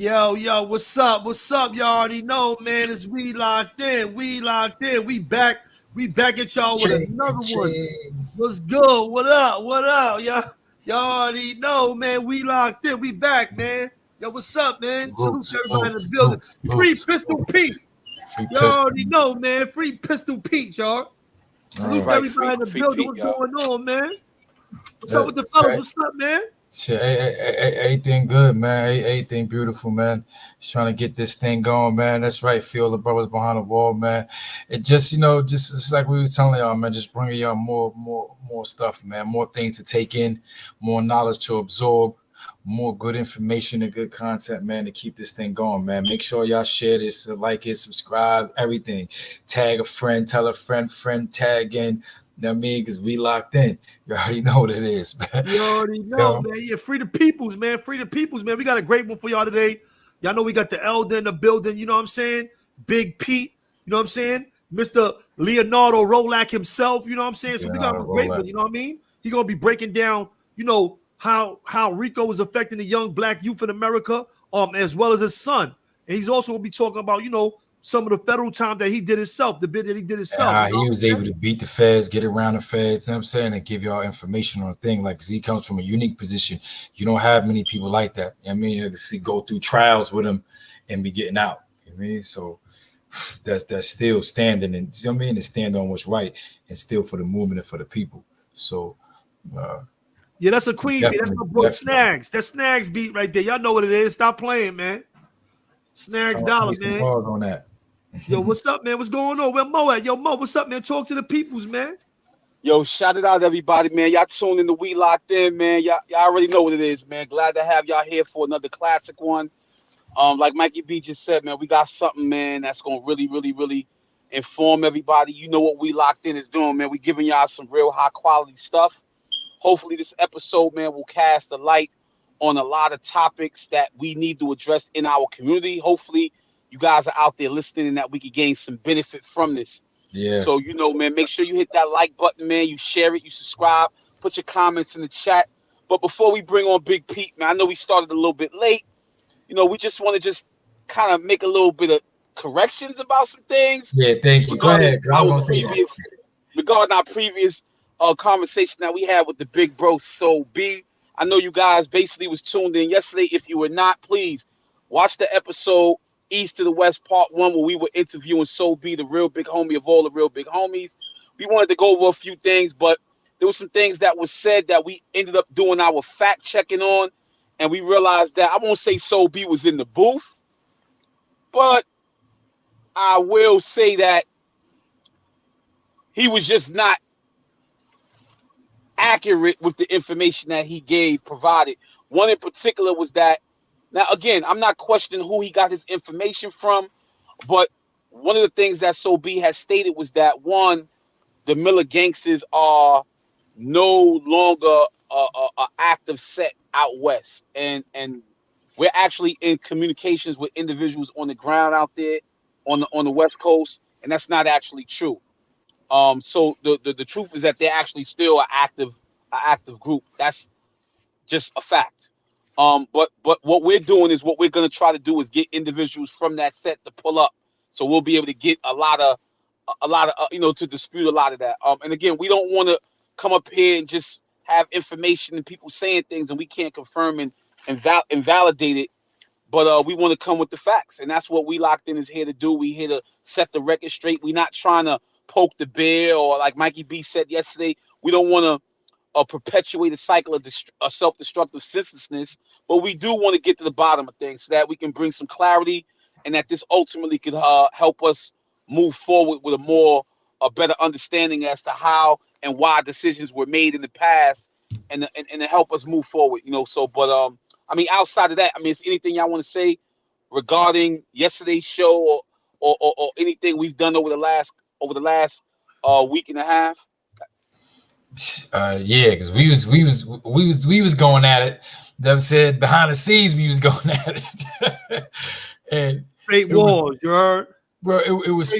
Yo, what's up? What's up? Y'all already know, man. It's We Locked In. We Locked In. We back. We back at y'all with Ching, another one. ching. What's good? What up? What up? Y'all already know, man. We Locked In. We back, man. Yo, what's up, man? Salute to everybody in the building. Free Pistol Pete. Free Y'all pistol. already know, man. Free Pistol Pete, y'all. Salute to Right. everybody in the Free building. Pete, What's y'all. going on, man? What's up with the fellas? What's up, man? Shit, everything good, man. Everything beautiful, man. Just trying to get this thing going, man. That's right. Feel the brothers behind the wall, man. It just, just it's like we were telling y'all, man. Just bringing y'all more stuff, man. More things to take in, more knowledge to absorb, more good information and good content, man. To keep this thing going, man. Make sure y'all share this, like it, subscribe, everything. Tag a friend, tell a friend tag in. You know what I mean? Because we locked in. You already know what it is, man. You already know, man. Yeah, free the peoples, man. Free the peoples, man. We got a great one for y'all today. Y'all know we got the elder in the building. You know what I'm saying? Big Pete. You know what I'm saying? Mr. Leonardo Rolak himself. You know what I'm saying? So we got a great one. You know what I mean? He's gonna be breaking down, how RICO is affecting the young black youth in America, as well as his son. And he's also gonna be talking about, some of the federal time that he did himself, the bit that he did himself. And how he was able to beat the feds, get around the feds, you know what I'm saying, and give y'all information on a thing. Like, 'cause he comes from a unique position. You don't have many people like that. You know what I mean, you see go through trials with him and be getting out. You know what I mean? So that's still standing, and you know what I mean, to stand on what's right and still for the movement and for the people. So yeah, that's a queen beat. That's my bro Snags. That's Snags beat right there. Y'all know what it is. Stop playing, man. Snags Dollar, man. Pause on that. Yo, what's up, man? What's going on? Where Mo at? Yo, Mo, what's up, man? Talk to the peoples, man. Yo, shout it out, everybody, man. Y'all tuned in to We Locked In, man. Y'all already know what it is, man. Glad to have y'all here for another classic one. Like Mikey B just said, man, we got something, man, that's gonna really inform everybody. You know what We Locked In is doing, man. We giving y'all some real high quality stuff. Hopefully, this episode, man, will cast a light on a lot of topics that we need to address in our community. Hopefully, you guys are out there listening and that we can gain some benefit from this. Yeah. So, man, make sure you hit that like button, man. You share it, you subscribe, put your comments in the chat. But before we bring on Big Pete, man, I know we started a little bit late. We just want to kind of make a little bit of corrections about some things. Yeah, thank you. Go ahead. Regarding our previous conversation that we had with the big bro So B. I know you guys basically was tuned in yesterday. If you were not, please watch the episode East to the West Part 1 where we were interviewing So B, the real big homie of all the real big homies. We wanted to go over a few things, but there were some things that was said that we ended up doing our fact checking on, and we realized that I won't say So B was in the booth, but I will say that he was just not accurate with the information that he provided. One in particular was that, now again, I'm not questioning who he got his information from, but one of the things that So B has stated was that, one, the Miller gangsters are no longer a active set out west, and we're actually in communications with individuals on the ground out there on the West Coast, and that's not actually true. So the truth is that they're actually still an active group. That's just a fact. But what we're doing is, what we're gonna try to do is get individuals from that set to pull up, so we'll be able to get a lot of to dispute a lot of that. And again, we don't want to come up here and just have information and people saying things and we can't confirm and invalidate it. But we want to come with the facts, and that's what We Locked In is here to do. We here to set the record straight. We're not trying to poke the bear, or like Mikey B said yesterday, we don't want to perpetuate a cycle of self-destructive senselessness, but we do want to get to the bottom of things so that we can bring some clarity, and that this ultimately could help us move forward with a better understanding as to how and why decisions were made in the past, and to help us move forward. But I mean, outside of that, I mean, is anything y'all want to say regarding yesterday's show, or anything we've done over the last week and a half? Yeah, because we was going at it. Them said behind the scenes we was going at it, and straight wars. You heard, bro? It was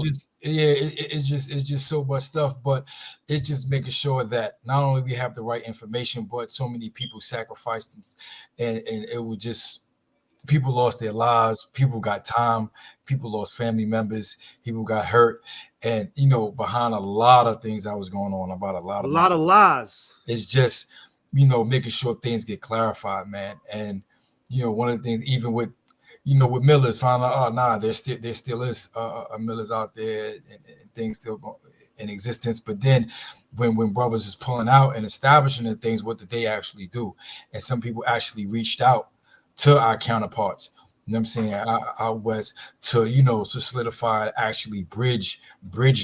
just it's just so much stuff, but it's just making sure that not only we have the right information, but so many people sacrificed, and it was just people lost their lives, people got time, people lost family members, people got hurt, and behind a lot of things that was going on about a lot A of my, lot of lies. it's just making sure things get clarified, man. And one of the things, even with Millers, found out, oh nah, there still is a Millers out there, and things still in existence. But then when brothers is pulling out and establishing the things, what did they actually do? And some people actually reached out to our counterparts, you know what I'm saying, out west, to to solidify, actually bridge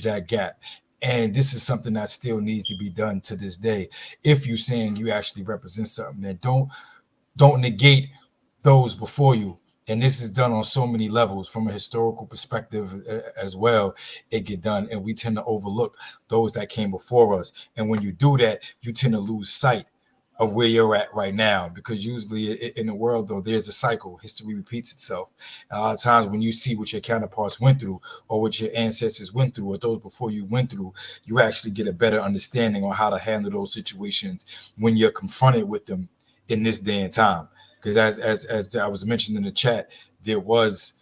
that gap. And this is something that still needs to be done to this day. If you're saying you actually represent something, then don't negate those before you. And this is done on so many levels, from a historical perspective as well. It get done, and we tend to overlook those that came before us. And when you do that, you tend to lose sight of where you're at right now, because usually in the world, though, there's a cycle. History repeats itself. And a lot of times when you see what your counterparts went through, or what your ancestors went through, or those before you went through, you actually get a better understanding on how to handle those situations when you're confronted with them in this day and time. Because as I was mentioning in the chat, there was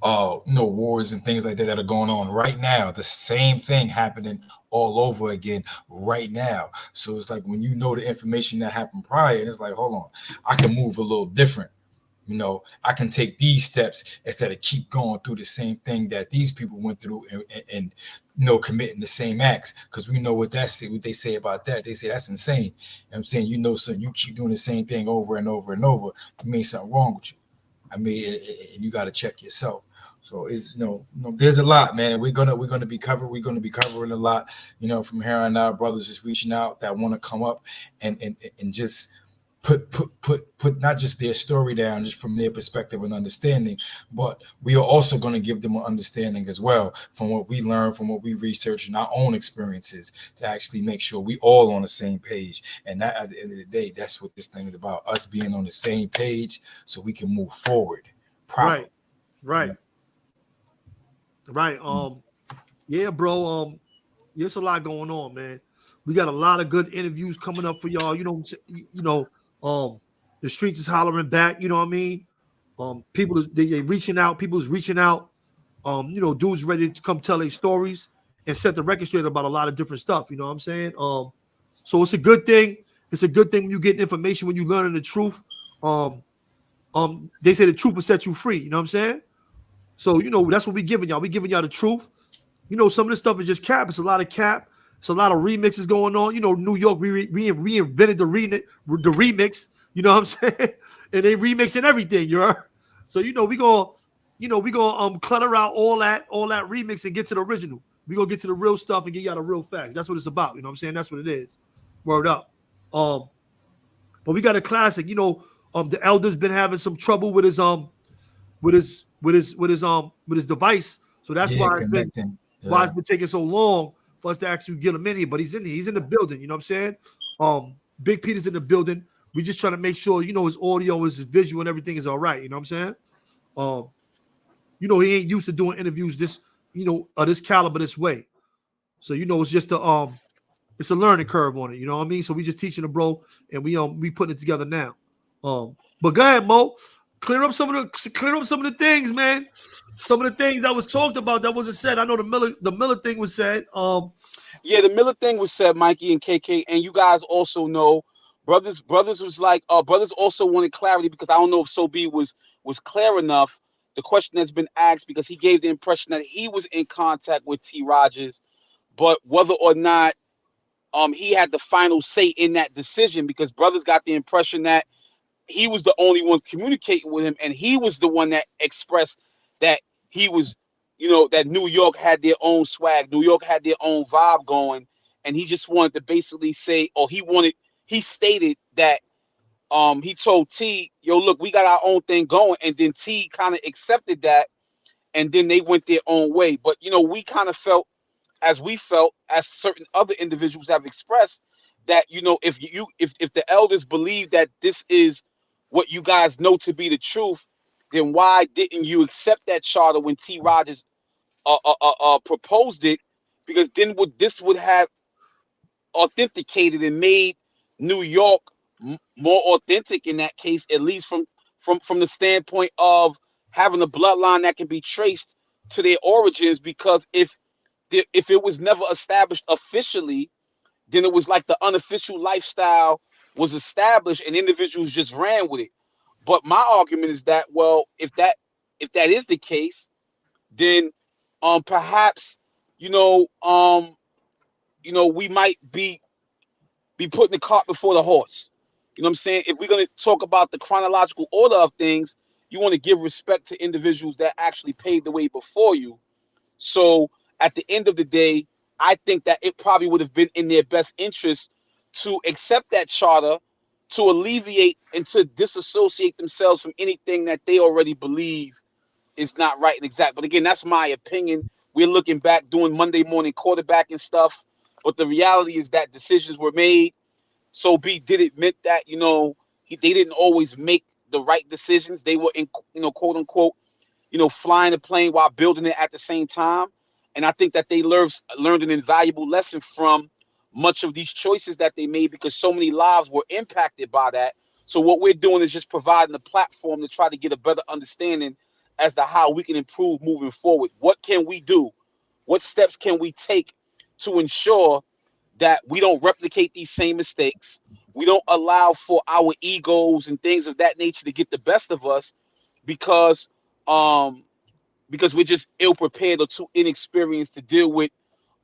wars and things like that are going on right now. The same thing happening all over again right now. So it's like, when the information that happened prior, and it's like, hold on, I can move a little different. I can take these steps instead of keep going through the same thing that these people went through, and committing the same acts, because we know what they say about that. They say that's insane. And I'm saying, son, you keep doing the same thing over and over and over, it means something wrong with you. I mean, and you got to check yourself. So it's there's a lot, man. And we're gonna be covering a lot, from here on out. Brothers just reaching out that want to come up and just put not just their story down, just from their perspective and understanding, but we are also going to give them an understanding as well, from what we learn, from what we research, and our own experiences, to actually make sure we all on the same page. And that, at the end of the day, that's what this thing is about: us being on the same page, so we can move forward properly. Right. Yeah, bro. There's a lot going on, man. We got a lot of good interviews coming up for y'all. The streets is hollering back. You know what I mean? People they reaching out. People's reaching out. Dudes ready to come tell their stories and set the record straight about a lot of different stuff. You know what I'm saying? So it's a good thing. It's a good thing when you get information, when you learning the truth. They say the truth will set you free. You know what I'm saying? So that's what we giving y'all. We giving y'all the truth. Some of this stuff is just cap. It's a lot of cap. It's a lot of remixes going on. New York reinvented the remix. You know what I'm saying? And they remixing everything. You heard? So we gonna clutter out all that remix and get to the original. We gonna get to the real stuff and get y'all the real facts. That's what it's about. You know what I'm saying? That's what it is. Word up. But we got a classic. The elder's been having some trouble with his device. So that's why it's been taking so long for us to actually get him in here. But he's in the building. You know what I'm saying? Big Peter's in the building. We just trying to make sure his audio, his visual, and everything is all right. You know what I'm saying? He ain't used to doing interviews this this caliber this way. So it's just it's a learning curve on it. You know what I mean? So we just teaching the bro, and we putting it together now. But go ahead, Mo. Clear up some of the things, man. Some of the things that was talked about that wasn't said. I know the Miller thing was said. Yeah, the Miller thing was said, Mikey and KK, and you guys also know, brothers was like, brothers also wanted clarity, because I don't know if Sobi was clear enough. The question that's been asked, because he gave the impression that he was in contact with T. Rogers, but whether or not he had the final say in that decision, because brothers got the impression that he was the only one communicating with him, and he was the one that expressed that he was, that New York had their own swag, New York had their own vibe going, and he just wanted to basically say, or he stated that he told T, yo, look, we got our own thing going, and then T kind of accepted that, and then they went their own way. But we kind of felt, as certain other individuals have expressed, that if the elders believe that this is what you guys know to be the truth, then why didn't you accept that charter when T. Rogers proposed it? Because then this would have authenticated and made New York more authentic in that case, at least from from the standpoint of having a bloodline that can be traced to their origins, because if it was never established officially, then it was like the unofficial lifestyle was established and individuals just ran with it. But my argument is that, well, if that is the case, then perhaps we might be putting the cart before the horse. You know what I'm saying? If we're going to talk about the chronological order of things, you want to give respect to individuals that actually paved the way before you. So at the end of the day, I think that it probably would have been in their best interest to accept that charter, to alleviate and to disassociate themselves from anything that they already believe is not right and exact. But again, that's my opinion. We're looking back doing Monday morning quarterback stuff, but the reality is that decisions were made. So B did admit that, they didn't always make the right decisions. They were in, quote unquote, flying the plane while building it at the same time. And I think that they learned an invaluable lesson from much of these choices that they made, because so many lives were impacted by that. So what we're doing is just providing a platform to try to get a better understanding as to how we can improve moving forward. What can we do? What steps can we take to ensure that we don't replicate these same mistakes? We don't allow for our egos and things of that nature to get the best of us, because we're just ill prepared or too inexperienced to deal with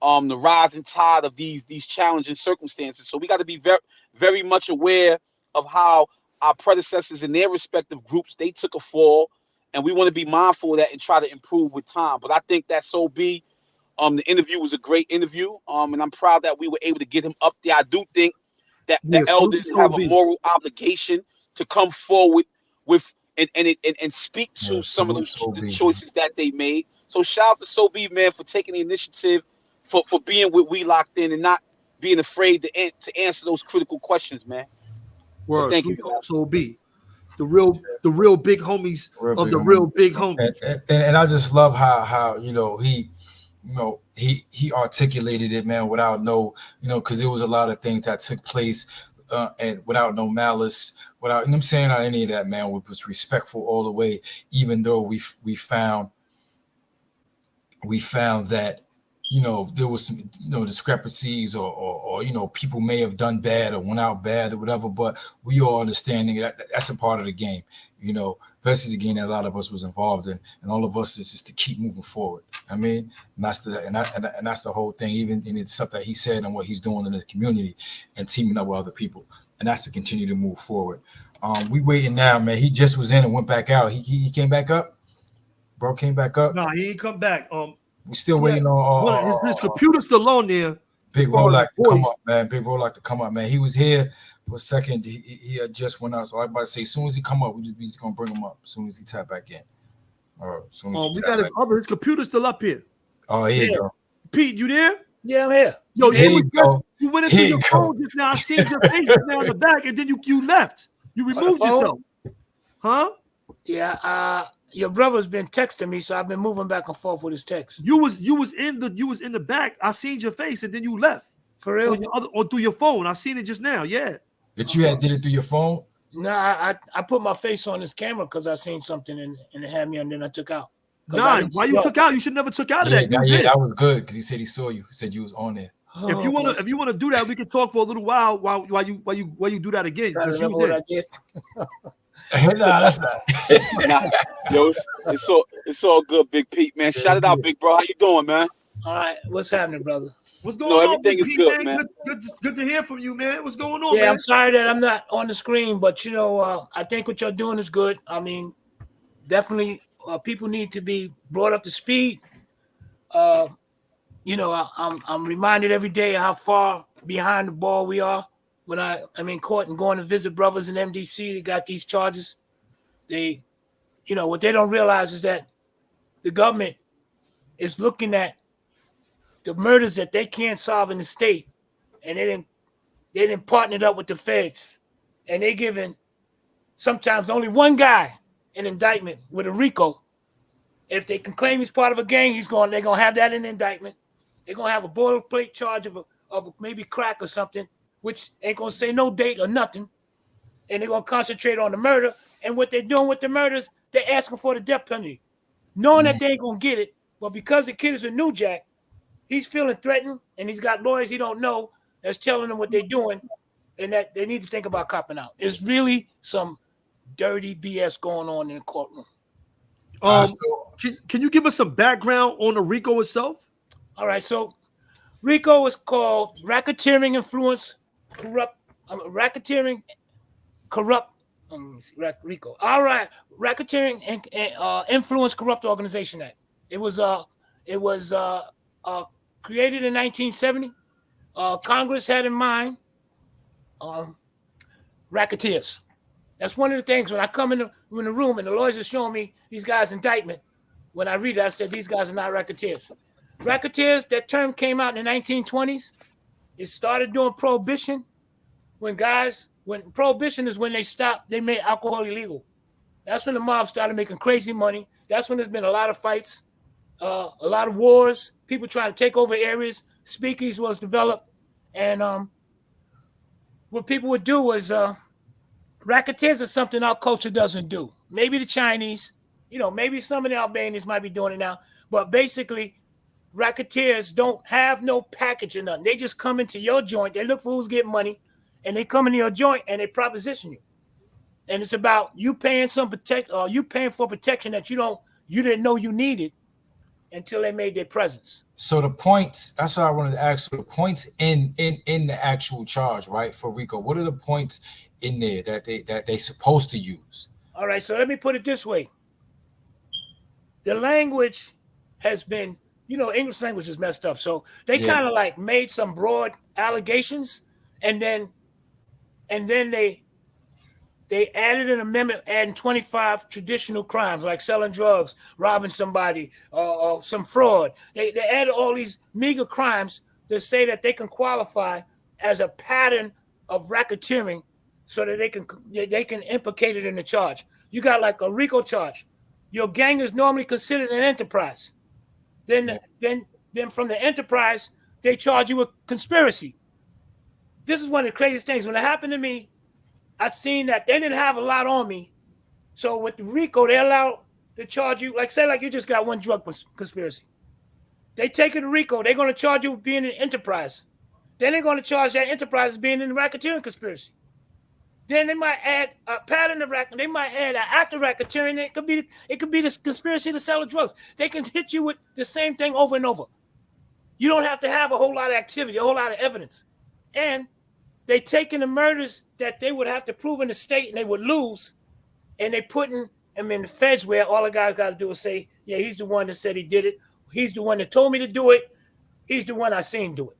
the rising tide of these challenging circumstances. So we got to be very, very much aware of how our predecessors in their respective groups, they took a fall, and we want to be mindful of that and try to improve with time. But I think that the interview was a great interview, and I'm proud that we were able to get him up there. I do think that the elders have a moral obligation to come forward with and speak to some of those choices that they made. So shout out to Sobe, man, for taking the initiative, for being with We Locked In and not being afraid to answer those critical questions, man. Word, thank you, Sobe. The real big homies of the real big homies. And I just love how he articulated it, man, without because there was a lot of things that took place and without no malice, without, you know what I'm saying, not any of that, man. We was respectful all the way, even though we found that there was some discrepancies or people may have done bad or went out bad or whatever, but we all understanding that's a part of the game, especially the game that a lot of us was involved in, and all of us is just to keep moving forward. I mean, and that's the whole thing, even in the stuff that he said and what he's doing in the community and teaming up with other people, and that's to continue to move forward. We waiting now, man. He just was in and went back out. He came back up. Bro came back up. No, he ain't come back. We still waiting on his computer's still on there. Big Rolak to come up, man. Big Rolak to come up, man. He was here for a second. He had just went out. So I about to say, as soon as he come up, we just gonna bring him up. As soon as he tap back in. As soon as we got his computer's still up here. Oh, here you go. Pete, you there? Yeah, I'm here. Yo, you went into your phone just now. I seen your face just now in the back, and then you left. You removed yourself. Huh? Yeah, your brother's been texting me, so I've been moving back and forth with his text. You was in the back. I seen your face, and then you left. For real? Or through your phone. I seen it just now. Yeah. But you did it through your phone? No, I put my face on his camera because I seen something and it had me, and then I took out. Nah, why you took out? You should never took out of that. That was good because he said he saw you. He said you was on there. If you wanna do that, we can talk for a little while while you do that again. I remember what I did. Nah, that's not. Yo, it's all good, Big Pete, man. Shout it out, big bro. How you doing, man? All right, what's happening, brother? What's going on? Everything is Pete, good, man. Good to hear from you, man. What's going on, man? I'm sorry that I'm not on the screen, but I think what you're doing is good. I mean, definitely, people need to be brought up to speed. I'm reminded every day how far behind the ball we are. When I'm in court and going to visit brothers in MDC, they got these charges. What they don't realize is that the government is looking at the murders that they can't solve in the state, and they didn't partner it up with the feds, and they giving sometimes only one guy an indictment with a RICO. If they can claim he's part of a gang, they're gonna have that in the indictment. They're gonna have a boilerplate charge of maybe crack or something, which ain't gonna say no date or nothing, and they're gonna concentrate on the murder, And what they're doing with the murders, they're asking for the death penalty, knowing that they ain't gonna get it. But because the kid is a new jack, he's feeling threatened, and he's got lawyers he don't know that's telling him what they're doing, and that they need to think about copping out. It's really some dirty BS going on in the courtroom. Can you give us some background on the RICO itself? All right, so RICO is called racketeering, influence, corrupt, racketeering, corrupt. RICO. All right, racketeering and influence, corrupt organization act. It was created in 1970. Congress had in mind racketeers. That's one of the things when I come in the room and the lawyers are showing me these guys' indictment. When I read it, I said these guys are not racketeers. Racketeers, that term came out in the 1920s. It started during Prohibition. When Prohibition is when they made alcohol illegal. That's when the mob started making crazy money. That's when there's been a lot of fights, a lot of wars, people trying to take over areas. Speakeasy was developed. And what people would do was racketeers is something our culture doesn't do. Maybe the Chinese, maybe some of the Albanians might be doing it now. But basically, racketeers don't have no package or nothing. They just come into your joint. They look for who's getting money. And they come into your joint and they proposition you. And it's about you paying for protection that you didn't know you needed until they made their presence. So the points, that's what I wanted to ask. So the points in the actual charge, right, for RICO, what are the points in there that they supposed to use? All right, so let me put it this way. The language has been, English language is messed up. So they kind of like made some broad allegations, and then they added an amendment adding 25 traditional crimes like selling drugs, robbing somebody, or some fraud. They added all these meager crimes to say that they can qualify as a pattern of racketeering, so that they can implicate it in the charge. You got like a RICO charge. Your gang is normally considered an enterprise. Then from the enterprise, they charge you with conspiracy. This is one of the craziest things. When it happened to me, I've seen that they didn't have a lot on me. So with the RICO, they allow to charge you, say you just got one drug conspiracy. They take it to RICO, they're going to charge you with being an enterprise. Then they're going to charge that enterprise as being in the racketeering conspiracy. Then they might add a pattern of racketeering. They might add an act of racketeering. It could be the conspiracy to sell the drugs. They can hit you with the same thing over and over. You don't have to have a whole lot of activity, a whole lot of evidence. And they taking the murders that they would have to prove in the state and they would lose, and they putting them in the feds where all the guys got to do is say, yeah, he's the one that said he did it. He's the one that told me to do it. He's the one I seen do it.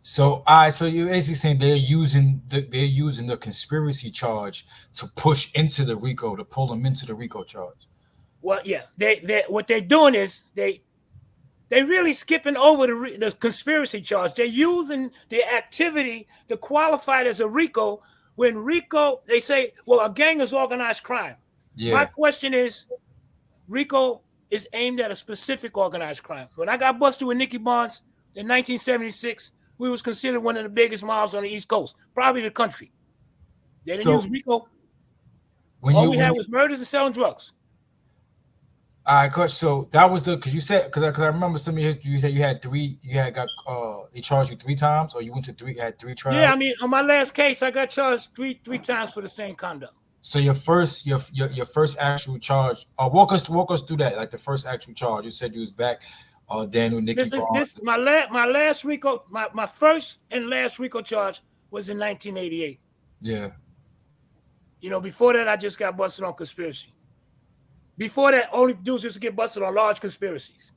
So you're basically saying they're using the conspiracy charge to push into the RICO, to pull them into the RICO charge. Well, yeah, they what they're doing is they really skipping over the conspiracy charge. They're using the activity to qualify it as a RICO. When RICO, they say, well, a gang is organized crime. Yeah. My question is, RICO is aimed at a specific organized crime. When I got busted with Nicky Barnes in 1976, we was considered one of the biggest mobs on the East Coast, probably the country. They didn't use RICO. All we had was murders and selling drugs. All right, coach. So that was because you said, because I remember some of your history, you said they charged you 3 times, or you had 3 trials. Yeah, I mean, on my last case, I got charged three times for the same conduct. So your first actual charge, walk us through that, like the first actual charge. You said you was back, then with Nicky Barnes. My last RICO, my first and last RICO charge was in 1988. Yeah. Before that, I just got busted on conspiracy. Before that, only dudes used to get busted on large conspiracies.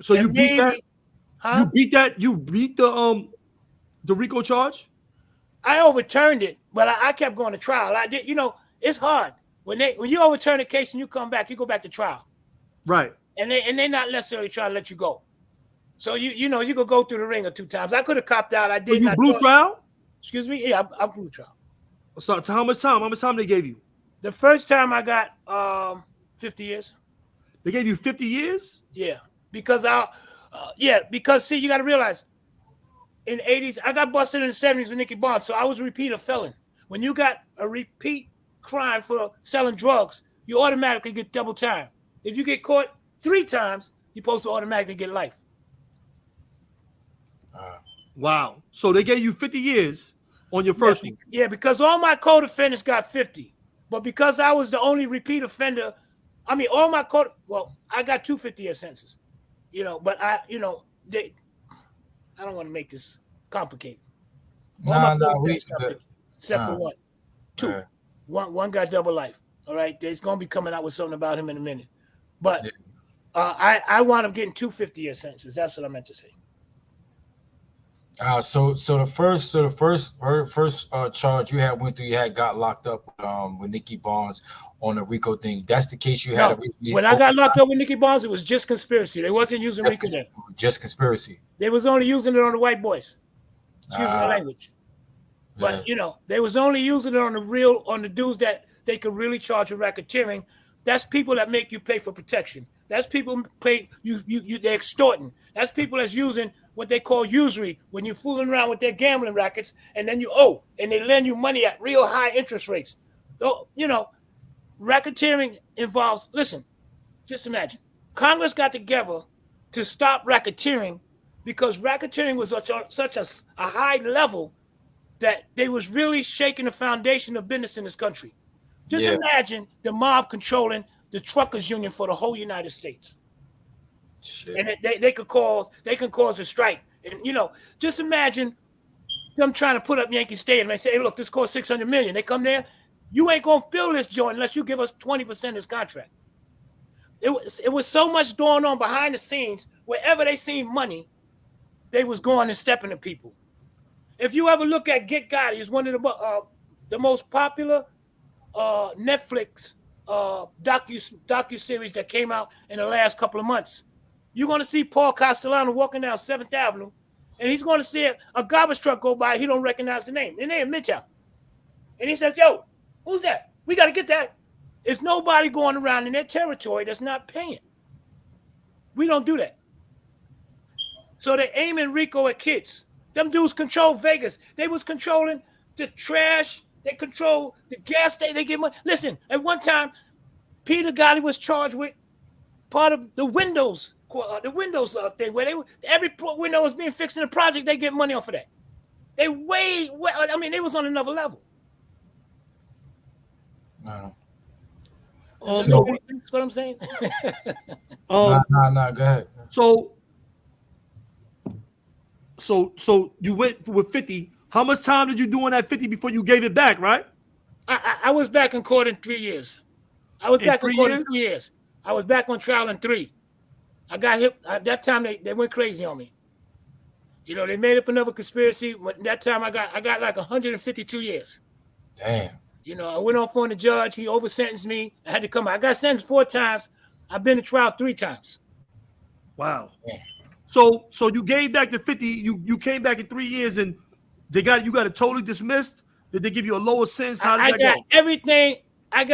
So you beat that? Huh? You beat the RICO charge? I overturned it, but I kept going to trial. I did. It's hard when you overturn a case and you come back, you go back to trial. Right. And they're not necessarily trying to let you go. So you could go through the ringer 2 times. I could have copped out. I did. So you blew trial? Excuse me? Yeah, I blew trial. So how much time? How much time they gave you? The first time I got 50 years. They gave you 50 years? Yeah. Because see, you got to realize, in the 80s, I got busted in the 70s with Nicky Barnes, so I was a repeat felon. When you got a repeat crime for selling drugs, you automatically get double time. If you get caught 3 times, you're supposed to automatically get life. Wow. So they gave you 50 years on your first one. Yeah, because all my co-defendants got 50. But because I was the only repeat offender, I mean, all my I got 2 50-year sentences. But I don't want to make this complicated. Except for one. 2. One got double life. All right. There's going to be coming out with something about him in a minute. But I wound up getting 2 50-year sentences. That's what I meant to say. So the first charge you had got locked up with Nicky Barnes on the RICO thing. That's the case you had originally. When I got locked up with Nicky Barnes, it was just conspiracy. They wasn't using RICO then. Just conspiracy. They was only using it on the white boys. Excuse my language. But they was only using it on the dudes that they could really charge with racketeering. That's people that make you pay for protection. That's people pay they're extorting. That's people that's using what they call usury, when you're fooling around with their gambling rackets, and then you owe, and they lend you money at real high interest rates. So, racketeering involves, listen, just imagine, Congress got together to stop racketeering because racketeering was such a high level that they was really shaking the foundation of business in this country. Just imagine the mob controlling the truckers union for the whole United States. Shit. And they can cause a strike. And just imagine them trying to put up Yankee Stadium. They say, hey, look, this costs $600 million. They come there, you ain't gonna build this joint unless you give us 20% of this contract. It was so much going on behind the scenes. Wherever they seen money, they was going and stepping to people. If you ever look at Get Gotti, it's one of the most popular Netflix docu-series that came out in the last couple of months. You're going to see Paul Castellano walking down 7th Avenue, and he's going to see a garbage truck go by. He don't recognize the name. The name Mitchell. And he says, yo, who's that? We got to get that. There's nobody going around in their territory that's not paying. We don't do that. So they're aiming RICO at kids. Them dudes control Vegas. They was controlling the trash. They control the gas station. They get money. Listen, at one time, Peter Gotti was charged with part of the Windows thing, where every window was being fixed in the project. They get money off of that. They was on another level. No. So that's what I'm saying. No, go ahead. So you went with 50. How much time did you do on that 50 before you gave it back, right? I was back in court in 3 years. I was back in court in 3 years. I was back on trial in 3. I got hit. At that time, they went crazy on me. They made up another conspiracy. That time, I got like 152 years. Damn. I went off on the judge. He over-sentenced me. I had to come out. I got sentenced 4 times. I've been to trial 3 times. Wow. Damn. So you gave back the 50. You came back in 3 years, and you got it totally dismissed. Did they give you a lower sentence? How did that go? I got everything. I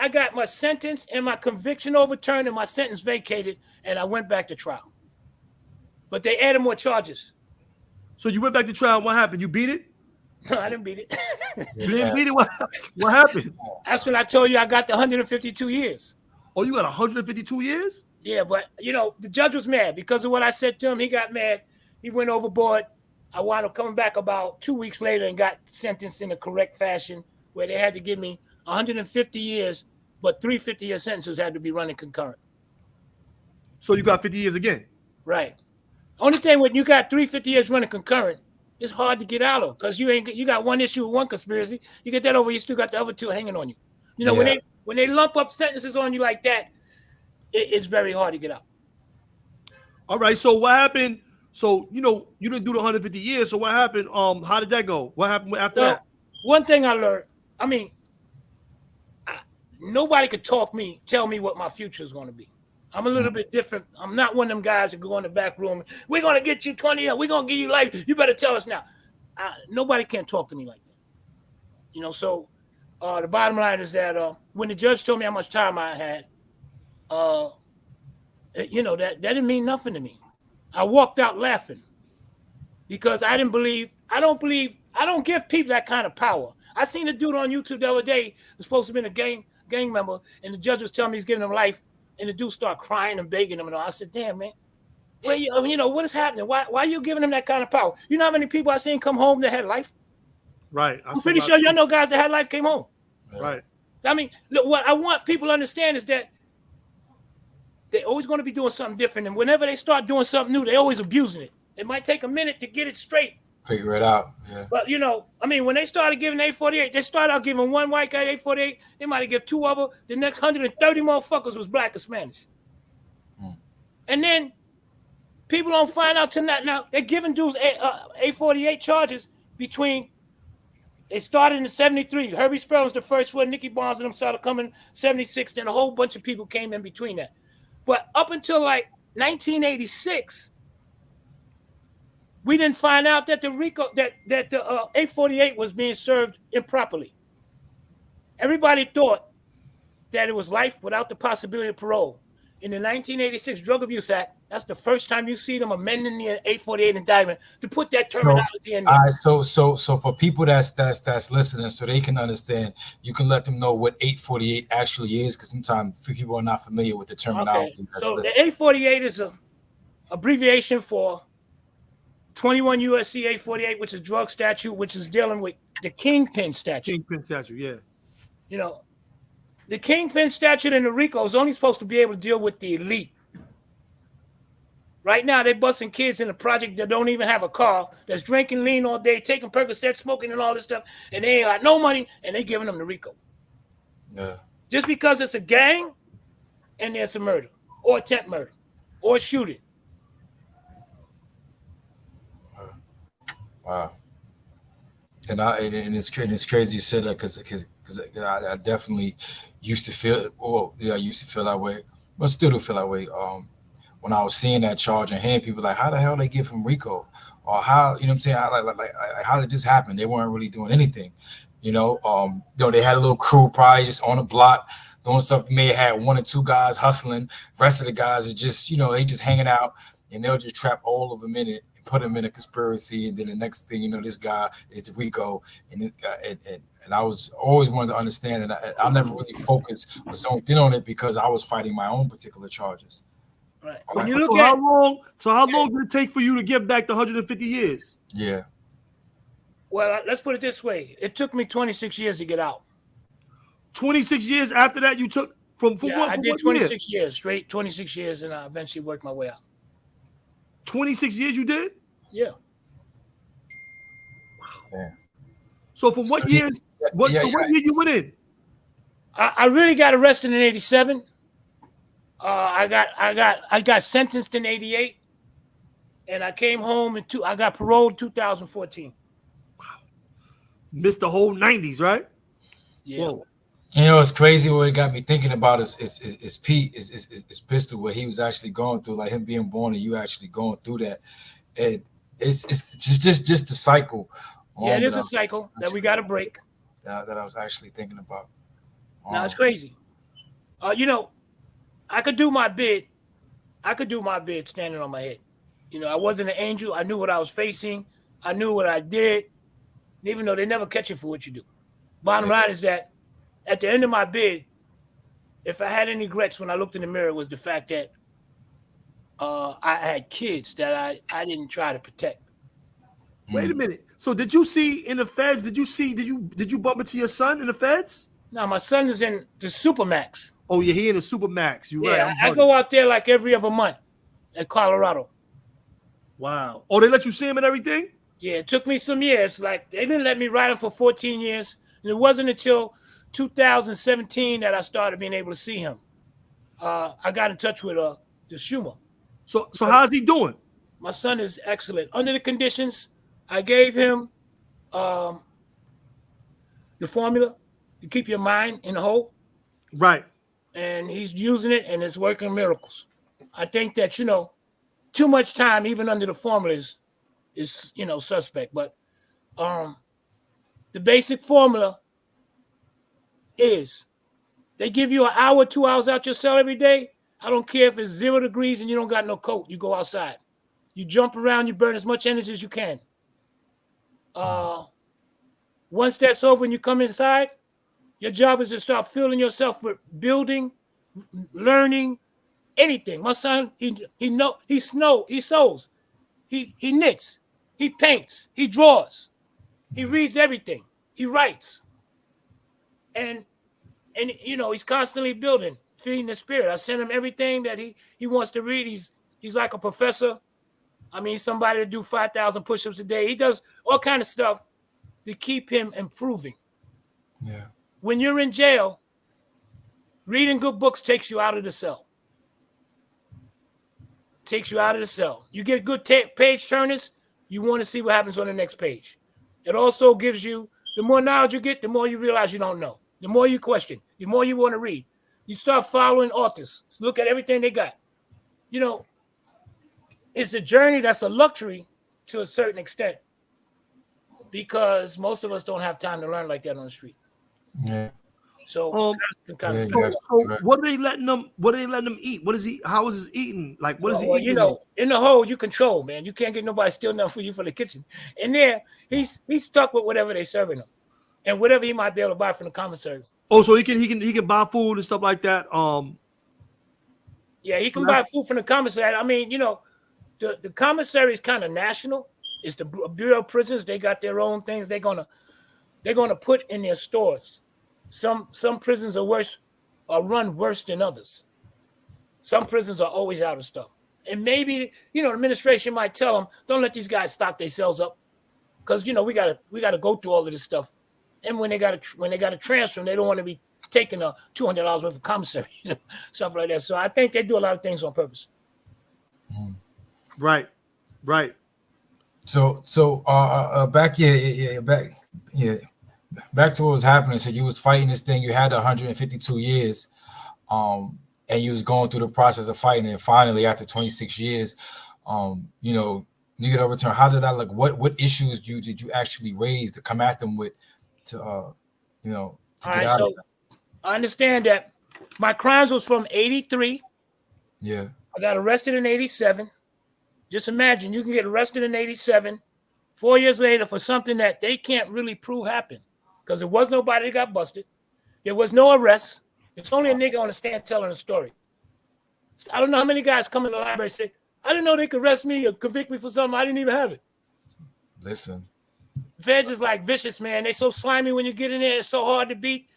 got my sentence and my conviction overturned and my sentence vacated, and I went back to trial. But they added more charges. So you went back to trial. What happened? You beat it? No, I didn't beat it. You didn't beat it? What happened? That's when I told you I got the 152 years. Oh, you got 152 years? Yeah, but the judge was mad because of what I said to him. He got mad. He went overboard. I wound up coming back about 2 weeks later and got sentenced in the correct fashion, where they had to give me 150 years, but 3 50-year sentences had to be running concurrent. So you got 50 years again? Right. Only thing when you got 3 50 years running concurrent, it's hard to get out of because you got one issue with one conspiracy. You get that over, you still got the other 2 hanging on you. When they lump up sentences on you like that, it's very hard to get out. All right. So what happened? So you didn't do the 150 years. So what happened? How did that go? What happened after that? One thing I learned. Nobody could tell me what my future is going to be. I'm a little bit different. I'm not one of them guys that go in the back room. We're going to get you 20 years. We're going to give you life. You better tell us now. Nobody can talk to me like that. So the bottom line is that when the judge told me how much time I had, that didn't mean nothing to me. I walked out laughing because I don't give people that kind of power. I seen a dude on YouTube the other day was supposed to be a gang member, and the judge was telling me he's giving him life, and the dude started crying and begging him, and all. I said, "Damn, man, well, you know what is happening? Why are you giving him that kind of power? You know how many people I seen come home that had life? Right. I'm pretty sure you know guys that had life came home. Right. I mean, look, what I want people to understand is that they're always going to be doing something different, and whenever they start doing something new, they're always abusing it. It might take a minute to get it straight. Figure it out. Yeah. But you know, I mean, when they started giving 848, they started out giving one white guy 848. They might have given 2 other. The next 130 motherfuckers was black or Spanish. And then people don't find out tonight. Now they're giving dudes 848 charges between. They started in 73. Herbie Sparrow was the first one. Nicky Barnes and them started coming 76. Then a whole bunch of people came in between that. But up until like 1986, we didn't find out that the RICO that the 848 was being served improperly. Everybody thought that it was life without the possibility of parole. In the 1986 Drug Abuse Act, that's the first time you see them amending the 848 indictment to put that terminology in there. All right, so for people that's listening, so they can understand, you can let them know what 848 actually is, because sometimes people are not familiar with the terminology. Okay. So the 848 is a abbreviation for 21 USC 848, which is drug statute, which is dealing with the kingpin statute. Kingpin statute, yeah. You know, the kingpin statute in the RICO is only supposed to be able to deal with the elite. Right now, they're busting kids in the project that don't even have a car, that's drinking lean all day, taking Percocet, smoking and all this stuff, and they ain't got no money, and they giving them the RICO. Yeah. Just because it's a gang and there's a murder or attempt murder or shooting. Wow. And it's crazy you said that, because I definitely used to feel, I used to feel that way, but still do feel that way. When I was seeing that charge and hearing people like, how the hell they give him RICO, or how, you know what I'm saying, how did this happen? They weren't really doing anything, you know. They had a little crew probably just on the block doing stuff. May have had 1 or 2 guys hustling. The rest of the guys are just, they just hanging out, and they'll just trap all of them in it, put him in a conspiracy, and then the next thing this guy is the RICO, and I was always wanted to understand, and I never really focused or zoned in on it because I was fighting my own particular charges. Right. When you look how long did it take for you to give back the 150 years? Yeah. Well, let's put it this way: it took me 26 years to get out. 26 years after that, you took from what? I did 26 years straight, 26 years, and I eventually worked my way out. 26 years you did? Yeah. Yeah. So from what years? What year you went in? I really got arrested in 87. I got sentenced in 88, and I came home I got paroled in 2014. Wow. Missed the whole 90s, right? Yeah. Whoa. It's crazy. What it got me thinking about is Pete is Pistol, where he was actually going through, like him being born and you actually going through that. And it's just the cycle. Yeah, it is a cycle that we got to break. That I was actually thinking about. Now it's crazy. I could do my bid. I could do my bid standing on my head. I wasn't an angel. I knew what I was facing. I knew what I did. Even though they never catch you for what you do. Bottom line is that at the end of my bid, if I had any regrets when I looked in the mirror, was the fact that I had kids that I didn't try to protect. Wait a minute. So did you see in the feds? Did you bump into your son in the feds? No, my son is in the Supermax. Oh, yeah, he in the Supermax. You're right. I go out there like every other month in Colorado. Wow. Oh, they let you see him and everything? Yeah, it took me some years. Like, they didn't let me ride him for 14 years. And it wasn't until 2017 that I started being able to see him. I got in touch with the Schumer. So how's he doing? My son is excellent. Under the conditions, I gave him the formula to keep your mind in the hole. Right. And he's using it, and it's working miracles. I think that, too much time, even under the formula, is suspect. But the basic formula is they give you an hour, 2 hours out your cell every day. I don't care if it's 0 degrees and you don't got no coat. You go outside. You jump around. You burn as much energy as you can. Once that's over and you come inside, your job is to start filling yourself with building, learning, anything. My son, he sews, he knits, he paints, he draws, he reads everything, he writes, and he's constantly building, feeding the spirit. I send him everything that he wants to read. He's like a professor. I mean, somebody to do 5,000 push-ups a day. He does all kind of stuff to keep him improving. Yeah. When you're in jail, reading good books takes you out of the cell. Takes you out of the cell. You get good page turners, you want to see what happens on the next page. It also gives you, the more knowledge you get, the more you realize you don't know. The more you question, the more you want to read. You start following authors. Look at everything they got. It's a journey that's a luxury to a certain extent because most of us don't have time to learn like that on the street. Yeah. So, what are they letting them? What are they letting them eat? What is he? How is he eating? Like, what is he eating? In the hole you control, man. You can't get nobody steal nothing for you from the kitchen. And there, he's stuck with whatever they're serving him, and whatever he might be able to buy from the commissary. Oh, so he can buy food and stuff like that. Yeah, he can buy food from the commissary. I mean, the commissary is kind of national. It's the Bureau of Prisons. They got their own things. They're gonna put in their stores. Some prisons are run worse than others. Some prisons are always out of stuff. And maybe, the administration might tell them, don't let these guys stock themselves up. Because, we gotta go through all of this stuff. And when they got to transfer them, they don't want to be taking $200 worth of commissary, stuff like that. So I think they do a lot of things on purpose. Right. So back to what was happening. So you was fighting this thing. You had 152 years, and you was going through the process of fighting. And finally, after 26 years, you get overturned. How did that look? What issues did you actually raise to come at them with? To get out of that? I understand that my crimes was from 83. Yeah. I got arrested in 87. Just imagine you can get arrested in 87, 4 years later for something that they can't really prove happened because there was nobody that got busted. There was no arrest. It's only a nigga on the stand telling a story. I don't know how many guys come in the library and say, I didn't know they could arrest me or convict me for something. I didn't even have it. Listen. Feds is like vicious, man. They so slimy when you get in there. It's so hard to beat.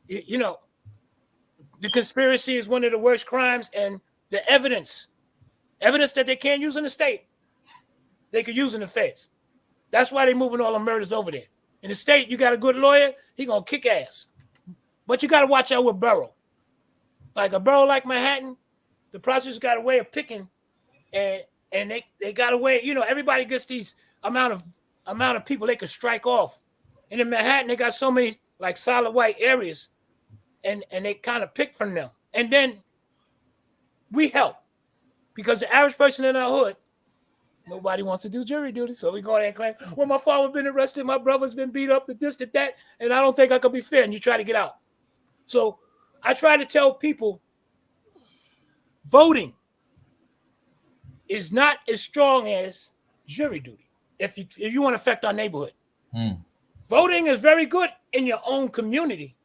The conspiracy is one of the worst crimes, and the evidence that they can't use in the state, they could use in the feds. That's why they're moving all the murders over there. In the state, you got a good lawyer, he gonna kick ass. But you got to watch out with borough. Like a borough like Manhattan, the prosecutors got a way of picking, and they got a way. Everybody gets these amount of people they could strike off. And in Manhattan, they got so many like solid white areas, and they kind of pick from them. And then we help because the average person in our hood, nobody wants to do jury duty. So we go there and claim, well, my father's been arrested, my brother's been beat up, this, that, and I don't think I could be fair. And you try to get out. So I try to tell people voting is not as strong as jury duty if you want to affect our neighborhood. Voting is very good in your own community.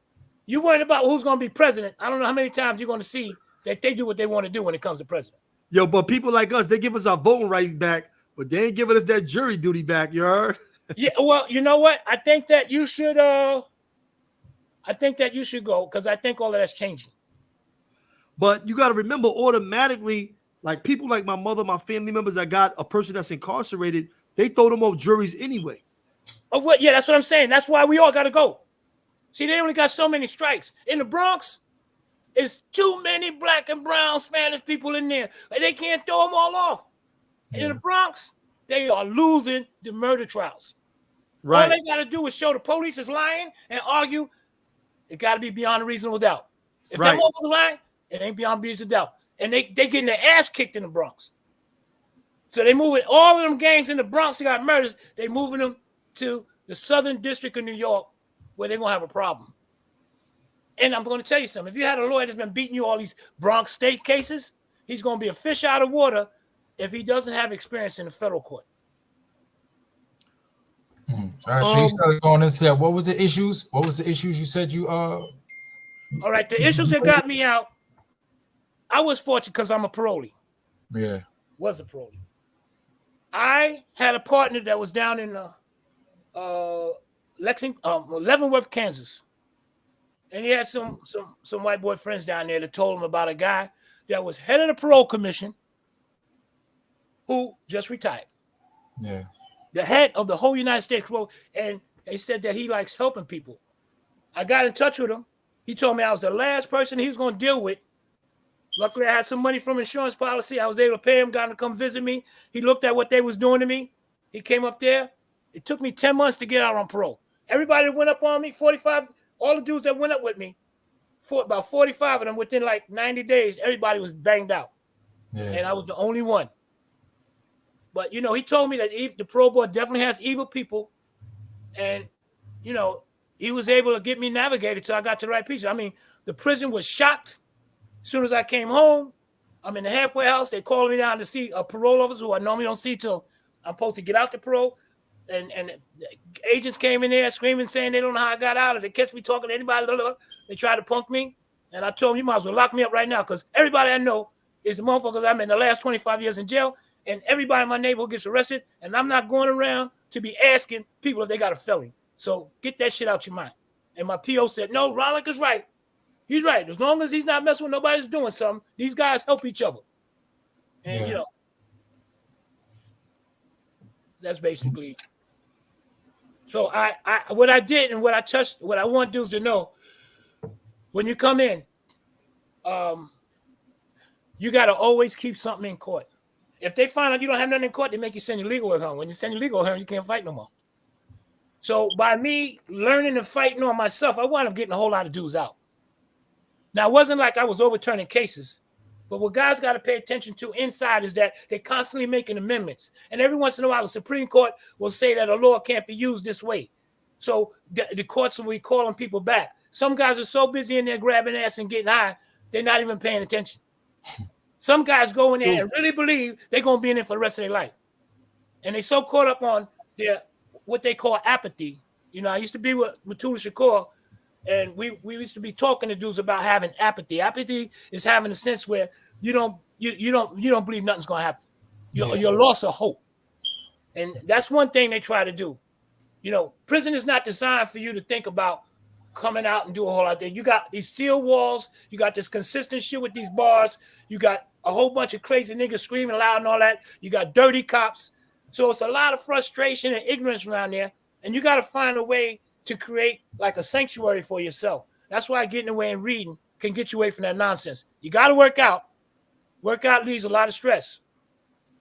You worried about who's going to be president. I don't know how many times you're going to see that they do what they want to do when it comes to president. Yo, but people like us, they give us our voting rights back, but they ain't giving us that jury duty back, you heard? Yeah, well, you know what? I think that you should go because I think all of that's changing. But you got to remember automatically, like people like my mother, my family members that got a person that's incarcerated, they throw them off juries anyway. Oh, what? Yeah, that's what I'm saying. That's why we all got to go. See, they only got so many strikes. In the Bronx, it's too many black and brown Spanish people in there. Like, they can't throw them all off. Yeah. In the Bronx, they are losing the murder trials. Right. All they got to do is show the police is lying and argue. It got to be beyond a reasonable doubt. If that motherfucker's lying, it ain't beyond reasonable doubt. And they getting their ass kicked in the Bronx. So they moving all of them gangs in the Bronx that got murders. They moving them to the Southern District of New York, where they're gonna have a problem. And I'm gonna tell you something. If you had a lawyer that's been beating you all these Bronx state cases, he's gonna be a fish out of water if he doesn't have experience in the federal court. All right, so you started going into that. What was the issues? What was the issues you said you All right, the issues that got me out, I was fortunate because I'm a parolee. Yeah. Was a parolee. I had a partner that was down in Leavenworth, Kansas. And he had some white boy friends down there that told him about a guy that was head of the parole commission who just retired. Yeah. The head of the whole United States parole, and they said that he likes helping people. I got in touch with him. He told me I was the last person he was going to deal with. Luckily, I had some money from insurance policy. I was able to pay him, got him to come visit me. He looked at what they was doing to me. He came up there. It took me 10 months to get out on parole. Everybody that went up on me, 45, all the dudes that went up with me, about 45 of them within like 90 days, everybody was banged out. Yeah. And I was the only one. But, you know, he told me that the parole board definitely has evil people. And, you know, he was able to get me navigated till I got to the right piece. I mean, the prison was shocked. As soon as I came home, I'm in the halfway house. They called me down to see a parole officer who I normally don't see till I'm supposed to get out the parole. And agents came in there screaming, saying they don't know how I got out. Or they catch me talking to anybody. Blah, blah, blah. They tried to punk me. And I told them, you might as well lock me up right now because everybody I know is the motherfuckers I'm in the last 25 years in jail. And everybody in my neighborhood gets arrested. And I'm not going around to be asking people if they got a felony. So get that shit out your mind. And my PO said, no, Rollick is right. He's right. As long as he's not messing with nobody's doing something, these guys help each other. And, you know, that's basically. So what I did and what I touched, what I want dudes to know, when you come in, you got to always keep something in court. If they find out you don't have nothing in court, they make you send your legal work home. When you send your legal work home, you can't fight no more. So by me learning and fighting on myself, I wound up getting a whole lot of dudes out. Now, it wasn't like I was overturning cases, but what guys got to pay attention to inside is that they're constantly making amendments. And every once in a while, the Supreme Court will say that a law can't be used this way. So the courts will be calling people back. Some guys are so busy in there grabbing ass and getting high, they're not even paying attention. Some guys go in there and really believe they're going to be in it for the rest of their life. And they so caught up on their what they call apathy. You know, I used to be with Matula Shakur, and we used to be talking to dudes about having apathy. Apathy is having a sense where you don't believe nothing's going to happen. You're lost of hope. And that's one thing they try to do. You know, prison is not designed for you to think about coming out and do a whole lot there. You got these steel walls. You got this consistent shit with these bars. You got a whole bunch of crazy niggas screaming loud and all that. You got dirty cops. So it's a lot of frustration and ignorance around there. And you got to find a way to create like a sanctuary for yourself. That's why getting away and reading can get you away from that nonsense. You got to work out. Workout leaves a lot of stress.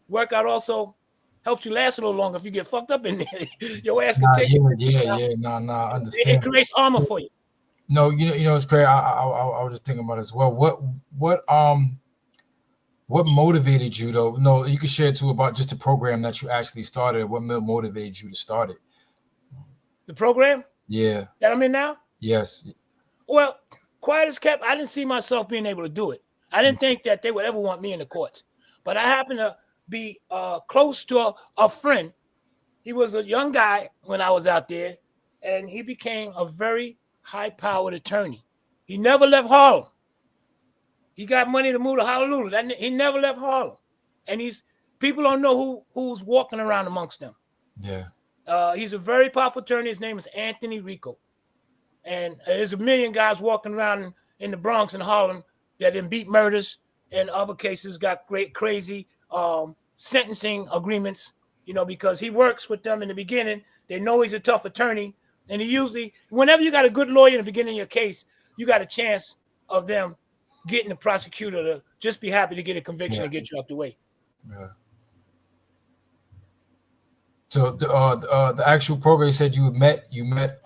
Workout also helps you last a little longer if you get fucked up in there. Your ass can take it. I understand. It creates armor for you. No, you know, it's great. I was just thinking about it as well. What motivated you though? No, you could share too about just the program that you actually started. What motivated you to start it? The program? Yeah. That I'm in now? Yes. Well, quiet as kept, I didn't see myself being able to do it. I didn't think that they would ever want me in the courts. But I happened to be close to a friend. He was a young guy when I was out there, and he became a very high-powered attorney. He never left Harlem. He got money to move to Honolulu. He never left Harlem. And people don't know who's walking around amongst them. Yeah. He's a very powerful attorney. His name is Anthony RICO. And there's a million guys walking around in the Bronx and Harlem that then beat murders and other cases got great crazy sentencing agreements, you know, because he works with them in the beginning. They know he's a tough attorney. And he usually, whenever you got a good lawyer in the beginning of your case, you got a chance of them getting the prosecutor to just be happy to get a conviction and get you out the way. Yeah. So the actual program you said you met.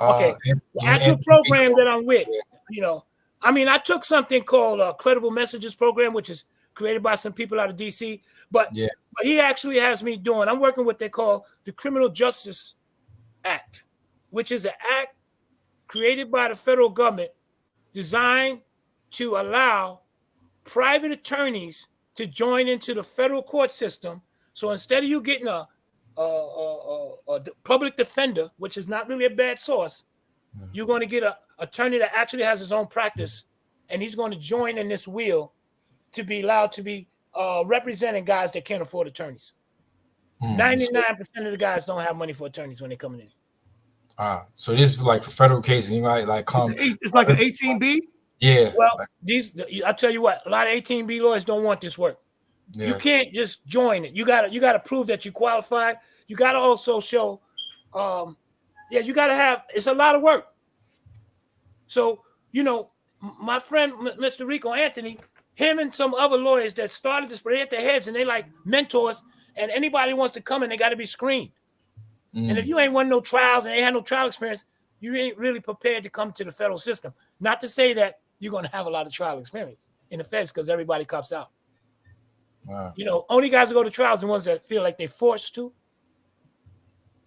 Okay. The actual program that I'm with, you know, I mean, I took something called Credible Messages Program, which is created by some people out of DC. But he actually has me doing. I'm working what they call the Criminal Justice Act, which is an act created by the federal government designed to allow private attorneys to join into the federal court system. So instead of you getting a public defender, which is not really a bad source. You're going to get an attorney that actually has his own practice, and he's going to join in this wheel to be allowed to be representing guys that can't afford attorneys. 99% of the guys don't have money for attorneys when they're coming in. So this is like for federal cases, you might like come. It's like an 18B. Yeah. Well, I tell you what, a lot of 18B lawyers don't want this work. Yeah. You can't just join it. You gotta prove that you qualify. You gotta also show, you gotta have. It's a lot of work. So my friend Mr. Rico Anthony, him and some other lawyers that started this, they at their heads and they like mentors. And anybody wants to come in, they got to be screened. And if you ain't won no trials and ain't had no trial experience, you ain't really prepared to come to the federal system. Not to say that you're going to have a lot of trial experience in the feds because everybody cops out. Wow. Only guys who go to trials are the ones that feel like they're forced to.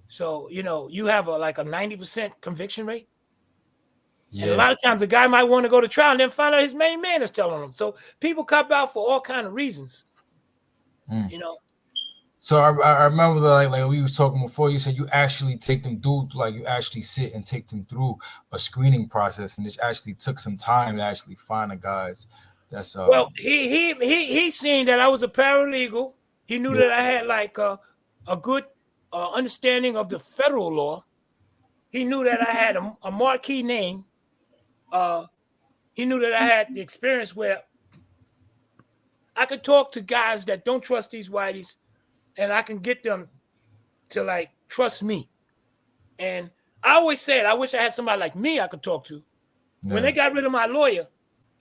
So, you have like a 90% conviction rate. Yeah. And a lot of times a guy might want to go to trial and then find out his main man is telling him. So people cop out for all kinds of reasons. So I remember like we were talking before, you said you actually take them through, like you actually sit and take them through a screening process, and it actually took some time to actually find the guys. That's well, he seen that I was a paralegal. He knew that I had like a good understanding of the federal law. He knew that I had a marquee name. He knew that I had the experience where I could talk to guys that don't trust these whiteys, and I can get them to like trust me. And I always said, I wish I had somebody like me I could talk to. Yeah. When they got rid of my lawyer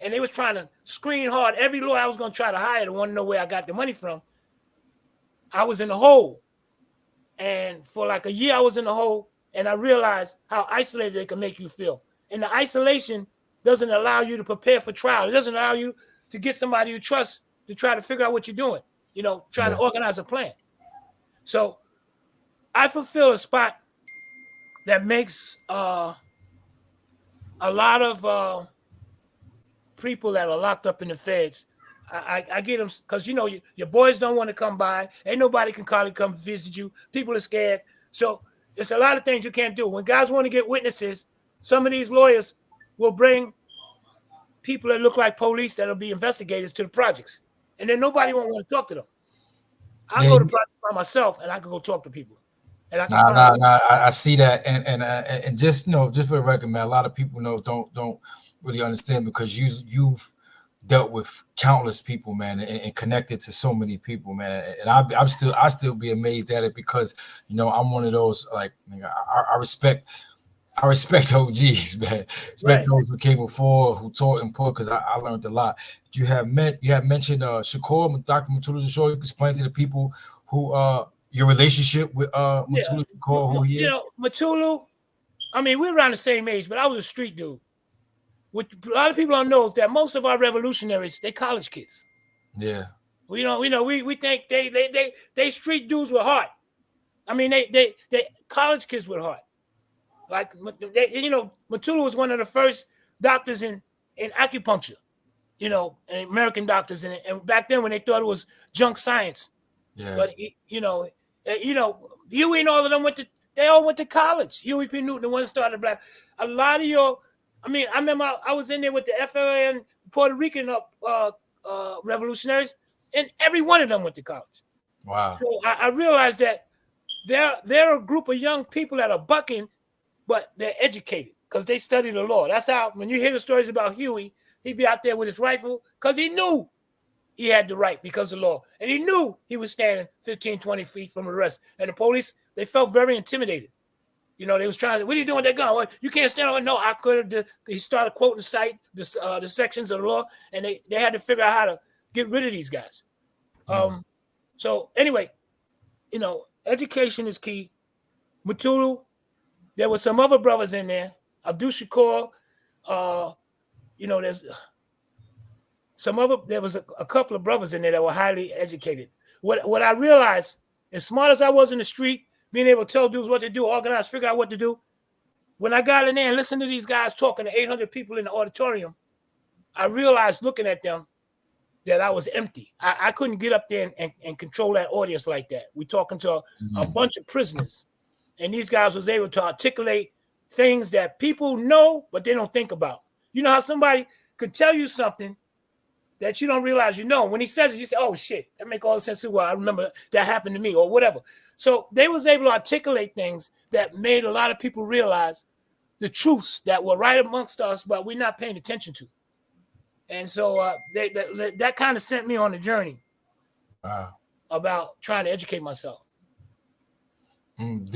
and they was trying to screen hard every lawyer I was going to try to hire to want to know where I got the money from, I was in the hole. And for like a year, I was in the hole, and I realized how isolated it can make you feel. And the isolation doesn't allow you to prepare for trial. It doesn't allow you to get somebody you trust to try to figure out what you're doing, trying to organize a plan. So I fulfill a spot that makes a lot of people that are locked up in the feds. I get them because, your boys don't want to come by. Ain't nobody can come visit you. People are scared. So it's a lot of things you can't do. When guys want to get witnesses, some of these lawyers will bring people that look like police that'll be investigators to the projects. And then nobody won't want to talk to them. I go to projects by myself, and I can go talk to people. And I see that, and just just for the record, man, a lot of people don't really understand because you've dealt with countless people, man, and connected to so many people, man. And I still be amazed at it because I'm one of those like I respect OGs, man. Respect those who came before, who taught and put, because I learned a lot. You have mentioned Shakur, Dr. Mutulu Shakur. You can explain to the people who your relationship with Mutulu Shakur, who he is. Mutulu, I mean, we're around the same age, but I was a street dude. What a lot of people don't know is that most of our revolutionaries, they college kids. Yeah. We think they street dudes with heart. I mean, they college kids with heart. Like Mutulu was one of the first doctors in acupuncture, and American doctors in it. And back then when they thought it was junk science. Yeah. But Huey and all of them they all went to college. Huey P. Newton, the one that started black. A lot of I remember I was in there with the FLN Puerto Rican revolutionaries, and every one of them went to college. Wow. So I realized that they're a group of young people that are bucking, but they're educated because they study the law. That's how, when you hear the stories about Huey, he'd be out there with his rifle because he knew he had the right because of the law. And he knew he was standing 15, 20 feet from arrest. And the police, they felt very intimidated. They was trying to, what are you doing with that gun? Well, you can't stand on it. No, I could have. He started quoting the sections of the law, and they had to figure out how to get rid of these guys. So anyway, education is key. Mutulu, there were some other brothers in there. Abdul Shakur, there's there was a couple of brothers in there that were highly educated. What I realized, as smart as I was in the street, being able to tell dudes what to do, organize, figure out what to do, when I got in there and listened to these guys talking to 800 people in the auditorium, I realized looking at them that I was empty. I couldn't get up there and control that audience like that. We're talking to a bunch of prisoners, and these guys was able to articulate things that people know, but they don't think about. You know how somebody could tell you something that you don't realize you know. When he says it, you say, oh, shit, that make all the sense. Well, I remember that happened to me or whatever. So they was able to articulate things that made a lot of people realize the truths that were right amongst us, but we're not paying attention to. And so that kind of sent me on a journey about trying to educate myself. And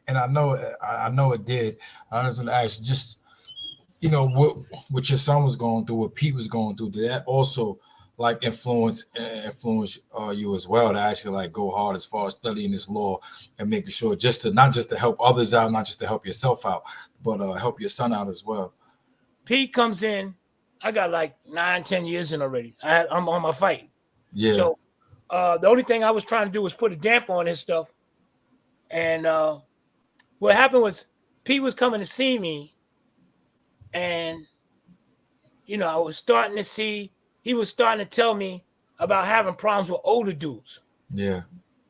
I know it did. I was going to ask, just, you know, what your son was going through, what Pete was going through, did that also like influence you as well to actually like go hard as far as studying this law and making sure not just to help others out, not just to help yourself out, but help your son out as well? Pete comes in. I got like 9-10 years in already. I'm on my fight. Yeah. So the only thing I was trying to do was put a damper on his stuff. And what happened was Pete was coming to see me, and you know, I was starting to see he was starting to tell me about having problems with older dudes. Yeah.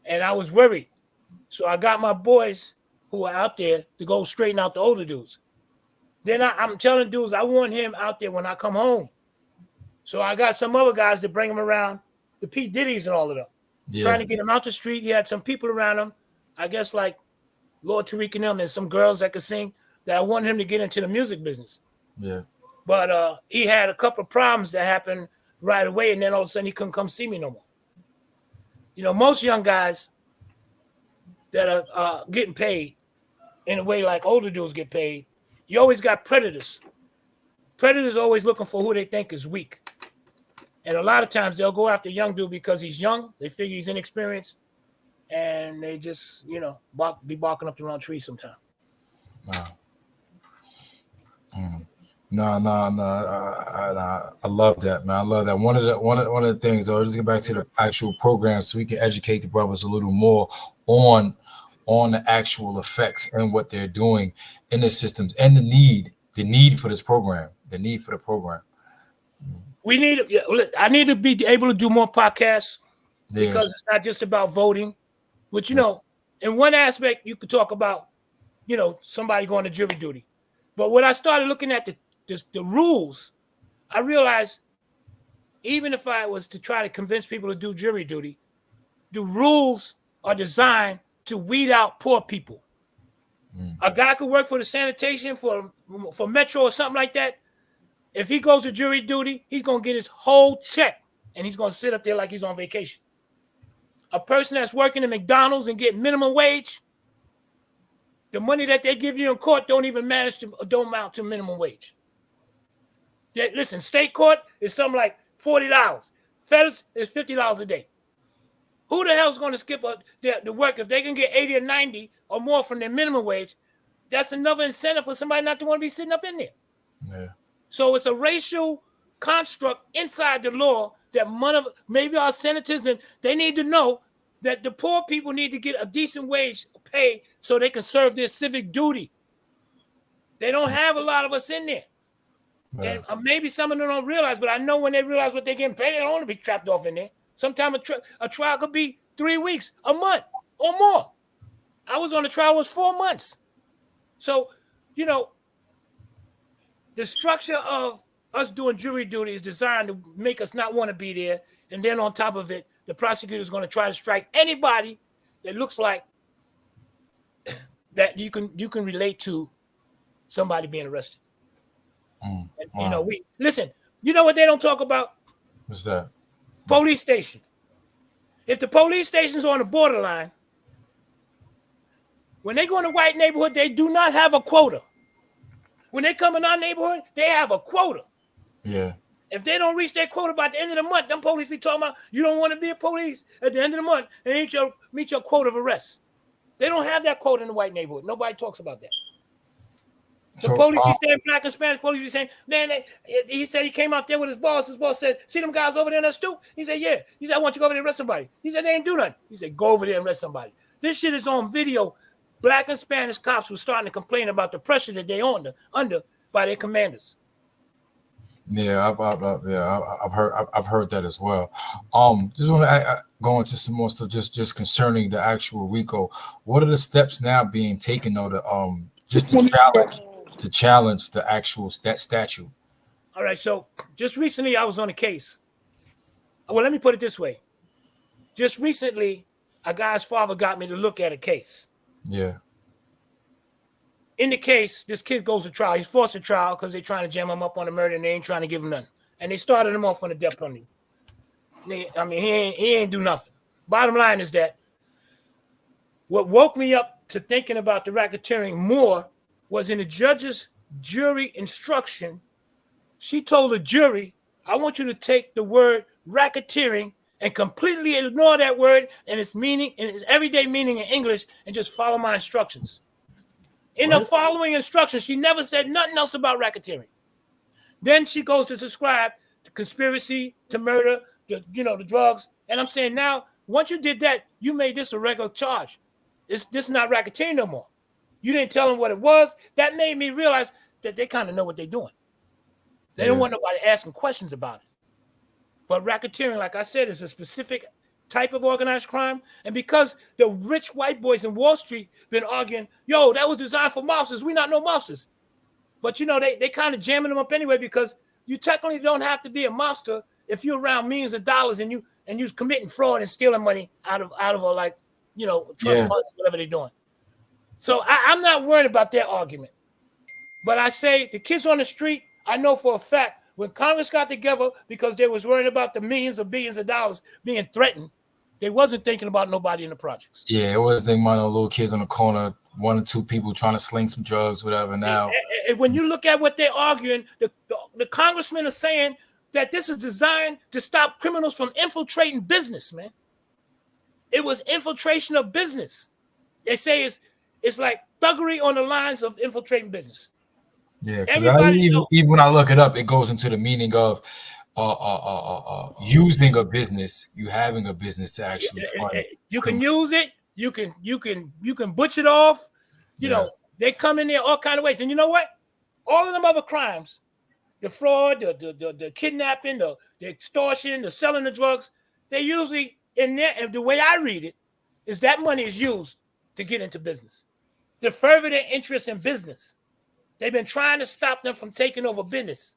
And I was worried. So I got my boys who are out there to go straighten out the older dudes. Then I'm telling dudes I want him out there when I come home. So I got some other guys to bring him around, the P. Diddy's and all of them. Yeah. Trying to get him out the street. He had some people around him, I guess like Lord Tariq and them, and some girls that could sing, that I wanted him to get into the music business. Yeah. But he had a couple of problems that happened right away, and then all of a sudden he couldn't come see me no more. You know, most young guys that are getting paid in a way like older dudes get paid, you always got predators. Predators always looking for who they think is weak. And a lot of times they'll go after a young dude because he's young. They figure he's inexperienced. And they just, you know, be barking up the wrong tree sometimes. Wow. No. I love that, man. I love that. One of the things, though, just get back to the actual program so we can educate the brothers a little more on the actual effects and what they're doing in the systems and the need for this program, the need for the program. I need to be able to do more podcasts because it's not just about voting, which, you know, in one aspect you could talk about, you know, somebody going to jury duty. But when I started looking at the rules, I realized even if I was to try to convince people to do jury duty, the rules are designed to weed out poor people. A guy could work for the sanitation for Metro or something like that. If he goes to jury duty, he's going to get his whole check, and he's going to sit up there like he's on vacation. A person that's working at McDonald's and getting minimum wage, the money that they give you in court don't amount to minimum wage. Listen, state court is something like $40. Feds is $50 a day. Who the hell's going to skip the work if they can get 80 or 90 or more from their minimum wage? That's another incentive for somebody not to want to be sitting up in there. Yeah. So it's a racial construct inside the law that maybe our senators, and they need to know that the poor people need to get a decent wage pay so they can serve their civic duty. They don't have a lot of us in there. Yeah. And maybe some of them don't realize, but I know when they realize what they're getting paid, they don't want to be trapped off in there. Sometimes a trial could be 3 weeks, a month, or more. I was on a trial, it was 4 months. So, you know, the structure of us doing jury duty is designed to make us not want to be there. And then on top of it, the prosecutor is going to try to strike anybody that looks like that you can relate to somebody being arrested. Wow. You know, listen, you know what they don't talk about? What's that? Police station. If the police station's on the borderline, when they go in a white neighborhood, they do not have a quota. When they come in our neighborhood, they have a quota. Yeah. If they don't reach their quota by the end of the month, them police be talking about you don't want to be a police at the end of the month and meet your quota of arrests. They don't have that quota in the white neighborhood. Nobody talks about that. The police be saying, black and Spanish police be saying, man, he said he came out there with his boss. His boss said, see them guys over there in that stoop? He said, yeah. He said, I want you to go over there and arrest somebody. He said, they ain't do nothing. He said, go over there and arrest somebody. This shit is on video. Black and Spanish cops were starting to complain about the pressure that they under by their commanders. Yeah, I've heard that as well. Just want to go into some more stuff, just concerning the actual RICO. What are the steps now being taken, though, to just to challenge the actual that statute? All right. So just recently, I was on a case. Well, let me put it this way. Just recently, a guy's father got me to look at a case. Yeah. In the case, this kid goes to trial. He's forced to trial because they're trying to jam him up on a murder and they ain't trying to give him nothing. And they started him off on the death penalty. I mean, he ain't do nothing. Bottom line is that what woke me up to thinking about the racketeering more was in the judge's jury instruction. She told the jury, I want you to take the word racketeering and completely ignore that word and its meaning and its everyday meaning in English and just follow my instructions. In the following instructions, she never said nothing else about racketeering. Then she goes to describe the conspiracy to murder, the drugs. And I'm saying now, once you did that, you made this a regular charge. This is not racketeering no more. You didn't tell them what it was. That made me realize that they kind of know what they're doing. They don't want nobody asking questions about it. But racketeering, like I said, is a specific type of organized crime. And because the rich white boys in Wall Street been arguing, yo, that was designed for mobsters. We not no mobsters. But, they kind of jamming them up anyway because you technically don't have to be a mobster if you're around millions of dollars and you're committing fraud and stealing money out of trust funds, whatever they're doing. So I'm not worried about their argument. But I say the kids on the street, I know for a fact when Congress got together because they was worrying about the millions or billions of dollars being threatened, they wasn't thinking about nobody in the projects. Yeah, it wasn't thinking about no little kids on the corner, one or two people trying to sling some drugs, whatever. Now, and when you look at what they're arguing, the congressmen are saying that this is designed to stop criminals from infiltrating business, man. It was infiltration of business. They say it's like thuggery on the lines of infiltrating business. Yeah, because even when I look it up, it goes into the meaning of using a business, you having a business to actually fund. You can use it. You can butch it off. You know, they come in there all kind of ways. And you know what? All of them other crimes, the fraud, the kidnapping, the extortion, the selling of drugs, they usually in there. And the way I read it is that money is used to get into business, to further their interest in business. They've been trying to stop them from taking over business.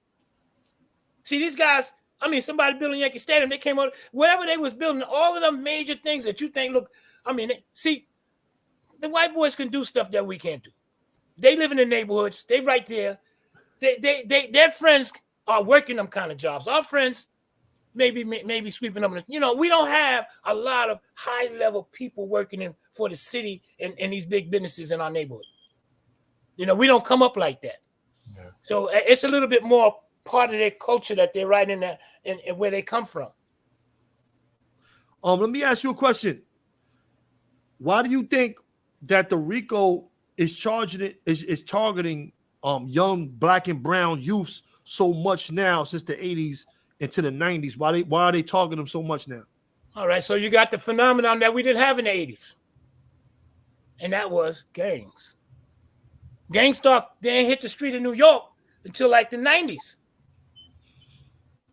See, these guys, somebody building Yankee Stadium, they came out, whatever they was building, all of them major things that you think, look, see, the white boys can do stuff that we can't do. They live in the neighborhoods. They right there. Their friends are working them kind of jobs. Our friends maybe sweeping them. We don't have a lot of high-level people working for the city and these big businesses in our neighborhood. We don't come up like that. Yeah. So it's a little bit more part of their culture that they're right in that and where they come from. Let me ask you a question. Why do you think that the RICO is targeting young black and brown youths so much now since the 80s into the 90s? Why are they targeting them so much now? All right, so you got the phenomenon that we didn't have in the 80s. And that was gangs. Gangs they didn't hit the street in New York until like the 90s.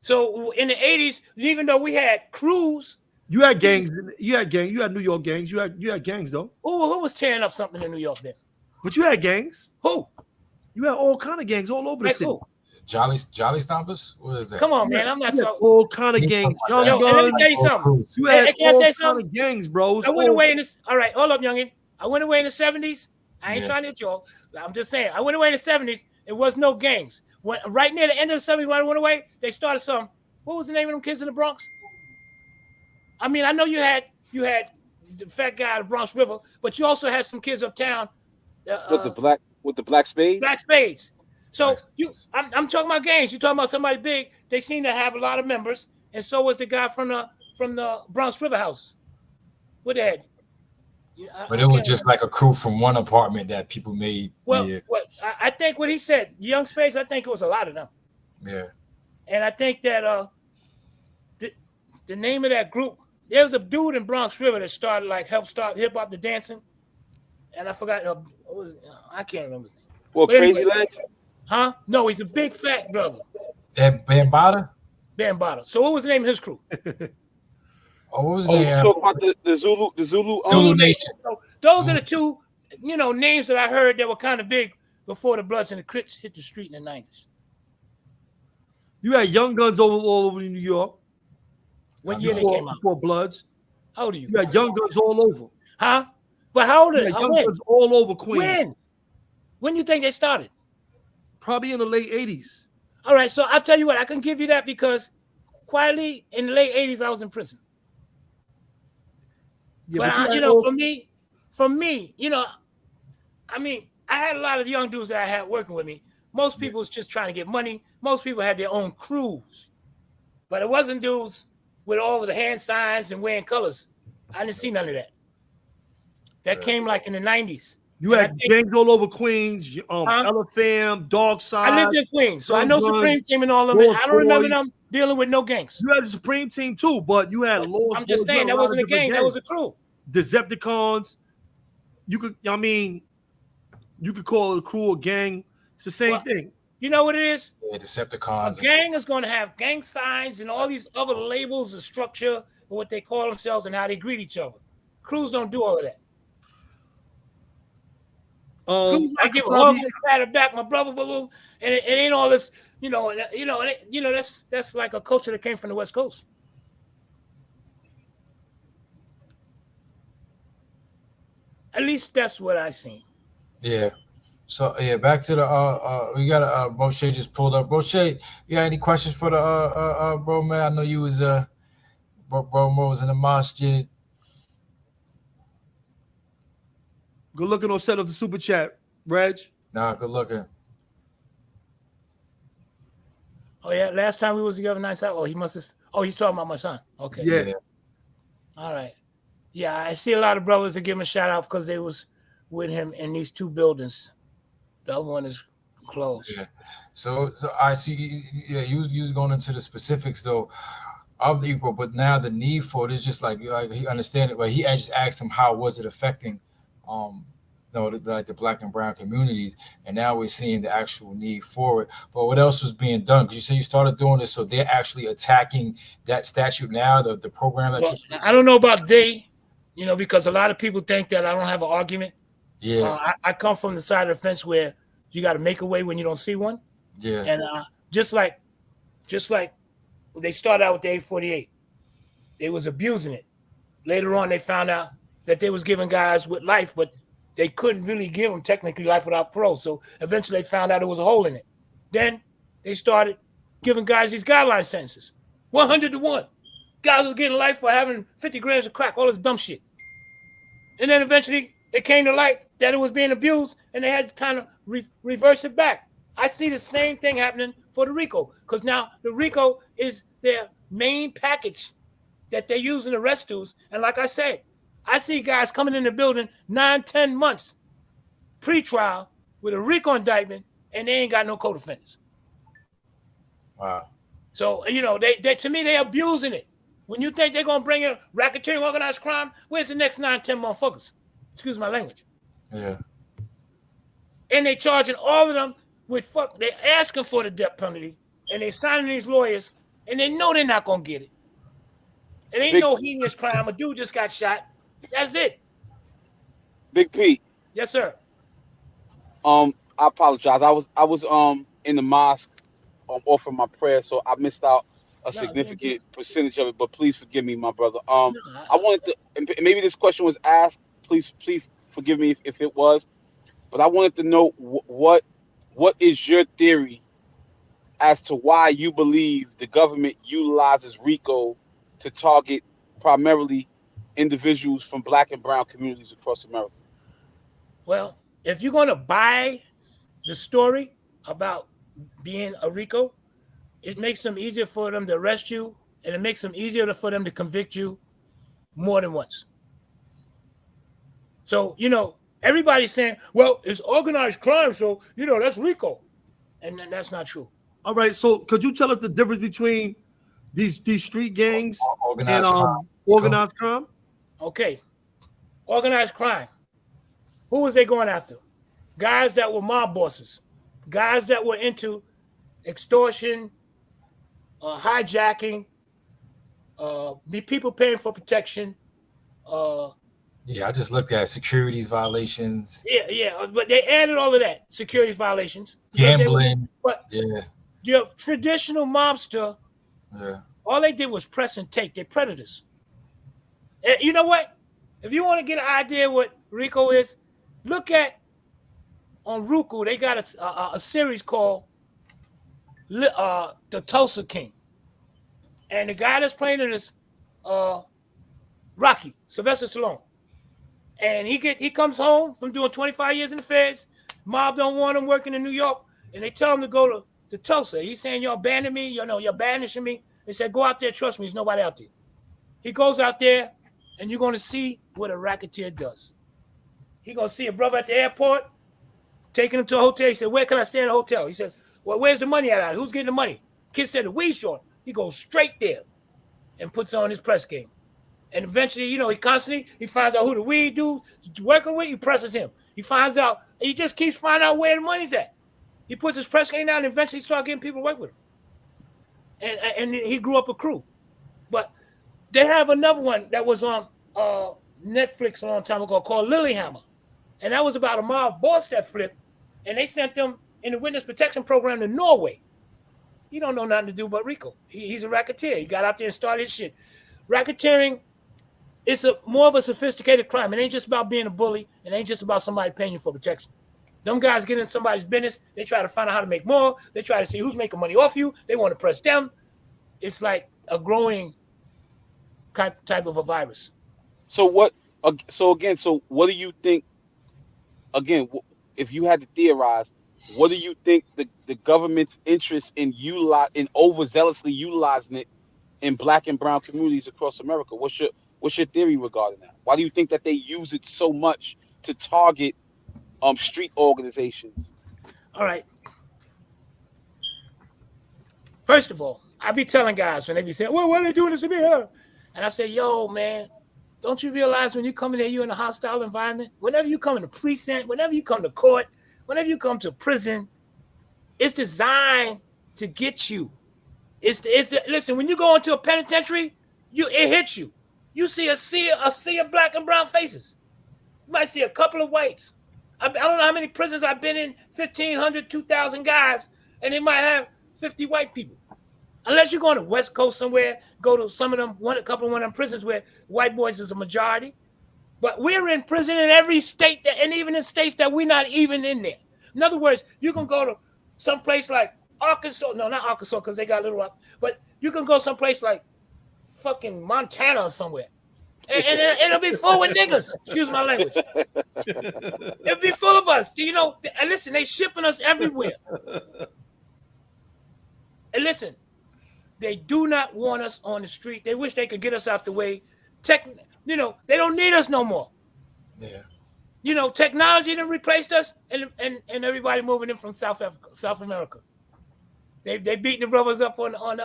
So in the 80s, even though we had crews, you had gangs. You had New York gangs. You had gangs though. Oh, who was tearing up something in New York then? But you had gangs. Who? You had all kind of gangs all over the city. Who? Jolly Stompers? What is that? Come on, man. I'm not talking. All kind of gangs. Young Guns. Let me tell you something. You had all kind of gangs, bros. I went away in this. All right, hold up, youngin. I went away in the 70s. I ain't trying to hit y'all. I'm just saying. I went away in the 70s. It was no gangs. Right near the end of the 70s, when I went away, they started some. What was the name of them kids in the Bronx? I know you had the fat guy at the Bronx River, but you also had some kids uptown. With the black spades. Black spades. So I'm talking about gangs. You're talking about somebody big. They seem to have a lot of members, and so was the guy from the Bronx River houses. What they had. But it was just like a crew from one apartment that people made. Well, I think what he said, Young Spades, I think it was a lot of them. Yeah. And I think that the name of that group, there was a dude in Bronx River that helped start hip hop, the dancing, and I forgot. I can't remember his name. Well, Crazy Legs? Huh? No, he's a big fat brother. Bambada? Bambada. So what was the name of his crew? Oh, what was Oh, the you name? talk about the Zulu Zulu Nation. So those are the two, names that I heard that were kind of big before the Bloods and the Crips hit the street in the 90s. You had Young Guns all over New York. What year they came out? Before Bloods. How old are you? You had Young Guns all over. Huh? But how old are You they? had Young Guns all over Queens. When? When you think they started? Probably in the late 80s. All right, so I'll tell you what, I can give you that because quietly in the late 80s, I was in prison. Yeah, but for me, I mean, I had a lot of young dudes that I had working with me. Most people was just trying to get money. Most people had their own crews. But it wasn't dudes with all of the hand signs and wearing colors. I didn't see none of that. That came like in the 90s. You had gangs all over Queens, Elefam, Dog Side. I lived in Queens, so I know Supreme Team and all of them. I don't remember them dealing with no gangs. You had the Supreme Team too, but you had Lost. I'm just saying that wasn't a gang, that was a crew. Decepticons. You could call it a crew or gang. It's the same thing. You know what it is? Yeah, Decepticons. A gang is going to have gang signs and all these other labels and structure and what they call themselves and how they greet each other. Crews don't do all of that. Crews might give a hug and pat it back, my brother, and it ain't all this, that's like a culture that came from the West Coast. At least that's what I seen. Yeah. So back to the we got Moshe just pulled up. Moshe, you got any questions for the bro man? I know you was bro was in the masjid. Good looking on set of the super chat, Reg. Nah, good looking. Oh yeah, last time we was together, nice out. Oh, he must have. Oh, he's talking about my son. Okay. Yeah. All right. Yeah, I see a lot of brothers that give him a shout out because they was with him in these two buildings. The other one is closed. Yeah. So I see. Yeah, you was going into the specifics though of the equal, but now the need for it is just like he understand it. But he just asked him how was it affecting, the black and brown communities, and now we're seeing the actual need for it. But what else was being done? Because you say you started doing this, so they're actually attacking that statute now. The program that I don't know about they, because a lot of people think that I don't have an argument. Yeah, I come from the side of the fence where you got to make a way when you don't see one. Yeah, and just like they started out with the 848, they was abusing it. Later on, they found out that they was giving guys with life, but they couldn't really give them technically life without parole. So eventually, they found out there was a hole in it. Then they started giving guys these guideline sentences, 100 to 1. Guys was getting life for having 50 grams of crack, all this dumb shit. And then eventually, it came to light that it was being abused, and they had to kind of reverse it back. I see the same thing happening for the RICO, because now the RICO is their main package that they use in the arrest dues. And like I said, I see guys coming in the building 9-10 months pre-trial with a RICO indictment, and they ain't got no co-defendants. Wow. So, they to me, they're abusing it. When you think they're going to bring in racketeering, organized crime, where's the next 9-10 motherfuckers? Excuse my language. Yeah. And they charging all of them with they're asking for the death penalty, and they signing these lawyers, and they know they're not going to get it. It ain't no heinous crime. A dude just got shot. That's it. Big P. Yes, sir. I apologize. I was in the mosque offering my prayer, so I missed out a significant percentage of it. But please forgive me, my brother. I wanted to, and maybe this question was asked. Please forgive me if it was, but I wanted to know what is your theory as to why you believe the government utilizes RICO to target primarily individuals from black and brown communities across America? Well, if you're going to buy the story about being a RICO, it makes them easier for them to arrest you, and it makes them easier for them to convict you more than once. So, everybody's saying, well, it's organized crime, so, that's RICO. And that's not true. All right, so could you tell us the difference between these street gangs and organized crime? Okay. Organized crime. Who was they going after? Guys that were mob bosses. Guys that were into extortion, hijacking, people paying for protection. Yeah, I just looked at securities violations. Yeah, but they added all of that, security violations. Gambling. But yeah. Your traditional mobster, Yeah. all they did was press and take. They're predators. And you know what? If you want to get an idea what RICO is, look at on Roku. They got a series called The Tulsa King. And the guy that's playing it is Rocky, Sylvester Stallone. And he comes home from doing 25 years in the feds. Mob don't want him working in New York. And they tell him to go to Tulsa. He's saying, y'all abandoning me. You're banishing me. They said, go out there. Trust me, there's nobody out there. He goes out there, and you're going to see what a racketeer does. He's going to see a brother at the airport, taking him to a hotel. He said, where can I stay in a hotel? He said, well, where's the money at? Who's getting the money? Kid said, the weed short. He goes straight there and puts on his press game. And eventually, he finds out who the weed dude is working with. He presses him. He just keeps finding out where the money's at. He puts his press game down and eventually starts getting people to work with him. And he grew up a crew. But they have another one that was on Netflix a long time ago called Lilyhammer. And that was about a mob boss that flipped. And they sent them in the witness protection program to Norway. He don't know nothing to do but RICO. He's a racketeer. He got out there and started his shit. Racketeering is more of a sophisticated crime. It ain't just about being a bully. It ain't just about somebody paying you for protection. Them guys get in somebody's business. They try to find out how to make more. They try to see who's making money off you. They want to press them. It's like a growing type of a virus. So what do you think, again, if you had to theorize, what do you think the government's interest in overzealously utilizing it in Black and brown communities across America? What's your theory regarding that? Why do you think that they use it so much to target street organizations? All right. First of all, I be telling guys when they be saying, well, why are they doing this to me? Huh? And I say, yo, man, don't you realize when you come in there, you're in a hostile environment? Whenever you come in a precinct, whenever you come to court, whenever you come to prison, it's designed to get you. Listen, when you go into a penitentiary, it hits you. You see a sea of Black and brown faces. You might see a couple of whites. I don't know how many prisons I've been in, 1,500, 2,000 guys, and they might have 50 white people. Unless you're going to West Coast somewhere, go to some of them, a couple of them prisons where white boys is a majority. But we're in prison in every state, and even in states that we're not even in there. In other words, you can go to some place like Arkansas. No, not Arkansas, because they got Little Rock. But you can go someplace like fucking Montana or somewhere. And it'll be full with niggas. Excuse my language. It'll be full of us. And listen, they shipping us everywhere. And listen, they do not want us on the street. They wish they could get us out the way. They don't need us no more. Yeah. Technology done replaced us, and everybody moving in from South America. They beating the brothers up on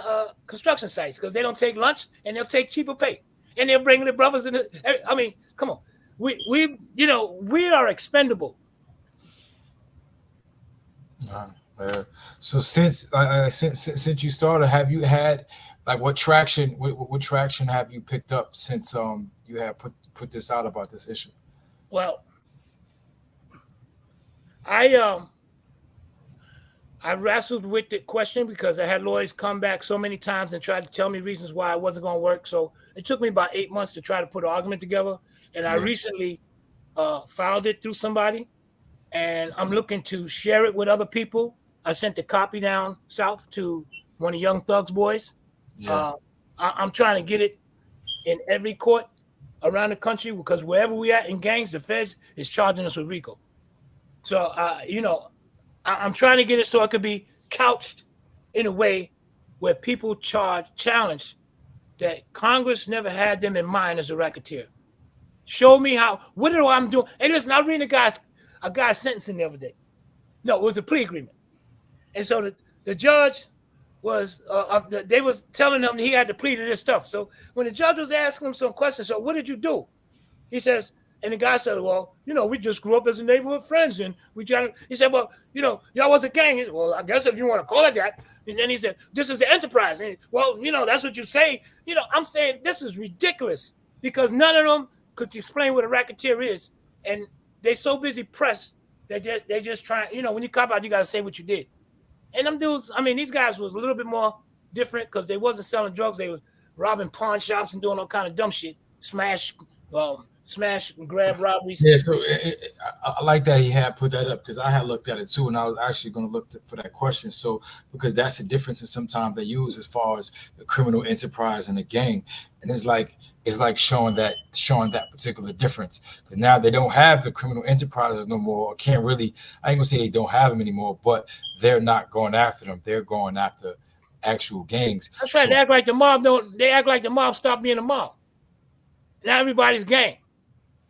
construction sites because they don't take lunch and they'll take cheaper pay. And they're bringing the brothers in. Come on. We are expendable. So since you started, have you had what traction have you picked up since you have put this out about this issue? Well, I wrestled with the question because I had lawyers come back so many times and try to tell me reasons why it wasn't going to work. So it took me about 8 months to try to put an argument together. And I recently filed it through somebody, and I'm looking to share it with other people. I sent a copy down south to one of Young Thug's boys. Yeah. I'm trying to get it in every court around the country because wherever we at in gangs, the feds is charging us with RICO. So, I'm trying to get it so it could be couched in a way where people challenge that Congress never had them in mind as a racketeer. Show me what I'm doing. Hey, listen, I was reading a guy's sentencing the other day. No, it was a plea agreement. And so the judge was, they was telling him he had to plead to this stuff. So when the judge was asking him some questions, so what did you do? He says, and the guy said, well, we just grew up as a neighborhood friends. And he said, well, y'all was a gang. Well, I guess if you want to call it that. And then he said, this is the enterprise. And, well, that's what you say. I'm saying this is ridiculous because none of them could explain what a racketeer is. And they're so busy pressed that they're just trying, when you cop out, you got to say what you did. And them dudes, these guys was a little bit more different because they wasn't selling drugs. They were robbing pawn shops and doing all kind of dumb shit. Smash and grab robberies. Yeah, so I like that he had put that up because I had looked at it too, and I was actually going to look for that question. So because that's the difference in sometimes they use as far as the criminal enterprise and the gang, and it's like showing that particular difference because now they don't have the criminal enterprises no more. Or can't really. I ain't gonna say they don't have them anymore, but they're not going after them. They're going after actual gangs. That's right. So, they act like the mob don't. They act like the mob stopped being a mob. Now everybody's gang.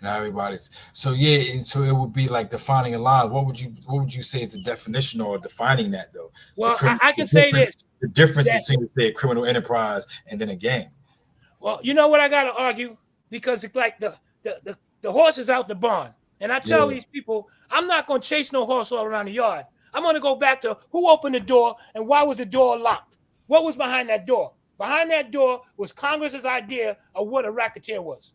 Now everybody's so yeah, and so it would be like defining a line. What would you say is the definition or defining that though? Well, I can say this: the difference between say, a criminal enterprise and then a gang. Well, you know what I got to argue because it's like the horse is out the barn, and I tell these people I'm not going to chase no horse all around the yard. I'm going to go back to who opened the door and why was the door locked? What was behind that door? Behind that door was Congress's idea of what a racketeer was.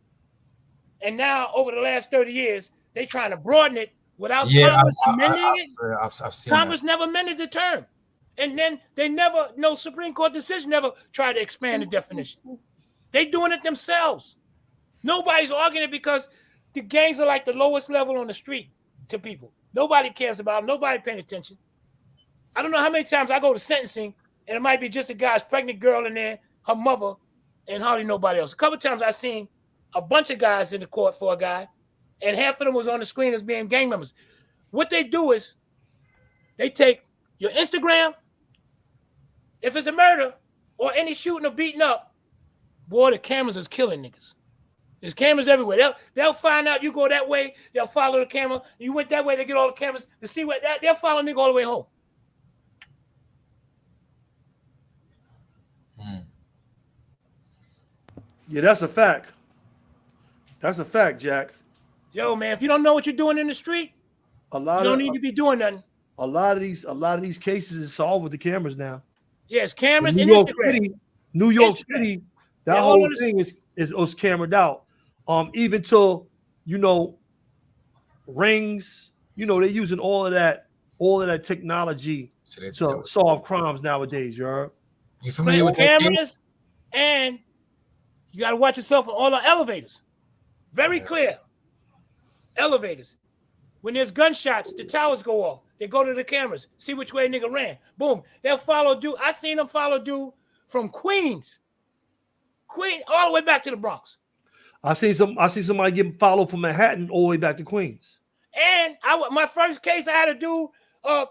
And now, over the last 30 years, they're trying to broaden it without Congress amending it. I've seen Congress never amended the term. And then no Supreme Court decision never tried to expand the definition. They doing it themselves. Nobody's arguing it because the gangs are like the lowest level on the street to people. Nobody cares about them. Nobody paying attention. I don't know how many times I go to sentencing and it might be just a guy's pregnant girl in there, her mother, and hardly nobody else. A couple of times I've seen a bunch of guys in the court for a guy, and half of them was on the screen as being gang members. What they do is they take your Instagram. If it's a murder or any shooting or beating up, boy, the cameras is killing niggas. There's cameras everywhere. They'll find out you go that way. They'll follow the camera. You went that way. They get all the cameras to see what that. They'll follow nigga all the way home. Yeah, that's a fact. That's a fact, Jack. Yo, man, if you don't know what you're doing in the street, you don't need to be doing nothing. A lot of these cases is solved with the cameras now. Yes, cameras and Instagram. New York City, that whole thing is cameraed out. Even till rings, they're using all of that technology to solve crimes nowadays. You familiar with cameras? And you got to watch yourself on all the elevators. Very clear. Elevators. When there's gunshots, the towers go off. They go to the cameras, see which way nigga ran. Boom. They'll follow dude. I seen them follow dude from Queens all the way back to the Bronx. I see somebody getting followed from Manhattan all the way back to Queens. And my first case, I had to do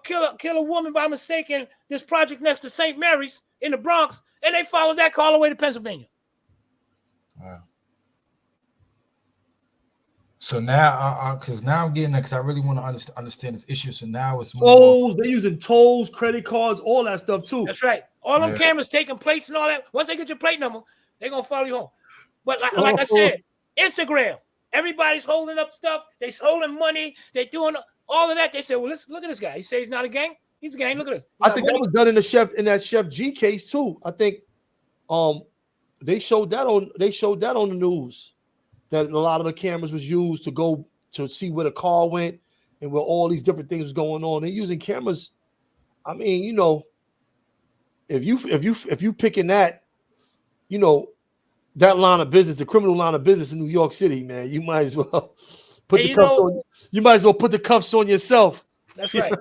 kill a woman by mistake in this project next to St. Mary's in the Bronx, and they followed that car all the way to Pennsylvania. Wow. So now, because now I'm getting that because I really want to understand this issue. So now it's more. Tolls, they're using tolls, credit cards, all that stuff too. That's right. All them cameras taking plates and all that. Once they get your plate number, they're gonna follow you home. But like I said, Instagram, everybody's holding up stuff. They're holding money. They're doing all of that. They say, well, look at this guy. He says he's not a gang. He's a gang. Look at this. I think that was done in that Chef G case too. I think they showed that on the news that a lot of the cameras was used to go to see where the car went and where all these different things was going on. They're using cameras. I mean, if you picking that, that line of business, the criminal line of business in New York City, man, you might as well put the cuffs on. You might as well put the cuffs on yourself. That's right.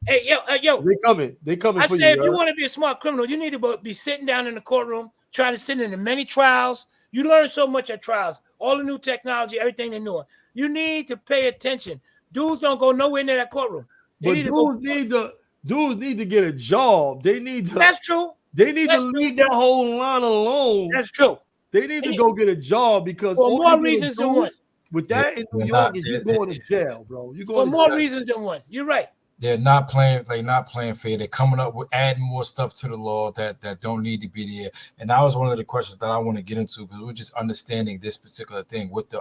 Hey, yo, they coming. I say, if you want to be a smart criminal, you need to be sitting down in the courtroom, trying to sit in the many trials. You learn so much at trials, all the new technology, everything they're doing. You need to pay attention. Dudes don't go nowhere near that courtroom. Dudes need to get a job. They need to. That's true. They need to leave that whole line alone. That's true. They need to go get a job because for more reasons than one. With that in New York, you're going to jail, bro. You're going for more reasons than one. You're right. They're not playing fair. They're coming up with adding more stuff to the law that don't need to be there. And that was one of the questions that I want to get into because we're just understanding this particular thing with the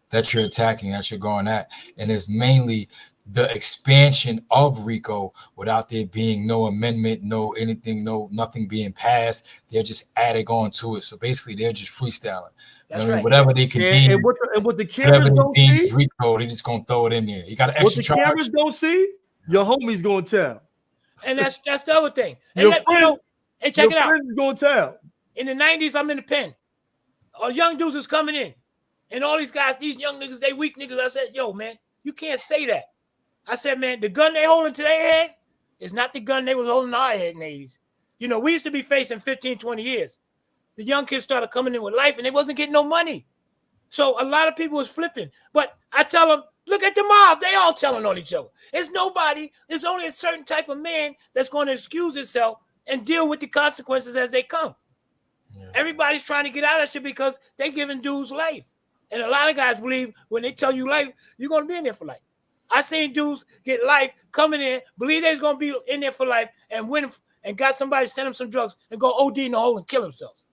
that you're attacking, that you're going at. And it's mainly the expansion of RICO without there being no amendment, no anything, no nothing being passed. They're just adding on to it. So basically, they're just freestyling. That's I mean, right. whatever they can deem, And what the whatever cameras they don't deem see, RICO, they just gonna throw it in there. You got an what extra the charge. cameras don't see, your homie's gonna tell. And that's the other thing. And Your let friend, you know, and check your it out. friend is gonna tell. In the 90s, I'm in the pen. Young dudes was coming in. And all these guys, these young niggas, they weak niggas. I said, yo, man, you can't say that. I said, man, the gun they holding to their head is not the gun they was holding to our head in the 80s. You know, we used to be facing 15, 20 years. The young kids started coming in with life, and they wasn't getting no money. So a lot of people was flipping. But I tell them, look at the mob. They all telling on each other. It's nobody. There's only a certain type of man that's going to excuse himself and deal with the consequences as they come. Yeah. Everybody's trying to get out of that shit because they giving dudes life. And a lot of guys believe when they tell you life, you're going to be in there for life. I seen dudes get life coming in, believe they's going to be in there for life and win and got somebody send them some drugs and go OD in the hole and kill themselves.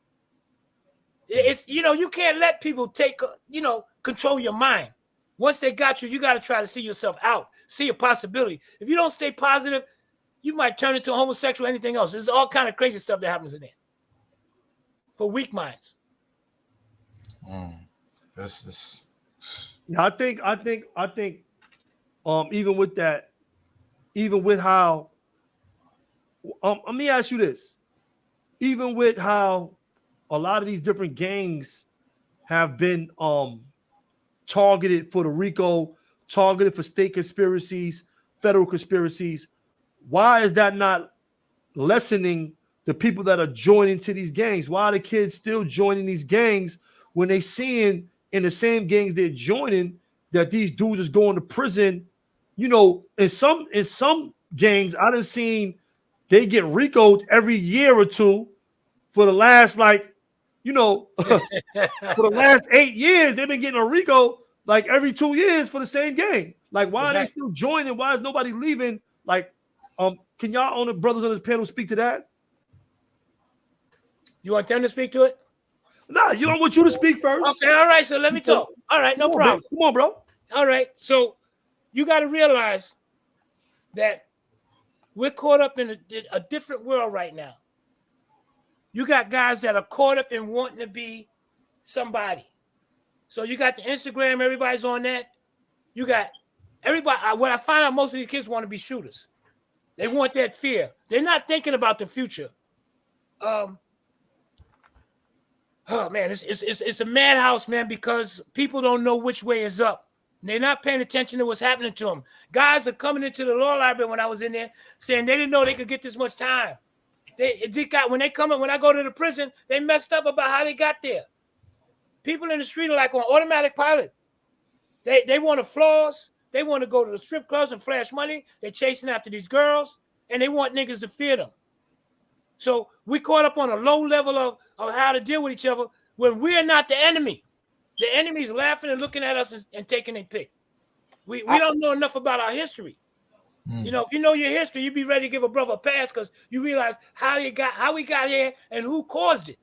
It's, you know, you can't let people take, you know, control your mind. Once they got you, you got to try to see yourself out, see a possibility. If you don't stay positive, you might turn into a homosexual or anything else. There's all kind of crazy stuff that happens in there for weak minds. I think even with that, even with how let me ask you this, even with how a lot of these different gangs have been targeted for the RICO, targeted for state conspiracies, federal conspiracies, why is that not lessening the people that are joining to these gangs? Why are the kids still joining these gangs when they seeing in the same gangs they're joining that these dudes is going to prison? You know, in some gangs, I done seen they get RICO'd every year or two for the last, like, you know, for the last 8 years, they've been getting a RICO like every 2 years for the same gang. Like, why are they still joining? Why is nobody leaving? Like, can y'all on the brothers on this panel speak to that? You want them to speak to it? Nah, you don't want you to speak first. Okay, all right. So let me talk. All right, no problem. Come on, bro. All right. So you got to realize that we're caught up in a different world right now. You got guys that are caught up in wanting to be somebody. So you got the Instagram, everybody's on that. You got everybody. What I find out, most of these kids want to be shooters. They want that fear. They're not thinking about the future. Oh man, it's a madhouse, man, because people don't know which way is up. They're not paying attention to what's happening to them. Guys are coming into the law library when I was in there saying they didn't know they could get this much time. When I go to the prison, they messed up about how they got there. People in the street are like on automatic pilot. They want to floss. They want to go to the strip clubs and flash money. They're chasing after these girls, and they want niggas to fear them. So we caught up on a low level of how to deal with each other when we are not the enemy. The enemy's laughing and looking at us and taking a pick. We don't know enough about our history. You know, if you know your history, you'd be ready to give a brother a pass because you realize how we got here and who caused it.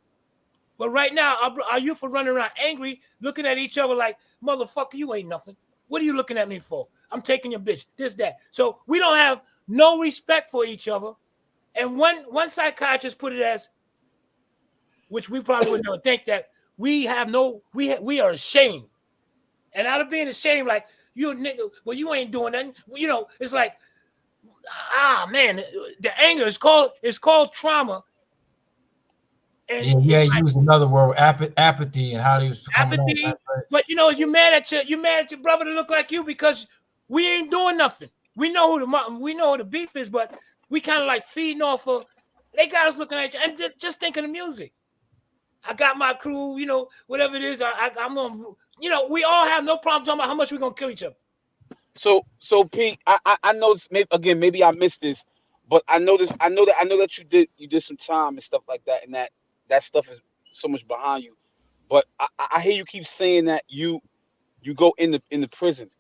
But right now, our youth are running around angry, looking at each other like, motherfucker, you ain't nothing. What are you looking at me for? I'm taking your bitch, this, that. So we don't have no respect for each other. And one psychiatrist put it as, which we probably would never think, that we are ashamed. And out of being ashamed, like, you a nigga, well, you ain't doing nothing. You know, it's like, man, the anger is called trauma. And he used another word, apathy, and how he was apathy. But you know, you mad at your brother to look like you because we ain't doing nothing. We know who the beef is, but we kind of like feeding off of. They got us looking at you and just think of the music. I got my crew, you know, whatever it is. I'm gonna, you know, we all have no problem talking about how much we're gonna kill each other. So Pete, I know this, maybe I missed this, but I know that you did some time and stuff like that, and that stuff is so much behind you. But I hear you keep saying that you go in the prison.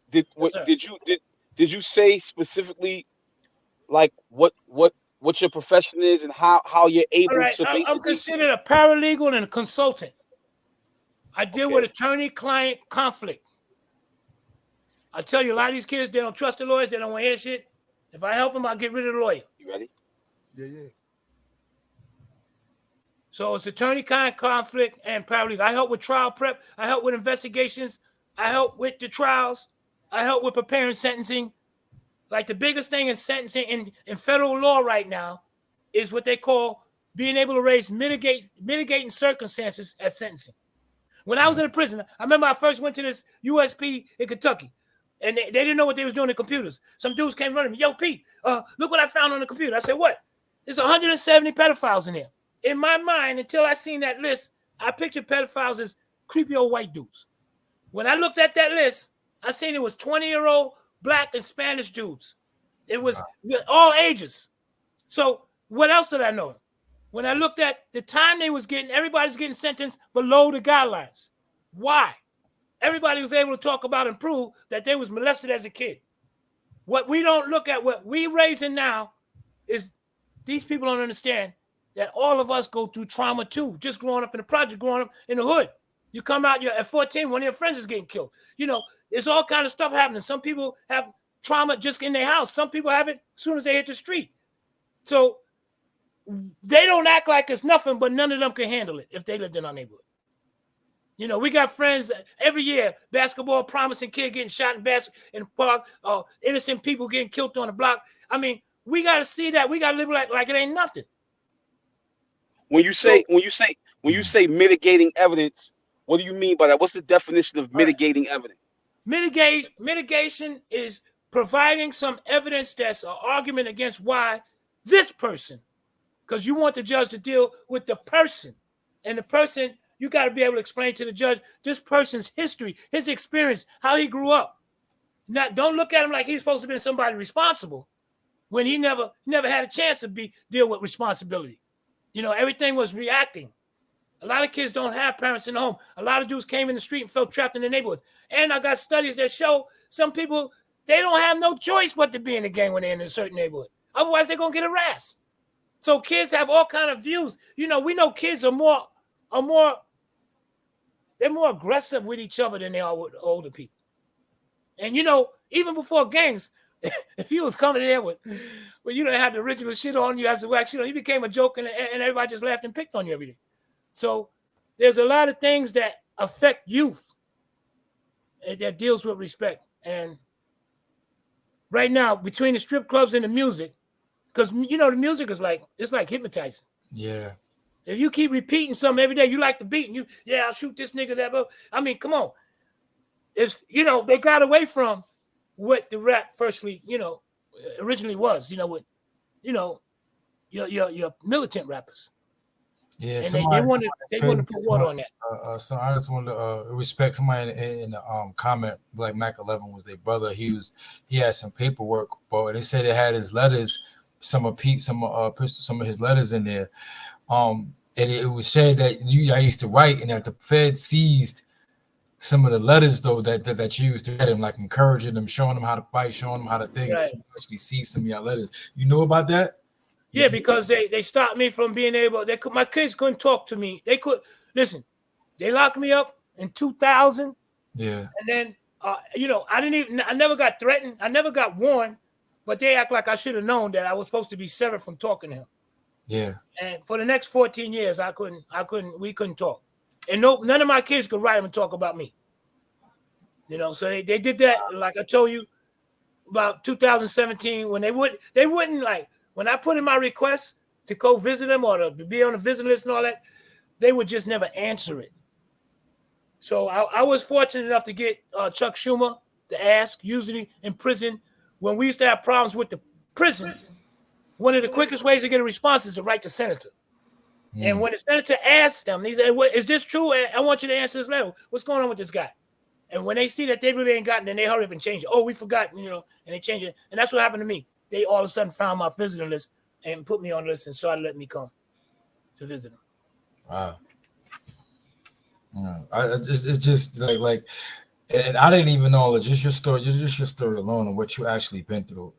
Did you say specifically like what your profession is and how you're able to basically? I'm considered a paralegal and a consultant. I deal with attorney-client conflict. I tell you, a lot of these kids, they don't trust the lawyers. They don't want to hear shit. If I help them, I'll get rid of the lawyer. You ready? Yeah. So it's attorney-client conflict and paralegal. I help with trial prep. I help with investigations. I help with the trials. I help with preparing sentencing. Like the biggest thing in sentencing in federal law right now is what they call being able to raise mitigating circumstances at sentencing. When I was in a prison, I remember I first went to this USP in Kentucky, and they didn't know what they was doing in computers. Some dudes came running me, yo, Pete, look what I found on the computer. I said, what? There's 170 pedophiles in there. In my mind, until I seen that list, I pictured pedophiles as creepy old white dudes. When I looked at that list, I seen it was 20-year-old Black and Spanish dudes. It was all ages. So what else did I know? When I looked at the time they was getting, everybody's getting sentenced below the guidelines. Why? Everybody was able to talk about and prove that they was molested as a kid. What we don't look at, what we raising now is these people don't understand that all of us go through trauma too. Just growing up in the project, growing up in the hood. You come out, you're at 14, one of your friends is getting killed. You know, it's all kind of stuff happening. Some people have trauma just in their house. Some people have it as soon as they hit the street. So they don't act like it's nothing, but none of them can handle it if they lived in our neighborhood. You know, we got friends every year, basketball, promising kid getting shot in park, innocent people getting killed on the block. I mean, we got to see that. We got to live like it ain't nothing. When you say mitigating evidence, what do you mean by that? What's the definition of mitigating evidence? Mitigation is providing some evidence that's an argument against why this person, because you want the judge to deal with the person, and the person, you got to be able to explain to the judge this person's history, his experience, how he grew up. Now, don't look at him like he's supposed to be somebody responsible when he never had a chance to deal with responsibility. You know, everything was reacting. A lot of kids don't have parents in the home. A lot of dudes came in the street and felt trapped in the neighborhoods. And I got studies that show some people, they don't have no choice but to be in the gang when they're in a certain neighborhood. Otherwise, they're going to get harassed. So kids have all kind of views. You know, we know kids they're more aggressive with each other than they are with older people. And, you know, even before gangs, if you was coming in there with you don't have the original shit on you as the wax, you know, he became a joke and everybody just laughed and picked on you every day. So there's a lot of things that affect youth that deals with respect. And right now, between the strip clubs and the music, because, you know, the music is it's like hypnotizing. Yeah. If you keep repeating something every day, you like the beat, and I'll shoot this nigga that. I mean, come on. It's, you know, they got away from what the rap firstly, you know, originally was, you know, with, you know, your militant rappers. Yeah, and they want to put water on that. So I just wanted to respect somebody in the comment. Like Mac 11 was their brother. He had some paperwork, but they said they had his letters, some of his letters in there. And it was said that I used to write, and that the Fed seized some of the letters though that you used to get him, like encouraging them, showing them how to fight, showing them how to think. Right. Actually, see some of your letters. You know about that? Yeah, because they stopped me from being able. My kids couldn't talk to me. They could listen. They locked me up in 2000. Yeah. And then, you know, I never got threatened. I never got warned, but they act like I should have known that I was supposed to be severed from talking to him. Yeah. And for the next 14 years, we couldn't talk. And none of my kids could write them and talk about me. You know, so they did that, like I told you, about 2017, when they wouldn't like, when I put in my request to go visit them or to be on the visit list and all that, they would just never answer it. So I was fortunate enough to get Chuck Schumer to ask, usually in prison, when we used to have problems with the prison, one of the quickest ways to get a response is to write the senator. And when the senator asks them, he said, is this true? I want you to answer this letter. What's going on with this guy? And when they see that they really ain't gotten, then they hurry up and change it. Oh, we forgot, you know, and they change it. And that's what happened to me. They all of a sudden found my visiting list and put me on the list and started letting me come to visit them. Wow. Yeah. It's just like, and I didn't even know just your story alone and what you actually been through.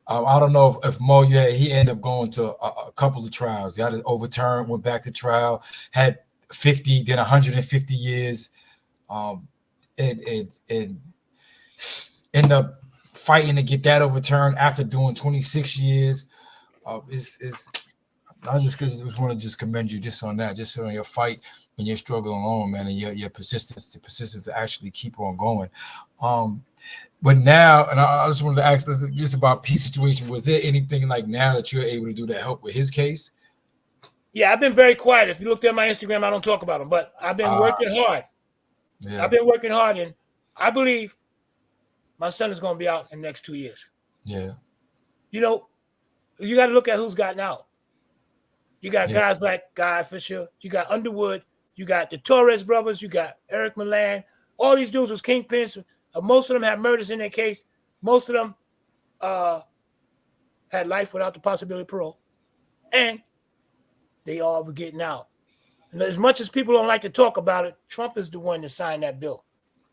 I don't know if Mo, he ended up going to a couple of trials. He got it overturned, went back to trial, had 50, then 150 years. And end up fighting to get that overturned after doing 26 years. I just want to just commend you just on that, just on your fight and your struggle alone, man, and your persistence to actually keep on going. But now, and I just wanted to ask this just about Pete's situation. Was there anything like now that you're able to do to help with his case? Yeah, I've been very quiet. If you looked at my Instagram, I don't talk about him, but I've been working hard. Yeah. I've been working hard, and I believe my son is going to be out in the next 2 years. Yeah. You know, you got to look at who's gotten out. You got guys like Guy Fisher. You got Underwood. You got the Torres brothers. You got Eric Milan. All these dudes was kingpins. Most of them had murders in their case. Most of them had life without the possibility of parole. And they all were getting out. And as much as people don't like to talk about it, Trump is the one that signed that bill.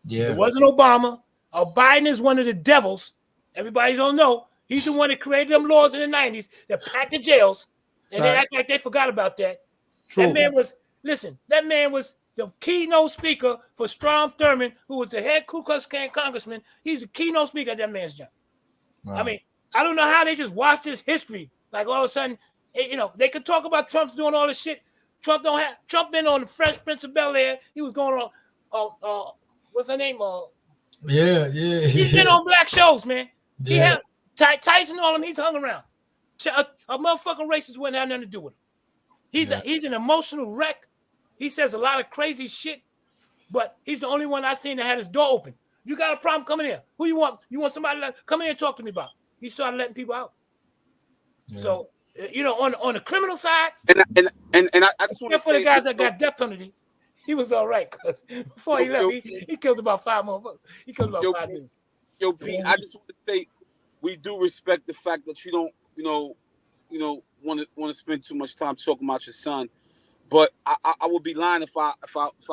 Yeah. It wasn't Obama. Biden is one of the devils. Everybody don't know. He's the one that created them laws in the 90s that packed the jails. And they act like they forgot about that. True. That man was the keynote speaker for Strom Thurmond, who was the head Ku Klux Klan congressman. He's the keynote speaker at that man's job. Wow. I mean, I don't know how they just watched his history. Like all of a sudden, you know, they could talk about Trump's doing all this shit. Trump been on the Fresh Prince of Bel-Air. He was going on, what's her name? He's been on black shows, man. Yeah. He had Tyson, all of them, he's hung around. A motherfucking racist wouldn't have nothing to do with him. He's an emotional wreck. He says a lot of crazy shit, but he's the only one I've seen that had his door open. You got a problem? Come in here. Who you want? You want somebody to come in here and talk to me about? He started letting people out. Yeah. So, you know, on the criminal side, and I just want to say, for the guys that got death penalty, he was all right because before he left, he killed about 5 motherfuckers. He killed about 5 dudes. Yo, Pete, I just want to say we do respect the fact that you don't, want to spend too much time talking about your son. But I would be lying if I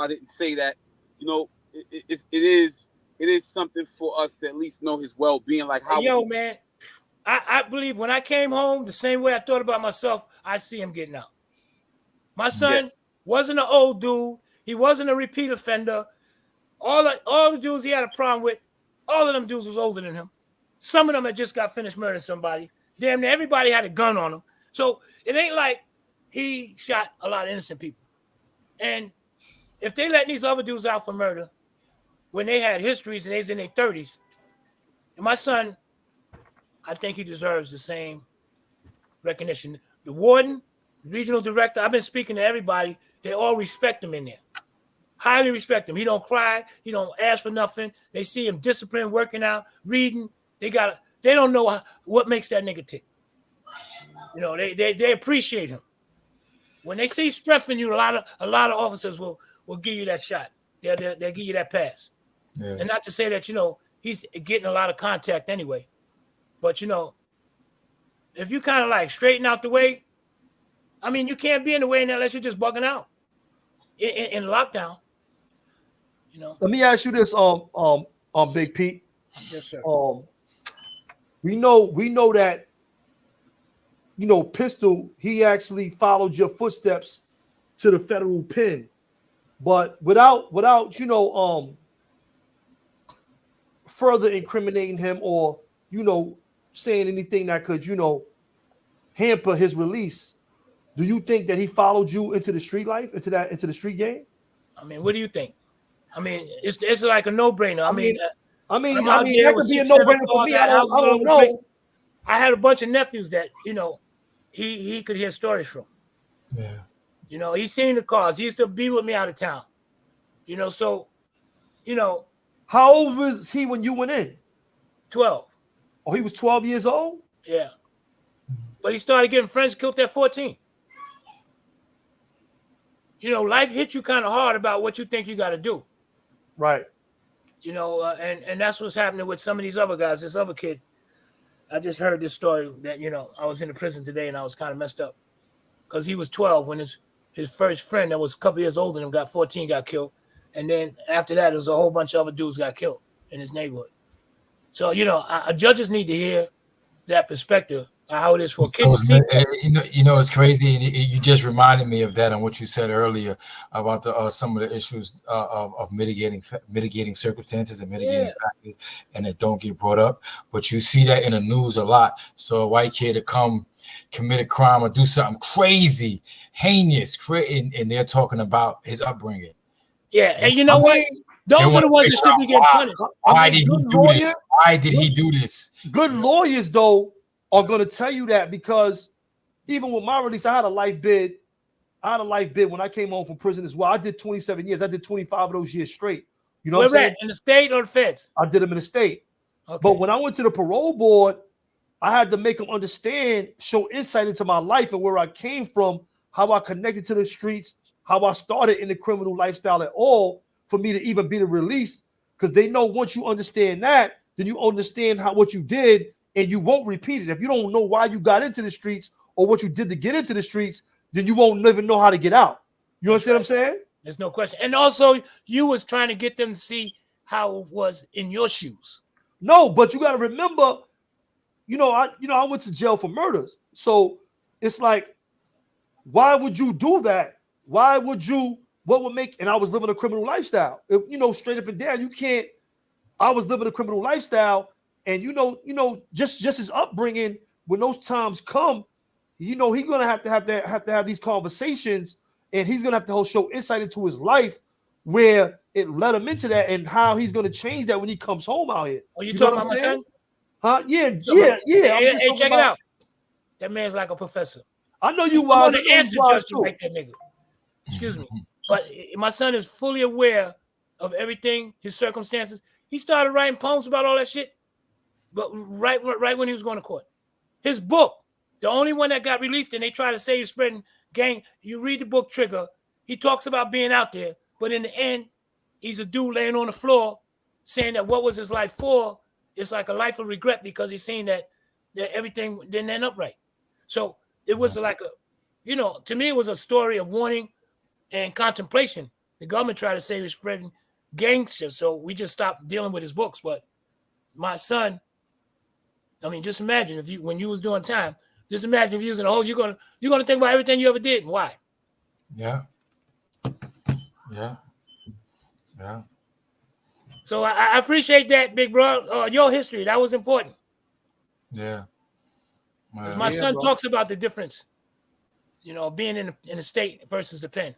didn't say that, it is something for us to at least know his well-being. Like how man, I believe when I came home, the same way I thought about myself, I see him getting out. My son wasn't an old dude. He wasn't a repeat offender. All the dudes he had a problem with, all of them dudes was older than him. Some of them had just got finished murdering somebody. Damn near everybody had a gun on him. So it ain't like he shot a lot of innocent people. And if they let these other dudes out for murder when they had histories and they was in their 30s, and my son, I think he deserves the same recognition. The warden, the regional director, I've been speaking to everybody. They all respect him in there. Highly respect him. He don't cry. He don't ask for nothing. They see him disciplined, working out, reading. They don't know what makes that nigga tick. They appreciate him. When they see strength in you, a lot of officers will give you that shot. They'll give you that pass. Yeah. And not to say that, he's getting a lot of contact anyway. But, if you kind of like straighten out the way, I mean, you can't be in the way unless you're just bugging out in lockdown. Let me ask you this, Big Pete. Yes, sir. We know that, Pistol, he actually followed your footsteps to the federal pen, but without further incriminating him or, saying anything that could, hamper his release. Do you think that he followed you into the street life, into the street game? I mean, what do you think? I mean, it's like a no-brainer. I mean, that could be a no-brainer for me. I don't know. I had a bunch of nephews that, he could hear stories from. Yeah. He's seen the cars. He used to be with me out of town. How old was he when you went in? 12. Oh, he was 12 years old? Yeah. But he started getting friends killed at 14. Life hits you kind of hard about what you think you got to do. Right. And that's what's happening with some of these other guys. This other kid, I just heard this story that, I was in the prison today and I was kind of messed up because he was 12 when his first friend that was a couple years older than him got 14, got killed. And then after that, there was a whole bunch of other dudes got killed in his neighborhood. So, judges need to hear that perspective how it is for a kid So to see. it's crazy. And you just reminded me of that and what you said earlier about the some of the issues of mitigating circumstances and mitigating factors, and that don't get brought up. But you see that in the news a lot. So a white kid to come commit a crime or do something crazy, heinous, and they're talking about his upbringing. Yeah, and you know what? Those are the ones that should be getting punished. Why did he do this? Why did he do this? Good lawyers, though, are going to tell you that, because even with my release, I had a life bid. When I came home from prison as well. I did 27 years. I did 25 of those years straight. You know what I'm saying? In the state or the feds? I did them in the state. Okay. But when I went to the parole board, I had to make them understand, show insight into my life and where I came from, how I connected to the streets, how I started in the criminal lifestyle at all, for me to even be the release. Because they know once you understand that, then you understand what you did, and you won't repeat it. If you don't know why you got into the streets or what you did to get into the streets, then you won't even know how to get out. You understand what I'm saying? There's no question. And also, you was trying to get them to see how it was in your shoes. No, but you got to remember, I went to jail for murders. So it's like, why would you do that? What would make, and I was living a criminal lifestyle. Straight up and down, you can't, I was living a criminal lifestyle, and just his upbringing, when those times come, he's gonna have to have these conversations, and he's gonna have to show insight into his life where it led him into that, and how he's gonna change that when he comes home out here. Oh, you talking about my son? Huh? Yeah. Hey, check it out. That man's like a professor. I know you want wise. to answer just like that nigga. Excuse me. But my son is fully aware of everything, his circumstances. He started writing poems about all that shit, but right when he was going to court. His book, the only one that got released, and they try to say he's spreading gang. You read the book, Trigger. He talks about being out there, but in the end, he's a dude laying on the floor saying that what was his life for? It's like a life of regret, because he's seen that everything didn't end up right. So it was like to me, it was a story of warning and contemplation. The government tried to say he was spreading gangster, so we just stopped dealing with his books. But my son, I mean, just imagine when you was doing time, just imagine if you was in a hole, you're gonna think about everything you ever did and why. Yeah. So I appreciate that, big bro. Your history, that was important. Yeah. My son talks about the difference, being in the state versus the pen.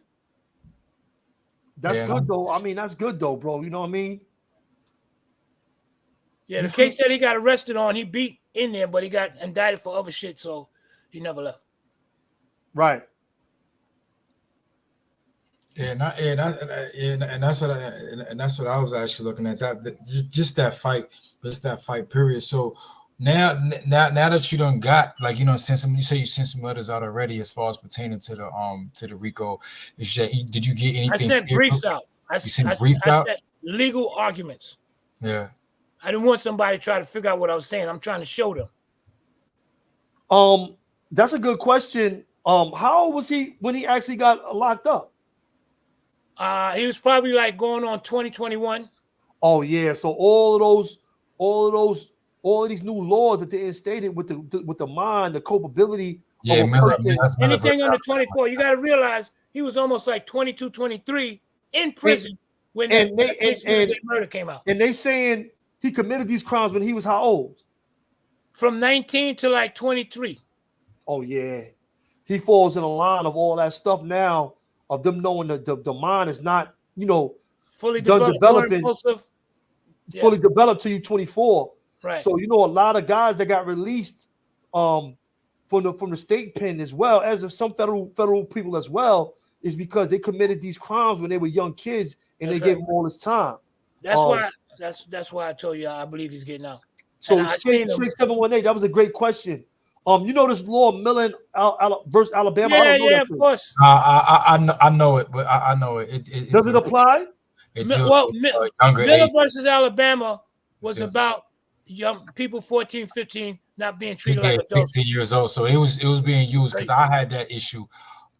That's good though. I mean, that's good though, bro. You know what I mean? Yeah, the case that he got arrested on, he beat in there, but he got indicted for other shit, so he never left. Right. And that's what I was actually looking at. That fight period. So now that you done got, like, you say you sent some letters out already as far as pertaining to the RICO. Did you get anything? I sent briefs out. I sent legal arguments. Yeah. I didn't want somebody to try to figure out what I was saying. I'm trying to show them. That's a good question. How old was he when he actually got locked up? He was probably like going on 2021. Oh yeah, so all of these new laws that they instated with the mind, the culpability. Yeah, anything under 24, you got to realize he was almost like 22, 23 in prison when the murder came out. And they saying he committed these crimes when he was how old? From 19 to like 23. Oh yeah, he falls in the line of all that stuff now, of them knowing that the mind is not, fully developing, fully developed till you 24. Right. So a lot of guys that got released from the state pen, as well as of some federal people as well, is because they committed these crimes when they were young kids, and they gave them all this time. That's why I told you I believe he's getting out. So 6718, that was a great question. This law, Millen versus Alabama. Yeah, of course. I know it, but I know it. Does it apply? Miller versus Alabama was about young people 14, 15 not being treated like adults. 16 years old. So it was being used because I had that issue.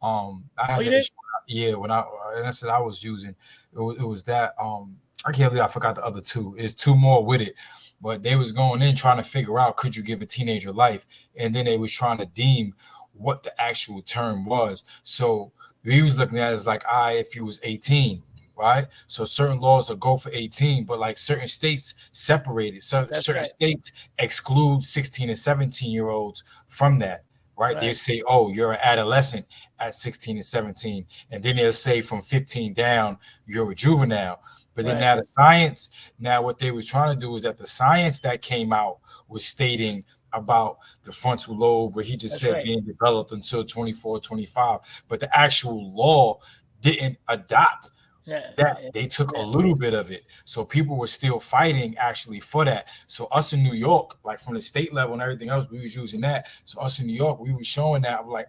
I had that issue. Yeah, when I said I was using it was that I can't believe I forgot the other two. It's two more with it. but they was going in trying to figure out, could you give a teenager life? And then they was trying to deem what the actual term was. So we was looking at it as like, if you was 18, right? So certain laws will go for 18, but like certain states separated. So certain states exclude 16 and 17-year-olds from that, right? They say, oh, you're an adolescent at 16 and 17. And then they'll say from 15 down, you're a juvenile. But then now the science, what they were trying to do is that the science that came out was stating about the frontal lobe, where he just said being developed until 24, 25. But the actual law didn't adopt that. They took a little bit of it. So people were still fighting actually for that. So us in New York, like from the state level and everything else, we was using that. So us in New York, we were showing that. I'm like,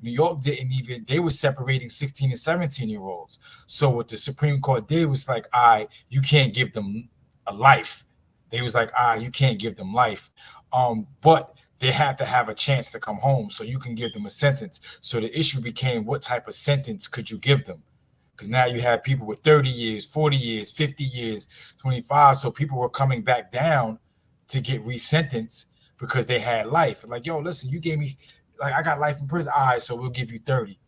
New York didn't even, they were separating 16 and 17-year-olds. So what the Supreme Court did was like, you can't give them a life. They was like, you can't give them life. But they have to have a chance to come home so you can give them a sentence. So the issue became, what type of sentence could you give them? Because now you have people with 30 years, 40 years, 50 years, 25. So people were coming back down to get resentenced because they had life. Like, yo, listen, you gave me, like, I got life in prison. All right, so we'll give you 30.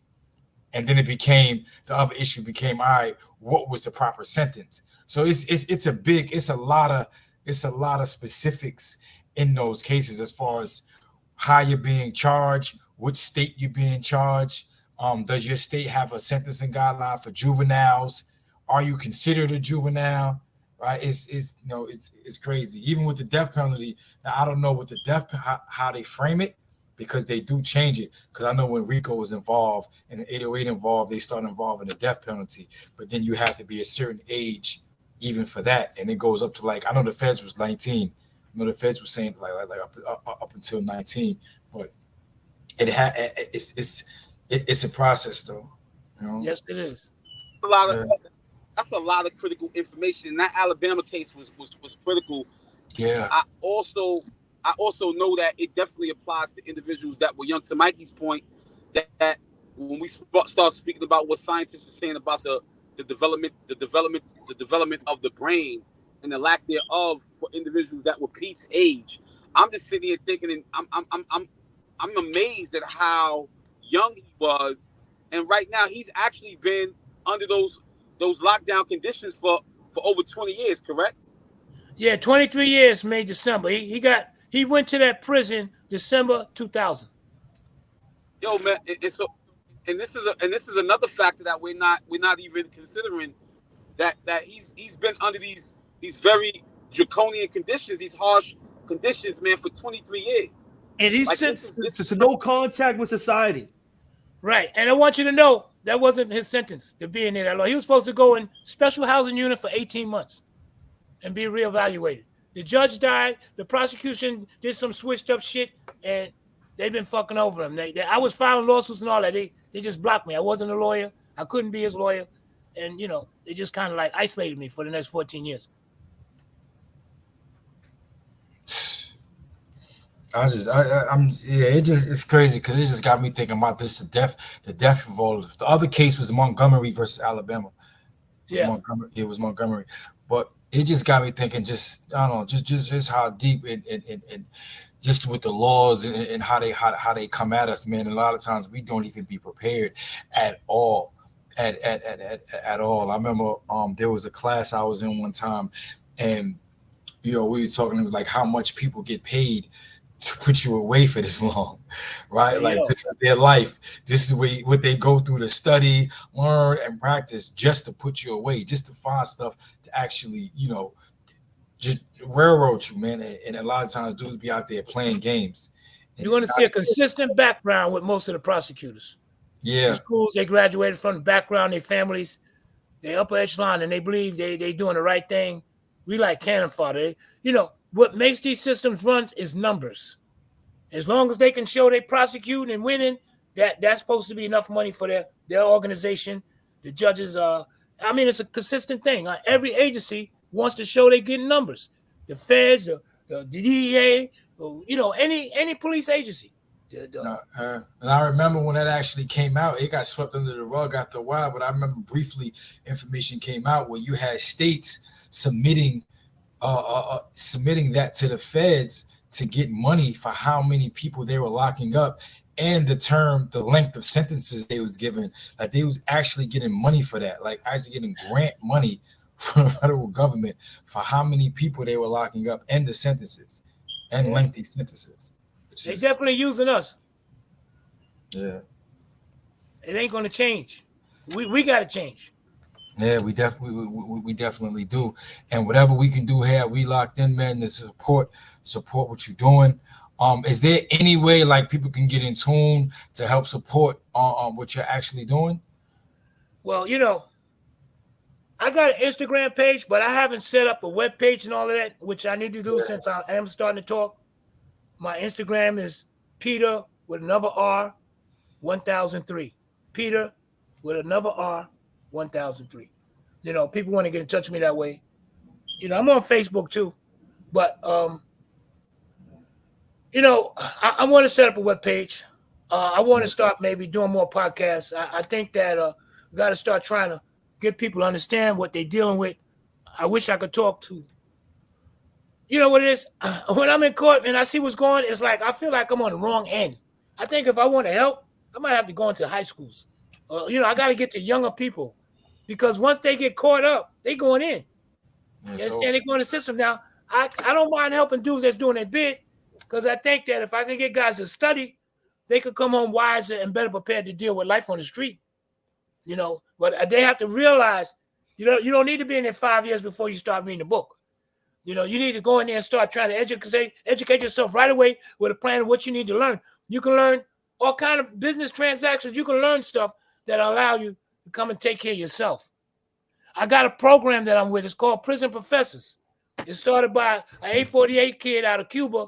And then it became, the other issue became, all right, what was the proper sentence? So it's a lot of specifics in those cases as far as how you're being charged, which state you're being charged. Does your state have a sentencing guideline for juveniles? Are you considered a juvenile? Right? It's crazy. Even with the death penalty, now I don't know what the how they frame it, because they do change it. Because I know when RICO was involved and the 808 involved, they started involving the death penalty. But then you have to be a certain age even for that, and it goes up to, like, I know the feds was 19. I know the feds was saying like up until 19, but it's a process, though. You know? Yes, it is. That's a lot of critical information. And that Alabama case was critical. Yeah. I also know that it definitely applies to individuals that were young. To Mikey's point, that when we start speaking about what scientists are saying about the development of the brain and the lack thereof for individuals that were Pete's age, I'm just sitting here thinking, and I'm amazed at how young he was, and right now he's actually been under those lockdown conditions for over 20 years, correct? Yeah, 23 years, May, December. He went to that prison December 2000. Yo, man, and this is another factor that we're not even considering, that he's been under these very draconian conditions, these harsh conditions, man, for 23 years. And he's sentenced to no contact with society. Right. And I want you to know that wasn't his sentence to be in there that long. He was supposed to go in special housing unit for 18 months and be reevaluated. The judge died. The prosecution did some switched up shit, and they've been fucking over him. I was filing lawsuits and all that. They just blocked me. I wasn't a lawyer. I couldn't be his lawyer. And, they just kind of like isolated me for the next 14 years. It's crazy because it just got me thinking about this, the death of all of it. The other case was Montgomery versus Alabama. It was Montgomery. But it just got me thinking, just I don't know, just how deep and just with the laws and how they come at us, man. And a lot of times we don't even be prepared at all. At all. I remember there was a class I was in one time, and we were talking like how much people get paid to put you away for this long, right? Like, this is their life. This is what they go through to study, learn, and practice just to put you away, just to find stuff to actually, just railroad you, man. And a lot of times dudes be out there playing games. You're going to see a consistent background with most of the prosecutors. Yeah. The schools they graduated from, the background, their families, they upper echelon, and they believe they doing the right thing. We like cannon fodder. What makes these systems run is numbers. As long as they can show they prosecuting and winning, that's supposed to be enough money for their organization. The judges it's a consistent thing. Every agency wants to show they getting numbers. The feds, the DEA, any police agency. And I remember when that actually came out, it got swept under the rug after a while. But I remember briefly information came out where you had states submitting submitting that to the feds to get money for how many people they were locking up, and the length of sentences they was given. Like they was actually getting money for that, like actually getting grant money from the federal government for how many people they were locking up and the sentences and lengthy sentences. They definitely using us. Yeah. It ain't going to change. We got to change. Yeah, we definitely do. And whatever we can do here, we locked in, man, to support what you're doing. Is there any way like people can get in tune to help support what you're actually doing? Well, you know, I got an Instagram page, but I haven't set up a web page and all of that, which I need to do since I am starting to talk. My Instagram is Peter with another R 1003. Peter with another R 1003. You know, people want to get in touch with me that way. You know, I'm on Facebook too, but you know, I want to set up a web page. I want to start maybe doing more podcasts. I think that we got to start trying to get people to understand what they're dealing with. I wish I could talk to. You know what it is? When I'm in court and I see what's going, it's like I feel like I'm on the wrong end. I think if I want to help, I might have to go into high schools. You know, I got to get to younger people because once they get caught up, they going in. You understand? They go in the system. Now, I don't mind helping dudes that's doing their bid because I think that if I can get guys to study, they could come home wiser and better prepared to deal with life on the street. You know, but they have to realize, you don't need to be in there 5 years before you start reading the book. You know, you need to go in there and start trying to educate yourself right away with a plan of what you need to learn. You can learn all kind of business transactions. You can learn stuff that allow you to come and take care of yourself. I got a program that I'm with. It's called Prison Professors. It started by an 848 kid out of Cuba.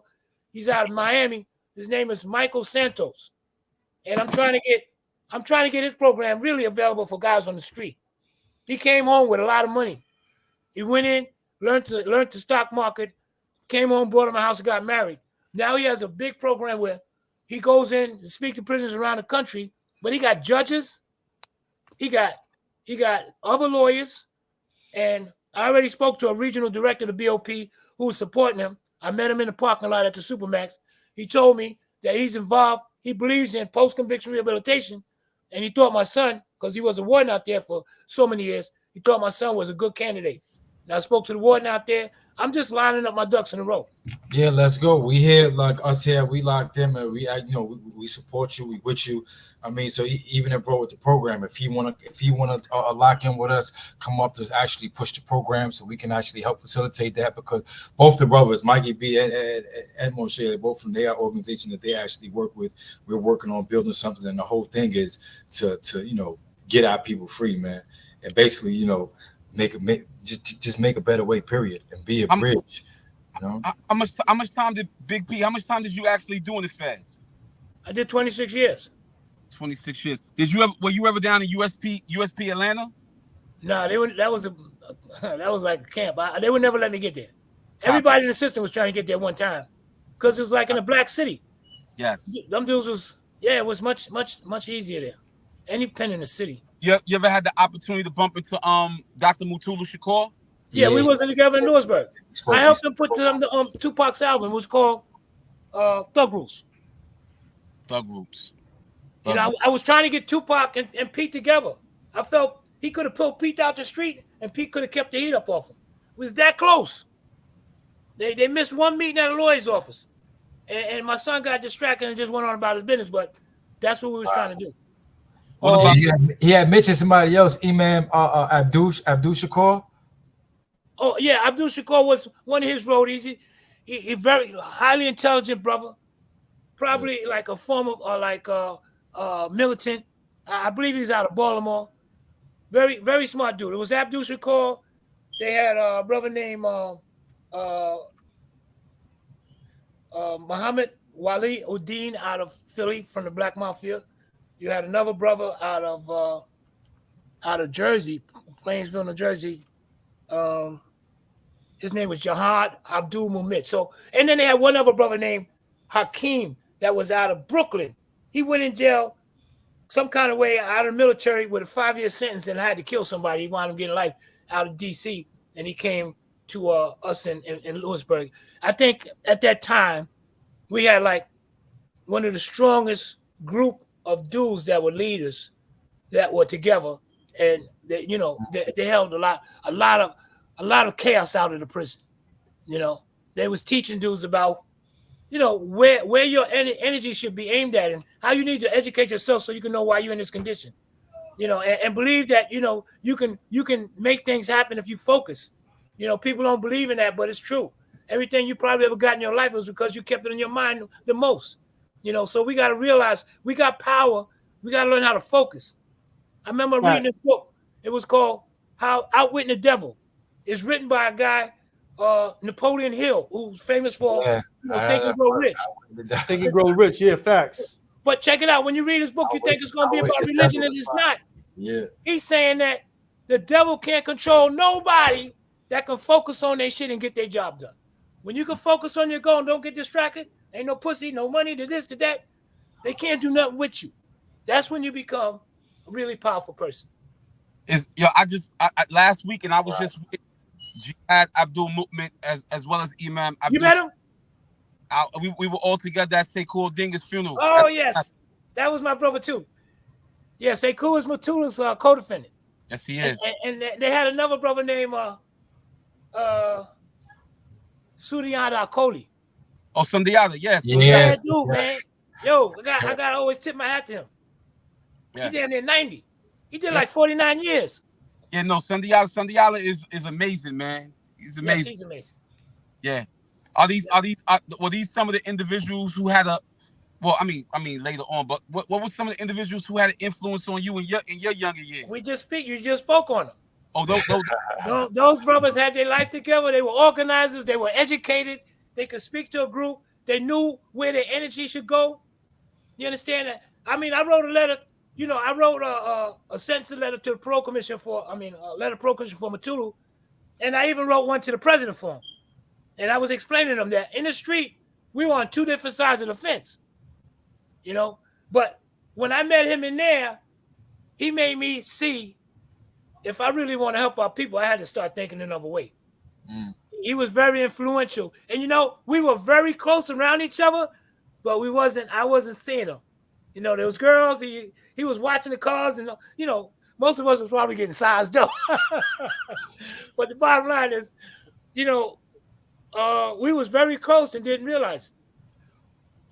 He's out of Miami. His name is Michael Santos. And I'm trying to get his program really available for guys on the street. He came home with a lot of money. He went in, learned the stock market, came home, brought him a house, and got married. Now he has a big program where he goes in and speaks to prisoners around the country, but he got judges, he got other lawyers, and I already spoke to a regional director of the BOP who was supporting him. I met him in the parking lot at the Supermax. He told me that he's involved. He believes in post-conviction rehabilitation, and he thought my son, because he was a warden out there for so many years, he thought my son was a good candidate. And I spoke to the warden out there. I'm just lining up my ducks in a row. Yeah, let's go. We here, like us here, we locked in, and we support you, we with you. I mean, so even if bro with the program, if he wanna lock in with us, come up to actually push the program so we can actually help facilitate that, because both the brothers, Mikey B and Moshe, both from their organization that they actually work with, we're working on building something, and the whole thing is to get our people free, man, and basically make a better way, period, and be a bridge. How much time did Big P? How much time did you actually do in the feds? I did 26 years. 26 years. Were you ever down in USP Atlanta? No, that was like a camp. They would never let me get there. Everybody in the system was trying to get there one time because it was like in a black city. Yes. Them dudes it was much easier there. Any pen in the city. You ever had the opportunity to bump into Dr. Mutulu Shakur? Yeah, we wasn't together in Lewisburg. I helped him put the Tupac's album. It was called Thug Roots. Thug Roots. I was trying to get Tupac and Pete together. I felt he could have pulled Pete out the street and Pete could have kept the heat up off him. It was that close. They missed one meeting at a lawyer's office. And my son got distracted and just went on about his business, but that's what we was trying to do. He had mentioned somebody else, Imam Abdul Shakur. Oh yeah, Abdul Shakur was one of his roadies. He very highly intelligent brother, probably like a former militant. I believe he's out of Baltimore. Very very smart dude. It was Abdul Shakur. They had a brother named Muhammad Wali Uddin out of Philly from the Black Mafia. You had another brother out of Jersey, Plainsville, New Jersey. His name was Jihad Abdul Mumit. So, and then they had one other brother named Hakeem that was out of Brooklyn. He went in jail some kind of way out of the military with a 5-year sentence and had to kill somebody. He wound up getting life out of DC, and he came to us in Lewisburg. I think at that time we had like one of the strongest group of dudes that were leaders that were together, and they, you know, they held a lot of chaos out of the prison. You know, they was teaching dudes about, you know, where your energy should be aimed at and how you need to educate yourself so you can know why you're in this condition. You know, and believe that, you know, you can make things happen if you focus. You know, people don't believe in that, but it's true. Everything you probably ever got in your life was because you kept it in your mind the most. You know, so we got to realize we got power. We got to learn how to focus. I remember reading this book. It was called How Outwitting the Devil. It's written by a guy, Napoleon Hill, who's famous for Think and Grow Rich. Think and Grow Rich, yeah, facts. But check it out. When you read this book, you think it's going to be about religion, and it's not. Yeah. He's saying that the devil can't control nobody that can focus on their shit and get their job done. When you can focus on your goal and don't get distracted, ain't no pussy, no money, to this, to that, they can't do nothing with you. That's when you become a really powerful person. Last week, and I was just with Jihad Abdul Mukmin as well as Imam Abdul. You met him? We were all together at Sekou Dinga's funeral. Oh, yes. That was my brother, too. Yeah, Sekou is Matula's co-defendant. Yes, he is. And they had another brother named Sudiana Akoli. Oh, Sundiata, yes. Yeah, dude, man. Yo, I got to always tip my hat to him. Yeah. He did 90. He did like 49 years. Yeah, no, Sundiata is amazing, man. He's amazing. Yes, he's amazing. Yeah. Were these some of the individuals who had I mean later on, but what were some of the individuals who had an influence on you in your younger years? You just spoke on them. Oh, those brothers had their life together. They were organizers. They were educated. They could speak to a group. They knew where their energy should go. You understand that? I mean, I wrote a letter. You know, I wrote a sentencing letter to the Pro Commission a letter Pro Commission for Matulu, and I even wrote one to the president for him. And I was explaining to them that in the street, we were on two different sides of the fence. You know, but when I met him in there, he made me see if I really want to help our people, I had to start thinking another way. Mm. He was very influential. And, you know, we were very close around each other, but I wasn't seeing him. You know, there was girls, he was watching the cars, and, you know, most of us was probably getting sized up. But the bottom line is, you know, we was very close and didn't realize it.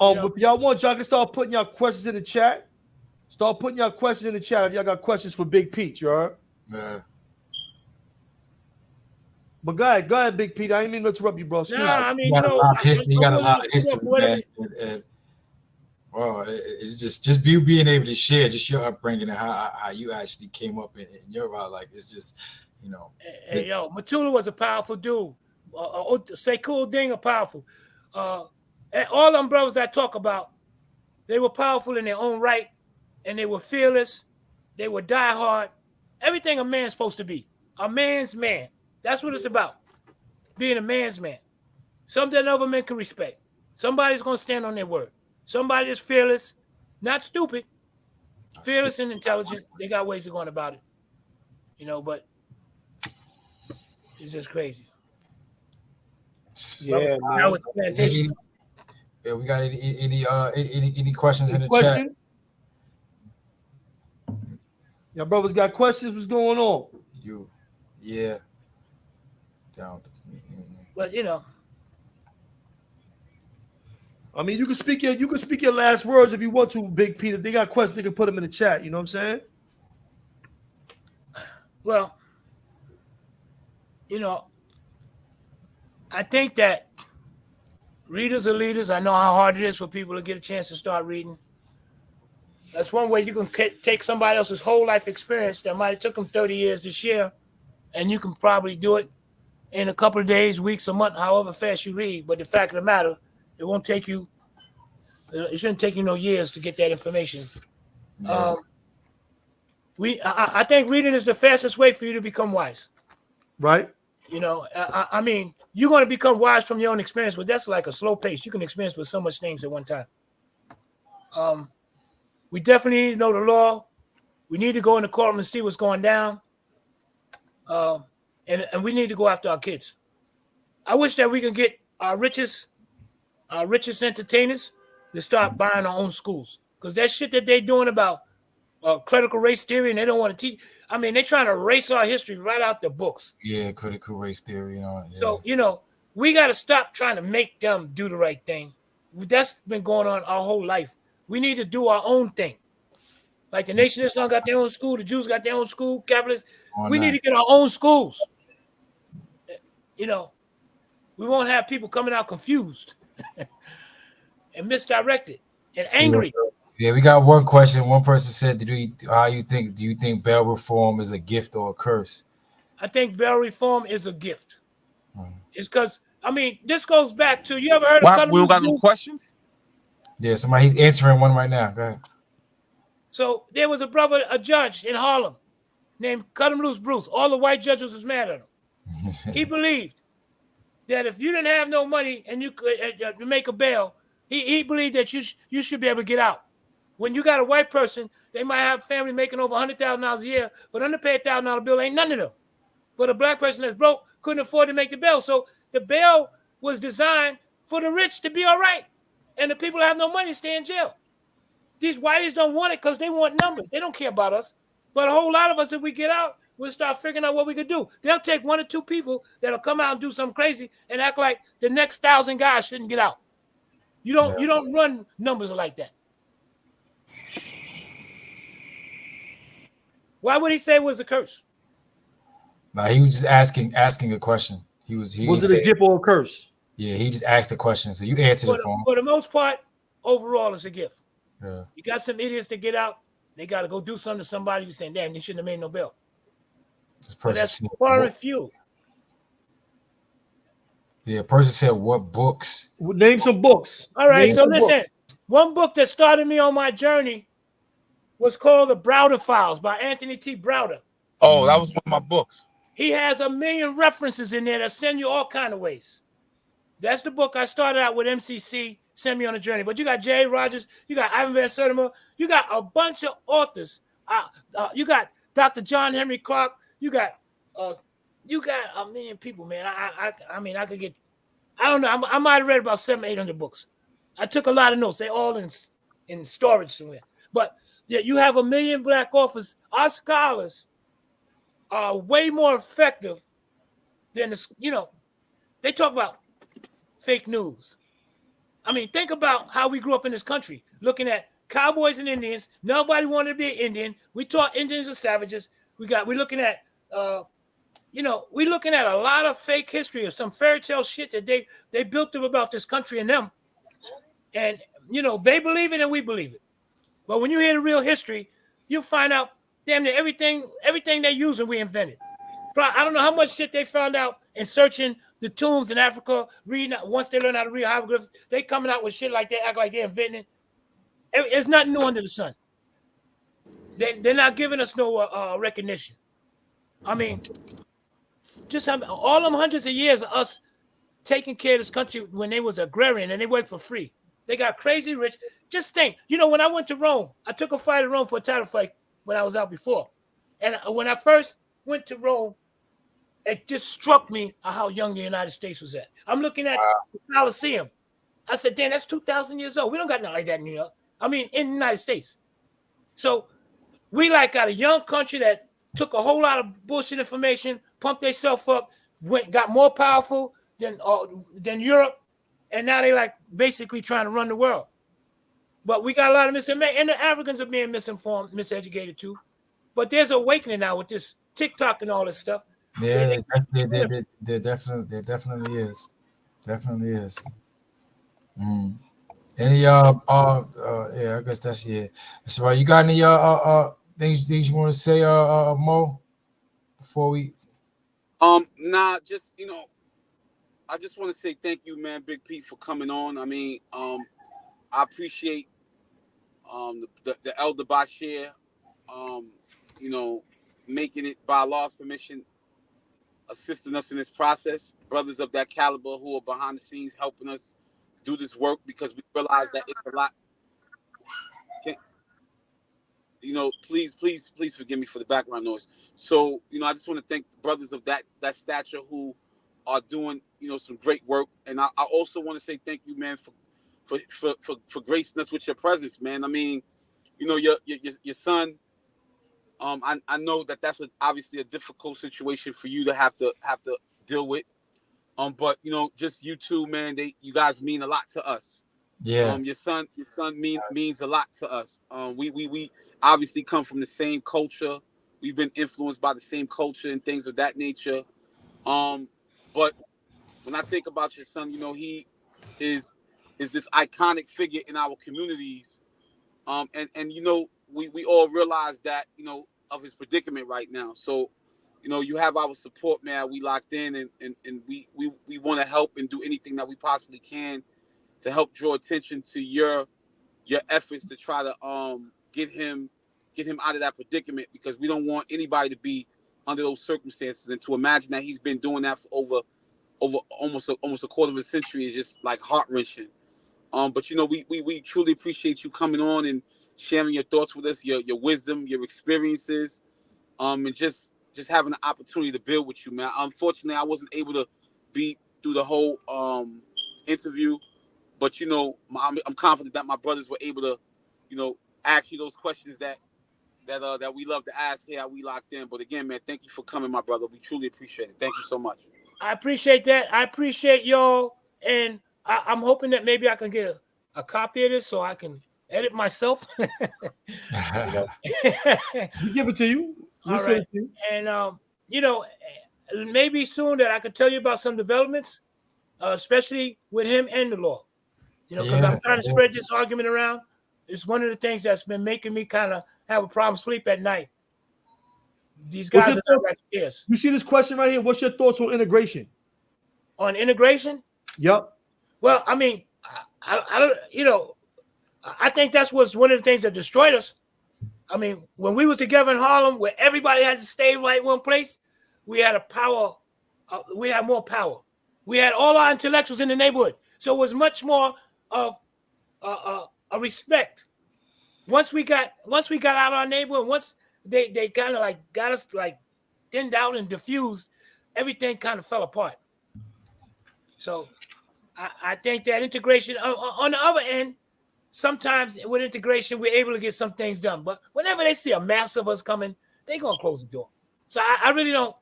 If y'all want, y'all can start putting y'all questions in the chat. Start putting y'all questions in the chat if y'all got questions for Big Pete, you heard? Yeah. But go ahead, Big Pete. I didn't mean to interrupt you, bro. I mean, you got a lot of history, man. Well, it's just being able to share just your upbringing and how you actually came up in your life. Like, it's just, you know. Hey, yo, Matula was a powerful dude. Sekou Ding, powerful. And all them brothers I talk about, they were powerful in their own right, and they were fearless. They were diehard. Everything a man's supposed to be. A man's man. That's what it's about. Being a man's man. Something other men can respect. Somebody's going to stand on their word. Somebody is fearless, not stupid, fearless and intelligent. They got ways of going about it. You know, but it's just crazy. Yeah, man. Yeah, we got any questions in the chat? Y'all brothers got questions? What's going on? Yeah. But you know, I mean, you can speak your last words if you want to, Big Pete. If they got questions, they can put them in the chat. You know what I'm saying? Well, you know, I think that readers are leaders. I know how hard it is for people to get a chance to start reading. That's one way you can take somebody else's whole life experience that might have took them 30 years to share, and you can probably do it in a couple of days, weeks, a month, however fast you read. But the fact of the matter, it shouldn't take you no years to get that information. Yeah. I think reading is the fastest way for you to become wise. Right. You know, I mean, you're going to become wise from your own experience, but that's like a slow pace. You can experience with so much things at one time. We definitely need to know the law. We need to go in the courtroom and see what's going down. And we need to go after our kids. I wish that we could get our richest entertainers to start buying our own schools, because that shit that they doing about critical race theory, and they don't want to teach. I mean, they're trying to erase our history right out the books. Yeah, critical race theory. Yeah. So we got to stop trying to make them do the right thing. That's been going on our whole life. We need to do our own thing. Like the Nation of Islam got their own school, the Jews got their own school, Catholics. We need to get our own schools. We won't have people coming out confused and misdirected and angry. Yeah, we got one question. One person said, do you think bail reform is a gift or a curse? I think bail reform is a gift. It's because, this goes back to, you ever heard of we don't got no questions? Yeah, he's answering one right now. Go ahead. So there was a judge in Harlem named Cut Him Loose Bruce. All the white judges was mad at him. He believed that if you didn't have no money and you could make a bail, he believed that you should be able to get out. When you got a white person, they might have a family making over $100,000 a year. For them to pay $1,000 bill ain't none of them. But a black person that's broke couldn't afford to make the bail. So the bail was designed for the rich to be all right. And the people that have no money stay in jail. These whiteys don't want it because they want numbers. They don't care about us. But a whole lot of us, if we get out, we'll start figuring out what we could do. They'll take one or two people that'll come out and do something crazy and act like the next 1,000 guys shouldn't get out. You don't run numbers like that. Why would he say it was a curse? No, he was just asking a question. Was it a gift or a curse? Yeah, he just asked a question. So you answered it for him. For the most part, overall, it's a gift. Yeah. You got some idiots that get out. They got to go do something to somebody. You saying, damn, you shouldn't have made no bail. But that's far and few. Yeah, a person said, what books? Name some books. All right, so listen. One book that started me on my journey was called The Browder Files by Anthony T. Browder. Oh, that was one of my books. He has 1 million references in there that send you all kind of ways. That's the book I started out with MCC, send me on a journey. But you got Jay Rogers, you got Ivan Van Sertima, you got a bunch of authors. You got Dr. John Henry Clark, you got 1 million people, man. I could get, I don't know, I might have read about 700-800 books. I took a lot of notes. They're all in storage somewhere. But yeah, you have 1 million black authors. Our scholars are way more effective than they talk about fake news. Think about how we grew up in this country, looking at cowboys and Indians. Nobody wanted to be an Indian. We taught Indians are savages. We're looking at a lot of fake history or some fairy tale shit that they built up about this country and them. And they believe it and we believe it. But when you hear the real history, you find out damn near everything they use and we invented. I don't know how much shit they found out in searching the tombs in Africa, reading. Once they learn how to read hieroglyphs, they coming out with shit like they act like they're inventing it. It's nothing new under the sun. They're not giving us no recognition. Just all them hundreds of years of us taking care of this country when they was agrarian and they worked for free. They got crazy rich. Just think, when I went to Rome, I took a fight in Rome for a title fight when I was out before. And when I first went to Rome, it just struck me how young the United States was at. I'm looking at the Coliseum. I said, damn, that's 2,000 years old. We don't got nothing like that in New York. In the United States. So we got a young country that took a whole lot of bullshit information, pumped themselves up, got more powerful than Europe, and now they basically trying to run the world. But we got a lot of misinformation, and the Africans are being misinformed, miseducated too. But there's awakening now with this TikTok and all this stuff. Yeah, there definitely is. Definitely is. Any yeah, I guess that's it. So you got any things you want to say, Mo, before we? Nah, just I just want to say thank you, man, Big Pete, for coming on. I appreciate the Elder Bashir, making it by Allah's permission, assisting us in this process. Brothers of that caliber who are behind the scenes helping us do this work, because we realize that it's a lot. Please forgive me for the background noise. So, I just want to thank the brothers of that stature who are doing, some great work. And I also want to say thank you, man, for gracing us with your presence, man. I mean, your son. I know that's obviously a difficult situation for you to have to deal with. But just you two, man, you guys mean a lot to us. Yeah. Your son means a lot to us. We obviously come from the same culture. We've been influenced by the same culture and things of that nature. But when I think about your son, he is this iconic figure in our communities. And we all realize that, of his predicament right now. So, you have our support, man. We locked in, and we want to help and do anything that we possibly can to help draw attention to your efforts to try to get him out of that predicament, because we don't want anybody to be under those circumstances. And to imagine that he's been doing that for over almost a quarter of a century is just like heart-wrenching. But we truly appreciate you coming on and sharing your thoughts with us, your wisdom, your experiences, and just having the opportunity to build with you, man. Unfortunately, I wasn't able to be through the whole interview, but I'm confident that my brothers were able to, ask you those questions that we love to ask here. We locked in. But again, man, thank you for coming, my brother. We truly appreciate it. Thank you so much. I appreciate that. I appreciate y'all, and I'm hoping that maybe I can get a copy of this so I can edit myself. We give it to you. All right. And maybe soon that I could tell you about some developments, especially with him and the law. Because I'm trying to spread this argument around. It's one of the things that's been making me kind of have a problem sleep at night. These guys are not like this. You see this question right here? What's your thoughts on integration? On integration? Yep. Well, I mean, I think that's what's one of the things that destroyed us. I mean, when we was together in Harlem, where everybody had to stay right one place, we had we had more power. We had all our intellectuals in the neighborhood, so it was much more of a respect. Once we got out of our neighborhood, once they kind of like got us like thinned out and diffused, everything kind of fell apart. So I think that integration on the other end, sometimes with integration, we're able to get some things done. But whenever they see a mass of us coming, they're going to close the door. So I really don't,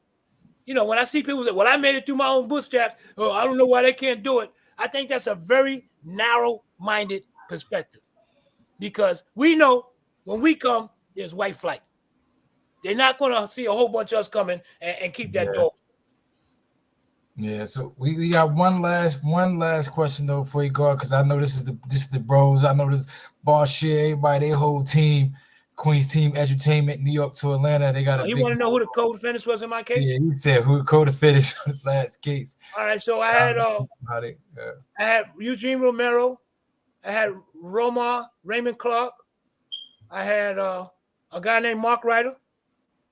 when I see people that, well, I made it through my own bootstraps, oh, I don't know why they can't do it. I think that's a very narrow-minded perspective, because we know when we come, there's white flight. They're not going to see a whole bunch of us coming and keep that door. Yeah, so we got one last question though before you go out, because I know this is the bros. I know this Boss Share, everybody, their whole team, Queens Team Edutainment, New York to Atlanta. They got You want to know who the co-defendants was in my case? Yeah, he said who the co-defendants on this last case. All right, so I had Eugene Romero, I had Raymond Clark, I had a guy named Mark Ryder,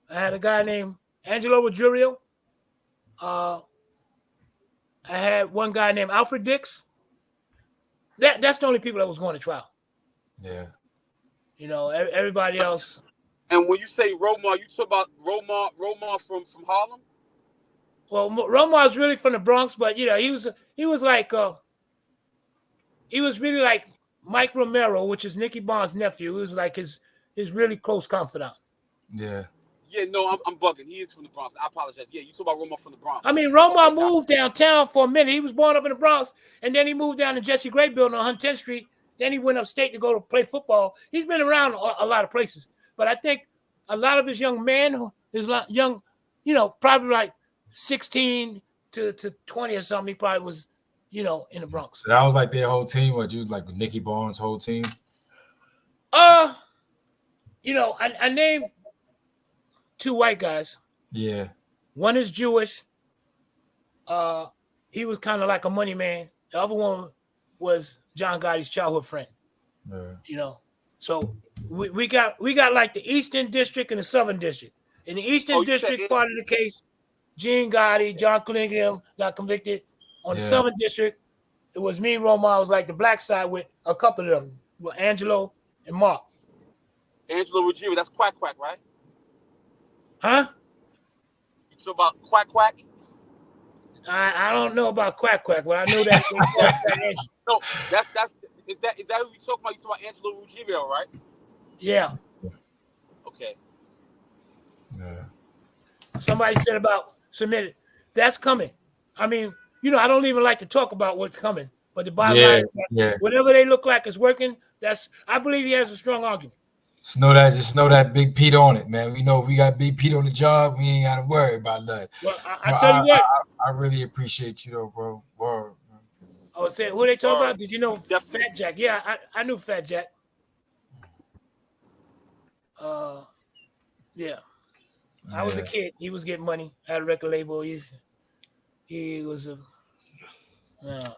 I had a guy named Angelo Ruggiero, I had one guy named Alfred Dix. That's the only people that was going to trial. Yeah. Everybody else. And when you say Romar, you talk about Romar from Harlem? Well, Romar is really from the Bronx, but he was really like Mike Romero, which is Nicky Barnes' nephew. He was like his really close confidant. Yeah. Yeah, no, I'm bugging. He is from the Bronx. I apologize. Yeah, you talk about Romar from the Bronx. I mean, Romar moved downtown for a minute. He was born up in the Bronx, and then he moved down to Jesse Gray building on 110th Street. Then he went upstate to go to play football. He's been around a lot of places. But I think a lot of his young men, probably like 16 to 20 or something, he probably was, in the Bronx. So that was like their whole team, or you was like Nicky Barnes' whole team? I named 2 white guys. Yeah. One is Jewish. He was kind of like a money man. The other one was John Gotti's childhood friend. Yeah. So we got like the Eastern District and the Southern District. In the Eastern District part of the case, Gene Gotti, John Cunningham got convicted. On the Southern District, it was me and Romar. Was like the black side with a couple of them, with Angelo and Mark. Angelo Ruggiero, that's Quack, right? Huh? You talk about Quack? I don't know about quack, but I know that. No, is that who you talking about? You talking about Angelo Ruggiero, right? Yeah. Okay. Yeah. Somebody said about submitted. That's coming. I mean, I don't even like to talk about what's coming, but the bottom line is that whatever they look like is working. I believe he has a strong argument. Just know that Big Pete on it, man. We know if we got Big Pete on the job, we ain't got to worry about that. Well, I tell you what. I really appreciate you, though, bro. Word. Oh, say who they talking about? Did you know Definitely. Fat Jack? Yeah, I knew Fat Jack. Yeah. I was a kid. He was getting money. Had a record label. He was a.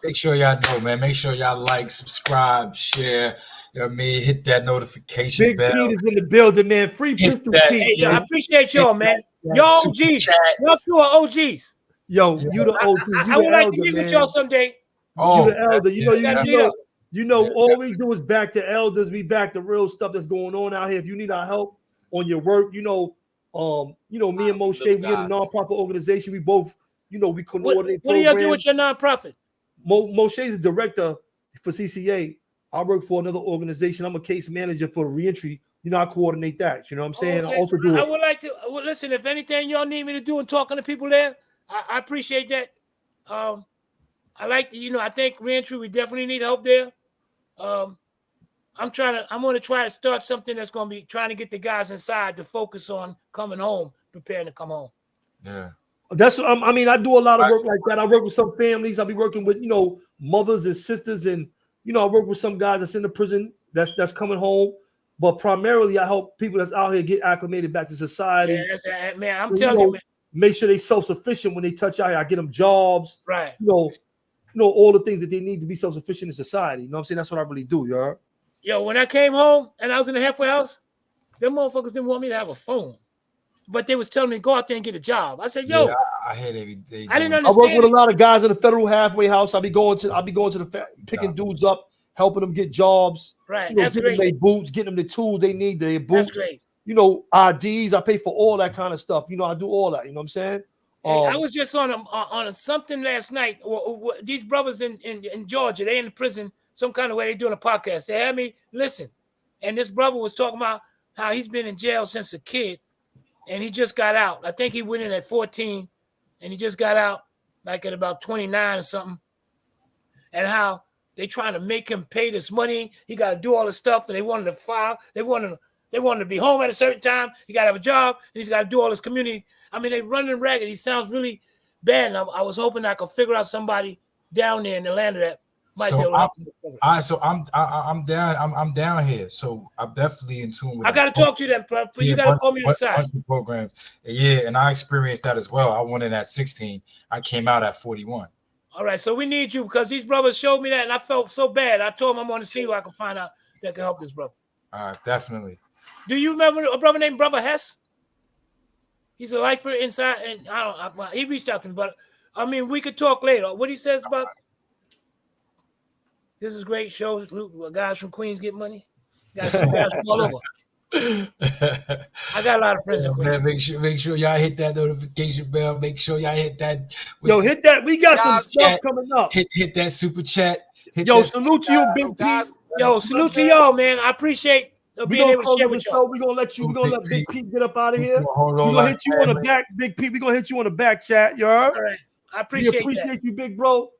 Make sure y'all know, man. Make sure y'all like, subscribe, share. You know what I mean? Hit that notification Big bell. Pete is in the building, man. Free Pistol Pete. Hey, I appreciate y'all, man. Y'all OGs. Y'all two are OGs. Yo, you the OG. I would like to meet with y'all someday. You the elder. You know, all we do is back to elders. We back to real stuff that's going on out here. If you need our help on your work, me and Moshe, we in a nonprofit organization. We both, we coordinate. What do you do with your nonprofit? Moshe is the director for CCA. I work for another organization. I'm a case manager for reentry. I coordinate that. You know what I'm saying? Okay. I also do. I would like to listen. If anything y'all need me to do and talking to people there, I appreciate that. I like to, I think reentry, we definitely need help there. I'm going to try to start something that's going to be trying to get the guys inside to focus on coming home, preparing to come home. Yeah. That's I do a lot of work like that. I work with some families. I'll be working with, mothers and sisters, and I work with some guys that's in the prison that's coming home. But primarily I help people that's out here get acclimated back to society. Yeah, man, I'm telling you, man. Make sure they self-sufficient when they touch out here. I get them jobs. Right. All the things that they need to be self-sufficient in society. You know what I'm saying? That's what I really do, y'all. Yo, when I came home and I was in the halfway house, them motherfuckers didn't want me to have a phone. But they was telling me, go out there and get a job. I said, yo. Yeah, I hate every day. I didn't understand. I work with a lot of guys in the federal halfway house. I'll be going to the picking dudes up, helping them get jobs. Right. That's getting great. them their boots, getting them the tools they need, their boots. That's great. IDs. I pay for all that kind of stuff. I do all that. You know what I'm saying? Hey, I was just on something last night. These brothers in Georgia, they in the prison some kind of way. They doing a podcast. They had me listen, and this brother was talking about how he's been in jail since a kid, and he just got out. I think he went in at 14, and he just got out like at about 29 or something. And how they trying to make him pay this money. He got to do all this stuff, and they wanted to file. They wanted to be home at a certain time. He got to have a job, and he's got to do all this community. I mean, they running ragged. He sounds really bad. And I was hoping I could figure out somebody down there in Atlanta that might be able to help him. So I'm down. I'm down here. So I'm definitely in tune with. I got to talk to you then, bro. You got to call me inside. Program. Yeah, and I experienced that as well. I went in at 16. I came out at 41. All right, so we need you because these brothers showed me that, and I felt so bad. I told them I'm going to see who I can find out that can help this brother. All right, definitely. Do you remember a brother named Brother Hess? He's a lifer inside, and he reached out to me, but I mean, we could talk later. What he says about this is great show. Guys from Queens get money. Guys from all over. I got a lot of friends in Queens. Man, make sure y'all hit that notification bell. Make sure y'all hit that. Hit that. We got some stuff coming up. Hit that super chat. Salute to you, Big Pete. Yo, salute to y'all, man. I appreciate being able to share with y'all. We're gonna let Big Pete get up out of here. We're gonna hit you on the back, Big Pete. We're gonna hit you on the back chat, y'all. All right. I appreciate you, big bro.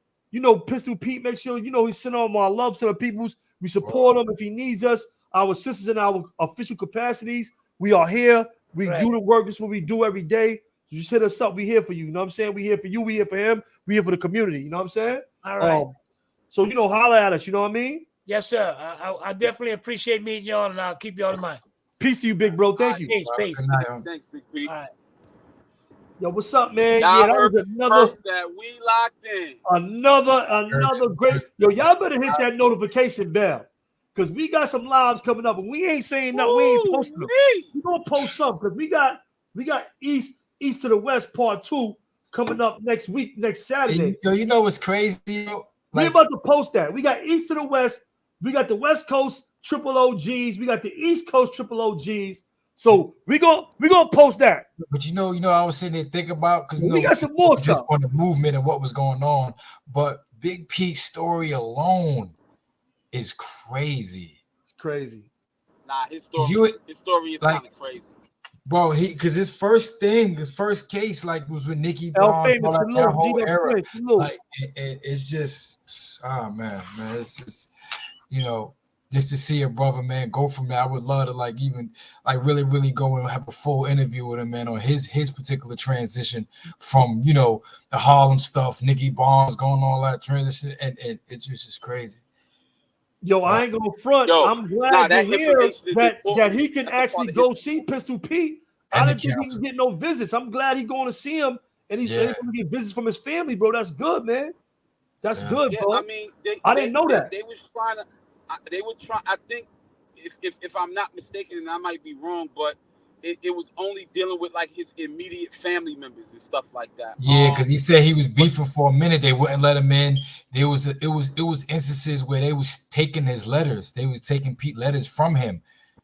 Pistol Pete, make sure he's sending all my love to the peoples. We support him if he needs us. Our sisters in our official capacities, we are here. We do the work. This is what we do every day. So just hit us up. We here for you. You know what I'm saying? We here for you. We here for him. We here for the community. You know what I'm saying? All right. So holler at us. You know what I mean? Yes, sir. I definitely appreciate meeting y'all, and I'll keep y'all in mind. Peace to you, big bro. Thank you. Peace. Thanks, Big Pete. All right. Yo, what's up, man? Y'all heard another that we locked in. Another great. Yo, y'all better hit that notification bell because we got some lives coming up, and we ain't saying nothing. We ain't posting them. We gonna post some because we got East to the West Part 2 coming up next week, next Saturday. Yo, you know what's crazy? We're about to post that. We got East to the West. We got the West Coast triple OGs. We got the East Coast triple OGs. So we gonna post that. But you know, I was sitting there thinking about because We got some more just stuff on the movement and what was going on. But Big Pete's story alone is crazy. It's crazy. Nah, his story is like, kind of crazy. Bro, because his first case, like, was with Nicky L Barnes, famous all that whole era. salute. Like, it's just, man, it's just, you know, just to see a brother, man, go from that. I would love to, like, even, like, really, really go and have a full interview with him, man, on his particular transition from, you know, the Harlem stuff, Nicky Barnes going all that transition, and it's just crazy. Yo, I ain't gonna front. Yo, I'm glad to hear that he can actually go see Pistol Pete. I didn't think he can get no visits. I'm glad he's going to see him, and he's able to get visits from his family, bro. That's good, man. That's good, bro. I mean, I didn't know that. They was trying to. They were trying. I think, if I'm not mistaken, and I might be wrong, but it was only dealing with like his immediate family members and stuff like that. Yeah, because he said he was beefing for a minute. They wouldn't let him in. It was instances where they was taking his letters. They was taking Pete letters from him,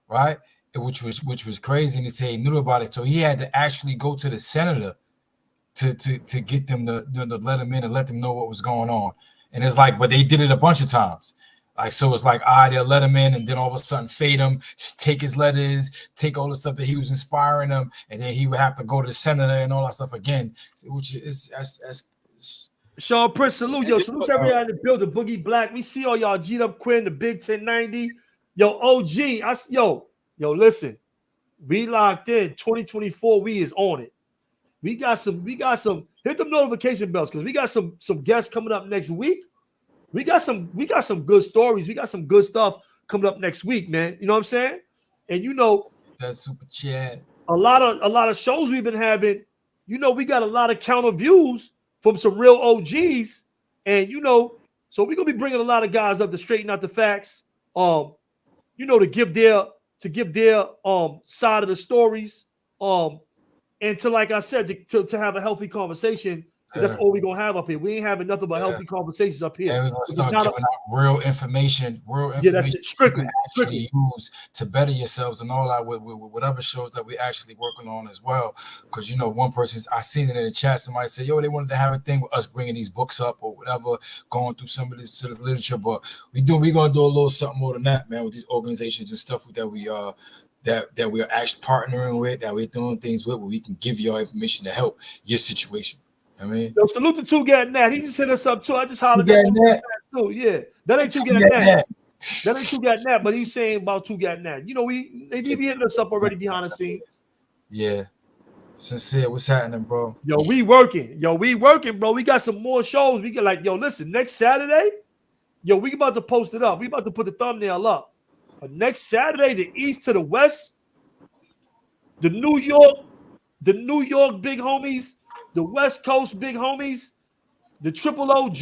right? Which was crazy. And he said he knew about it, so he had to actually go to the senator to get them to let him in and let them know what was going on. And it's like, but they did it a bunch of times. Like, so it's like, they'll let him in, and then all of a sudden fade him, take his letters, take all the stuff that he was inspiring them, and then he would have to go to the senator and all that stuff again, which is that's Sean Prince, salute. Yo, salute to everybody in the building. Boogie Black. We see all y'all G'd up Quinn, the Big 1090. Yo, OG. Yo, listen. We locked in. 2024, we is on it. We got some, hit them notification bells because we got some guests coming up next week. We got some good stories. We got some good stuff coming up next week, man. You know what I'm saying? And you know, that's super chat. A lot of shows we've been having, you know, we got a lot of counter views from some real OGs. And you know, so we're gonna be bringing a lot of guys up to straighten out the facts. You know, to give their side of the stories. And to, like I said, to have a healthy conversation. That's all we're gonna have up here. We ain't having nothing but healthy conversations up here. And we're gonna start giving out real information that's strictly use to better yourselves and all that with whatever shows that we're actually working on as well. Because you know, one person, I seen it in the chat, somebody said, yo, they wanted to have a thing with us bringing these books up or whatever, going through some of this literature, but we're gonna do a little something more than that, man, with these organizations and stuff that we are actually partnering with, that we're doing things with, where we can give you information to help your situation. I mean, yo, salute to Two Gat Nat. He just hit us up too. I just hollered at him too. Yeah, that ain't Two Gat Nat. That ain't Two Gat Nat, but he's saying about Two Gat Nat. You know, they be hitting us up already behind the scenes. Yeah, sincere. What's happening, bro? Yo, we working, bro. We got some more shows. We get like, yo, listen, next Saturday, yo, we about to post it up. We about to put the thumbnail up. But next Saturday, the east to the west, the New York big homies. The West Coast big homies, the triple OGs.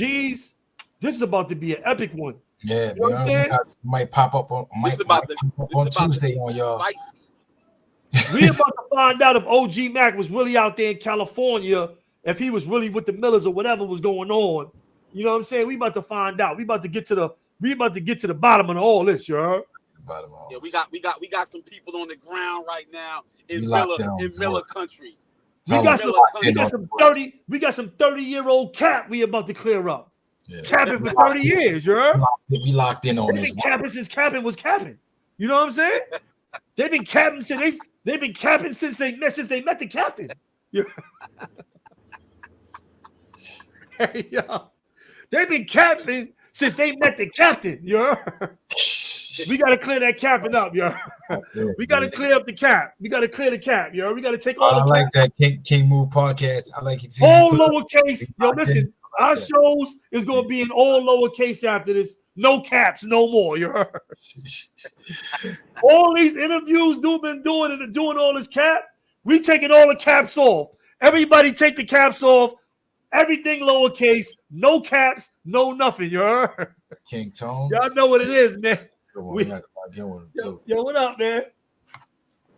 This is about to be an epic one. Yeah, you know what I'm saying? Might pop up on Tuesday on y'all. We about to find out if OG Mac was really out there in California, if he was really with the Millers or whatever was going on. You know what I'm saying? We about to find out. We about to get to the bottom of all this, you heard? Yeah, we got some people on the ground right now in Miller country. We got some 30-year-old cap we about to clear up. Yeah. Capping for 30 years, you heard? We locked in on this. Capping since capping was capping. You know what I'm saying? They've been capping since they met the captain. Hey, yo. They've been capping since they met the captain. You heard? We got to clear that capping up, yo. We got to clear up the cap. We got to clear the cap, yo. We got to take all the I like that King Move podcast. I like it. All lowercase. Yo, listen, our shows is going to be in all lowercase after this. No caps, no more, you heard? All these interviews been doing and doing all this cap, we taking all the caps off. Everybody take the caps off. Everything lowercase, no caps, no nothing, you heard? King Tone. Y'all know what it is, man. Yo, what up, man?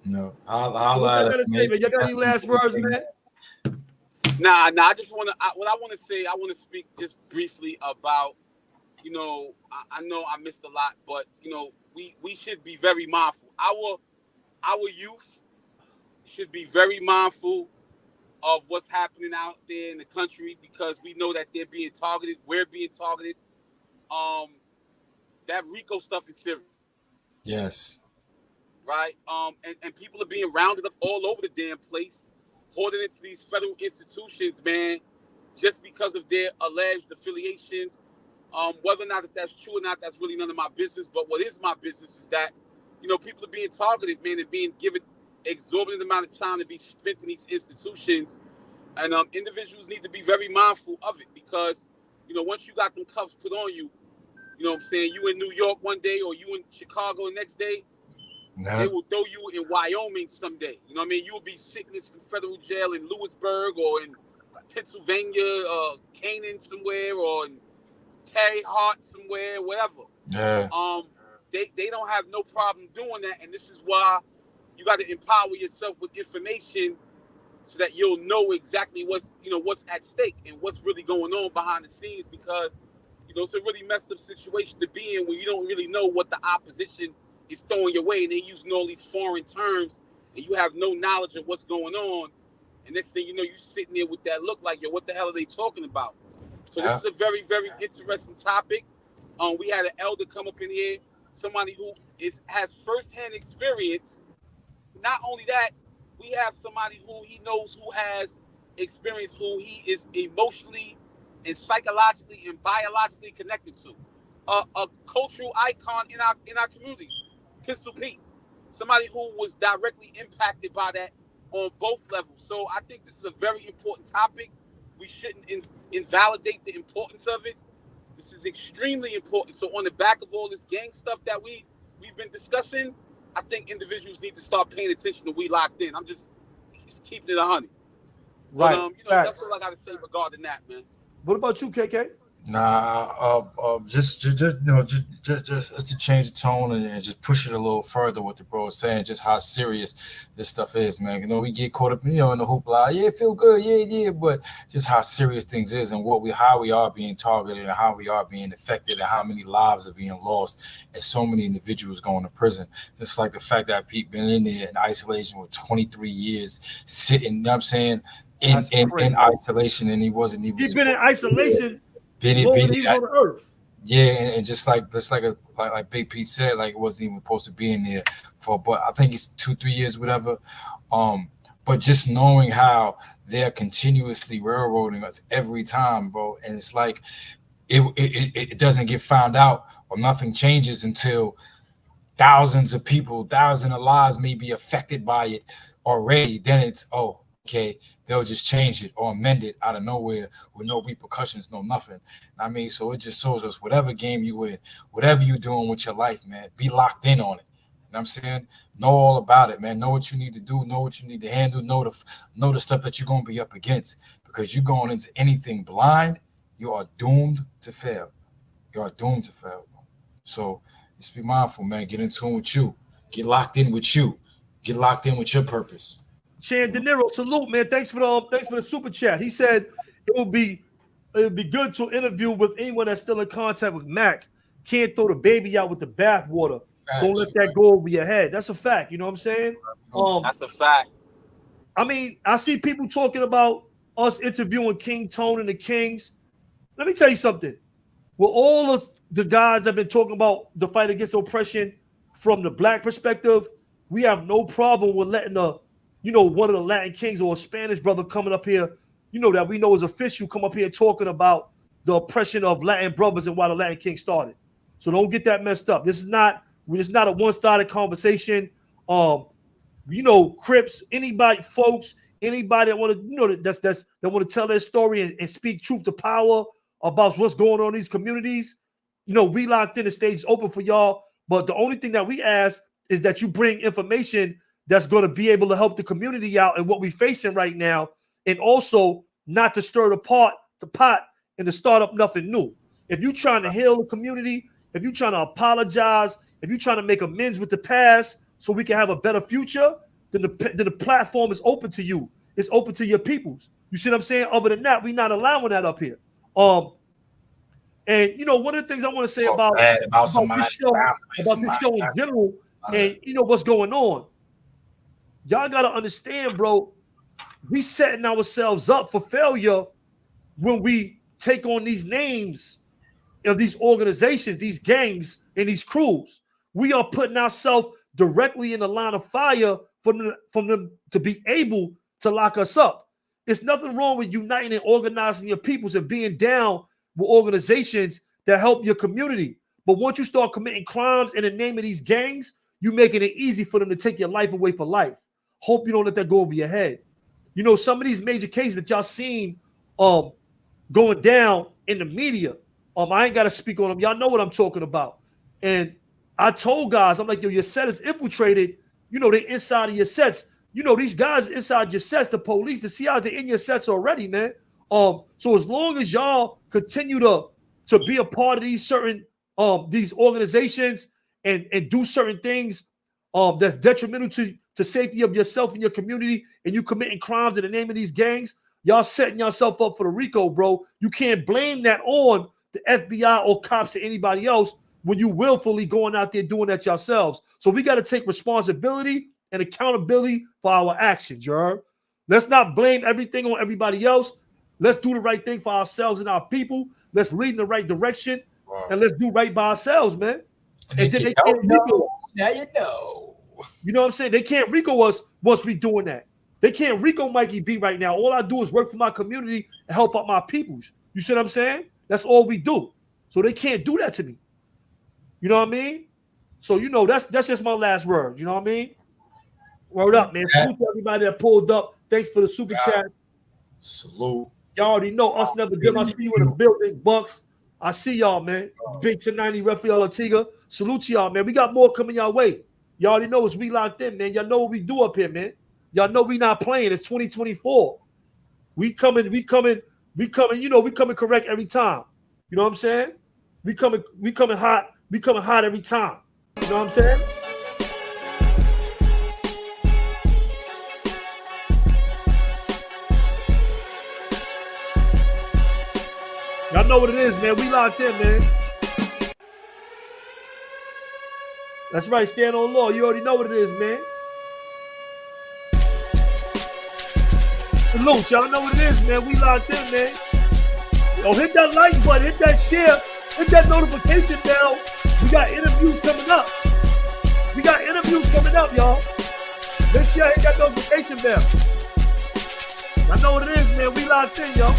No, Y'all got any last words, man? Nah. I just want to. What I want to say, I want to speak just briefly about. You know, I know I missed a lot, but you know, we should be very mindful. Our youth, should be very mindful of what's happening out there in the country because we know that they're being targeted. We're being targeted. That RICO stuff is serious. Yes. Right? And people are being rounded up all over the damn place, hoarded into these federal institutions, man, just because of their alleged affiliations. Whether or not that's true or not, that's really none of my business. But what is my business is that, people are being targeted, man, and being given exorbitant amount of time to be spent in these institutions. And individuals need to be very mindful of it because, once you got them cuffs put on you, you know what I'm saying, you in New York one day or you in Chicago the next day, they will throw you in Wyoming someday. You know what I mean? You will be sitting in some federal jail in Lewisburg or in Pennsylvania, Canaan somewhere, or in Terre Haute somewhere, whatever. Yeah. They don't have no problem doing that, and this is why you got to empower yourself with information so that you'll know exactly what's at stake and what's really going on behind the scenes because it's a really messed up situation to be in when you don't really know what the opposition is throwing your way and they're using all these foreign terms and you have no knowledge of what's going on. And next thing you know, you're sitting there with that look like, yo, what the hell are they talking about? So this is a very, very interesting topic. We had an elder come up in here, somebody who has firsthand experience. Not only that, we have somebody who he knows who has experience, who he is emotionally and psychologically and biologically connected to. A cultural icon in our communities, Pistol Pete. Somebody who was directly impacted by that on both levels. So I think this is a very important topic. We shouldn't invalidate the importance of it. This is extremely important. So on the back of all this gang stuff that we've been discussing, I think individuals need to start paying attention to We Locked In. I'm just keeping it 100. Right. But, that's all I got to say regarding that, man. What about you, KK? Nah, just to change the tone and just push it a little further. What the bro is saying, just how serious this stuff is, man. We get caught up, in the hoopla. Yeah, feel good, yeah, but just how serious things is and how we are being targeted and how we are being affected and how many lives are being lost and so many individuals going to prison. Just like the fact that Pete been in there in isolation with 23 years sitting, you know what I'm saying, in isolation, and he's been in isolation. On earth. Yeah, and just like Big Pete said, like it wasn't even supposed to be in there but I think it's 2-3 years, whatever. But just knowing how they're continuously railroading us every time, bro, and it's like it doesn't get found out or nothing changes until thousands of lives may be affected by it already. Then it's okay, they'll just change it or amend it out of nowhere with no repercussions, no nothing. I mean, so it just shows us whatever game you in, whatever you're doing with your life, man, be locked in on it. You know what I'm saying? Know all about it, man. Know what you need to do, know what you need to handle, know the stuff that you're going to be up against. Because you're going into anything blind, you are doomed to fail. You are doomed to fail. So just be mindful, man. Get in tune with you. Get locked in with you. Get locked in with your purpose. Chan De Niro, salute, man. Thanks for the super chat. He said it would be good to interview with anyone that's still in contact with Mac. Can't throw the baby out with the bathwater. Don't let that go over your head. That's a fact. You know what I'm saying? That's a fact. I mean, I see people talking about us interviewing King Tone and the Kings. Let me tell you something. With all of the guys that have been talking about the fight against oppression from the black perspective, we have no problem with letting one of the Latin Kings or a Spanish brother coming up here, that we know is official, come up here talking about the oppression of Latin brothers and why the Latin King started. So don't get that messed up. This is not a one-sided conversation. Crips, anybody that want to, that want to tell their story and speak truth to power about what's going on in these communities. We locked in, the stage is open for y'all. But the only thing that we ask is that you bring information that's going to be able to help the community out and what we're facing right now, and also not to stir the pot and to start up nothing new. If you're trying to heal the community, if you're trying to apologize, if you're trying to make amends with the past so we can have a better future, then the platform is open to you. It's open to your peoples. You see what I'm saying? Other than that, we're not allowing that up here. And one of the things I want to say about this show in general, and what's going on. y'all got to understand, bro, we setting ourselves up for failure when we take on these names of these organizations, these gangs, and these crews. We are putting ourselves directly in the line of fire from them to be able to lock us up. It's nothing wrong with uniting and organizing your peoples and being down with organizations that help your community. But once you start committing crimes in the name of these gangs, you're making it easy for them to take your life away for life. Hope you don't let that go over your head. You know, some of these major cases that y'all seen going down in the media, I ain't got to speak on them. Y'all know what I'm talking about. And I told guys, I'm like, yo, your set is infiltrated. You know, they inside of your sets. You know, these guys inside your sets, the police, the CI, they're in your sets already, man. So as long as y'all continue to be a part of these certain these organizations and do certain things that's detrimental to safety of yourself and your community, and you committing crimes in the name of these gangs, y'all setting yourself up for the RICO, bro. You can't blame that on the FBI or cops or anybody else when you willfully going out there doing that yourselves. So we got to take responsibility and accountability for our actions, you heard? Let's not blame everything on everybody else. Let's do the right thing for ourselves and our people. Let's lead in the right direction, and let's do right by ourselves, man. And then they can't RICO. Now you know. You know what I'm saying? They can't RICO us once we doing that. They can't RICO Mikey B right now. All I do is work for my community and help out my peoples. You see what I'm saying? That's all we do. So they can't do that to me. You know what I mean? So, you know, that's just my last word. You know what I mean? Word up, man. Salute to everybody that pulled up. Thanks for the super chat. Salute. Y'all already know us never dim. I see you in the building, Bucks. I see y'all, man. Big 1090, Rafael Ortega. Salute to y'all, man. We got more coming y'all way. Y'all already know it's we locked in, man. Y'all know what we do up here, man. Y'all know we not playing. It's 2024. We coming, you know, we coming correct every time. You know what I'm saying? We coming hot. We coming hot every time. You know what I'm saying? Y'all know what it is, man. We locked in, man. That's right. Stand on law. You already know what it is, man. Salute. Y'all know what it is, man. We locked in, man. Yo, hit that like button. Hit that share. Hit that notification bell. We got interviews coming up. Y'all. Make sure you hit that notification bell. Y'all know what it is, man. We locked in, y'all.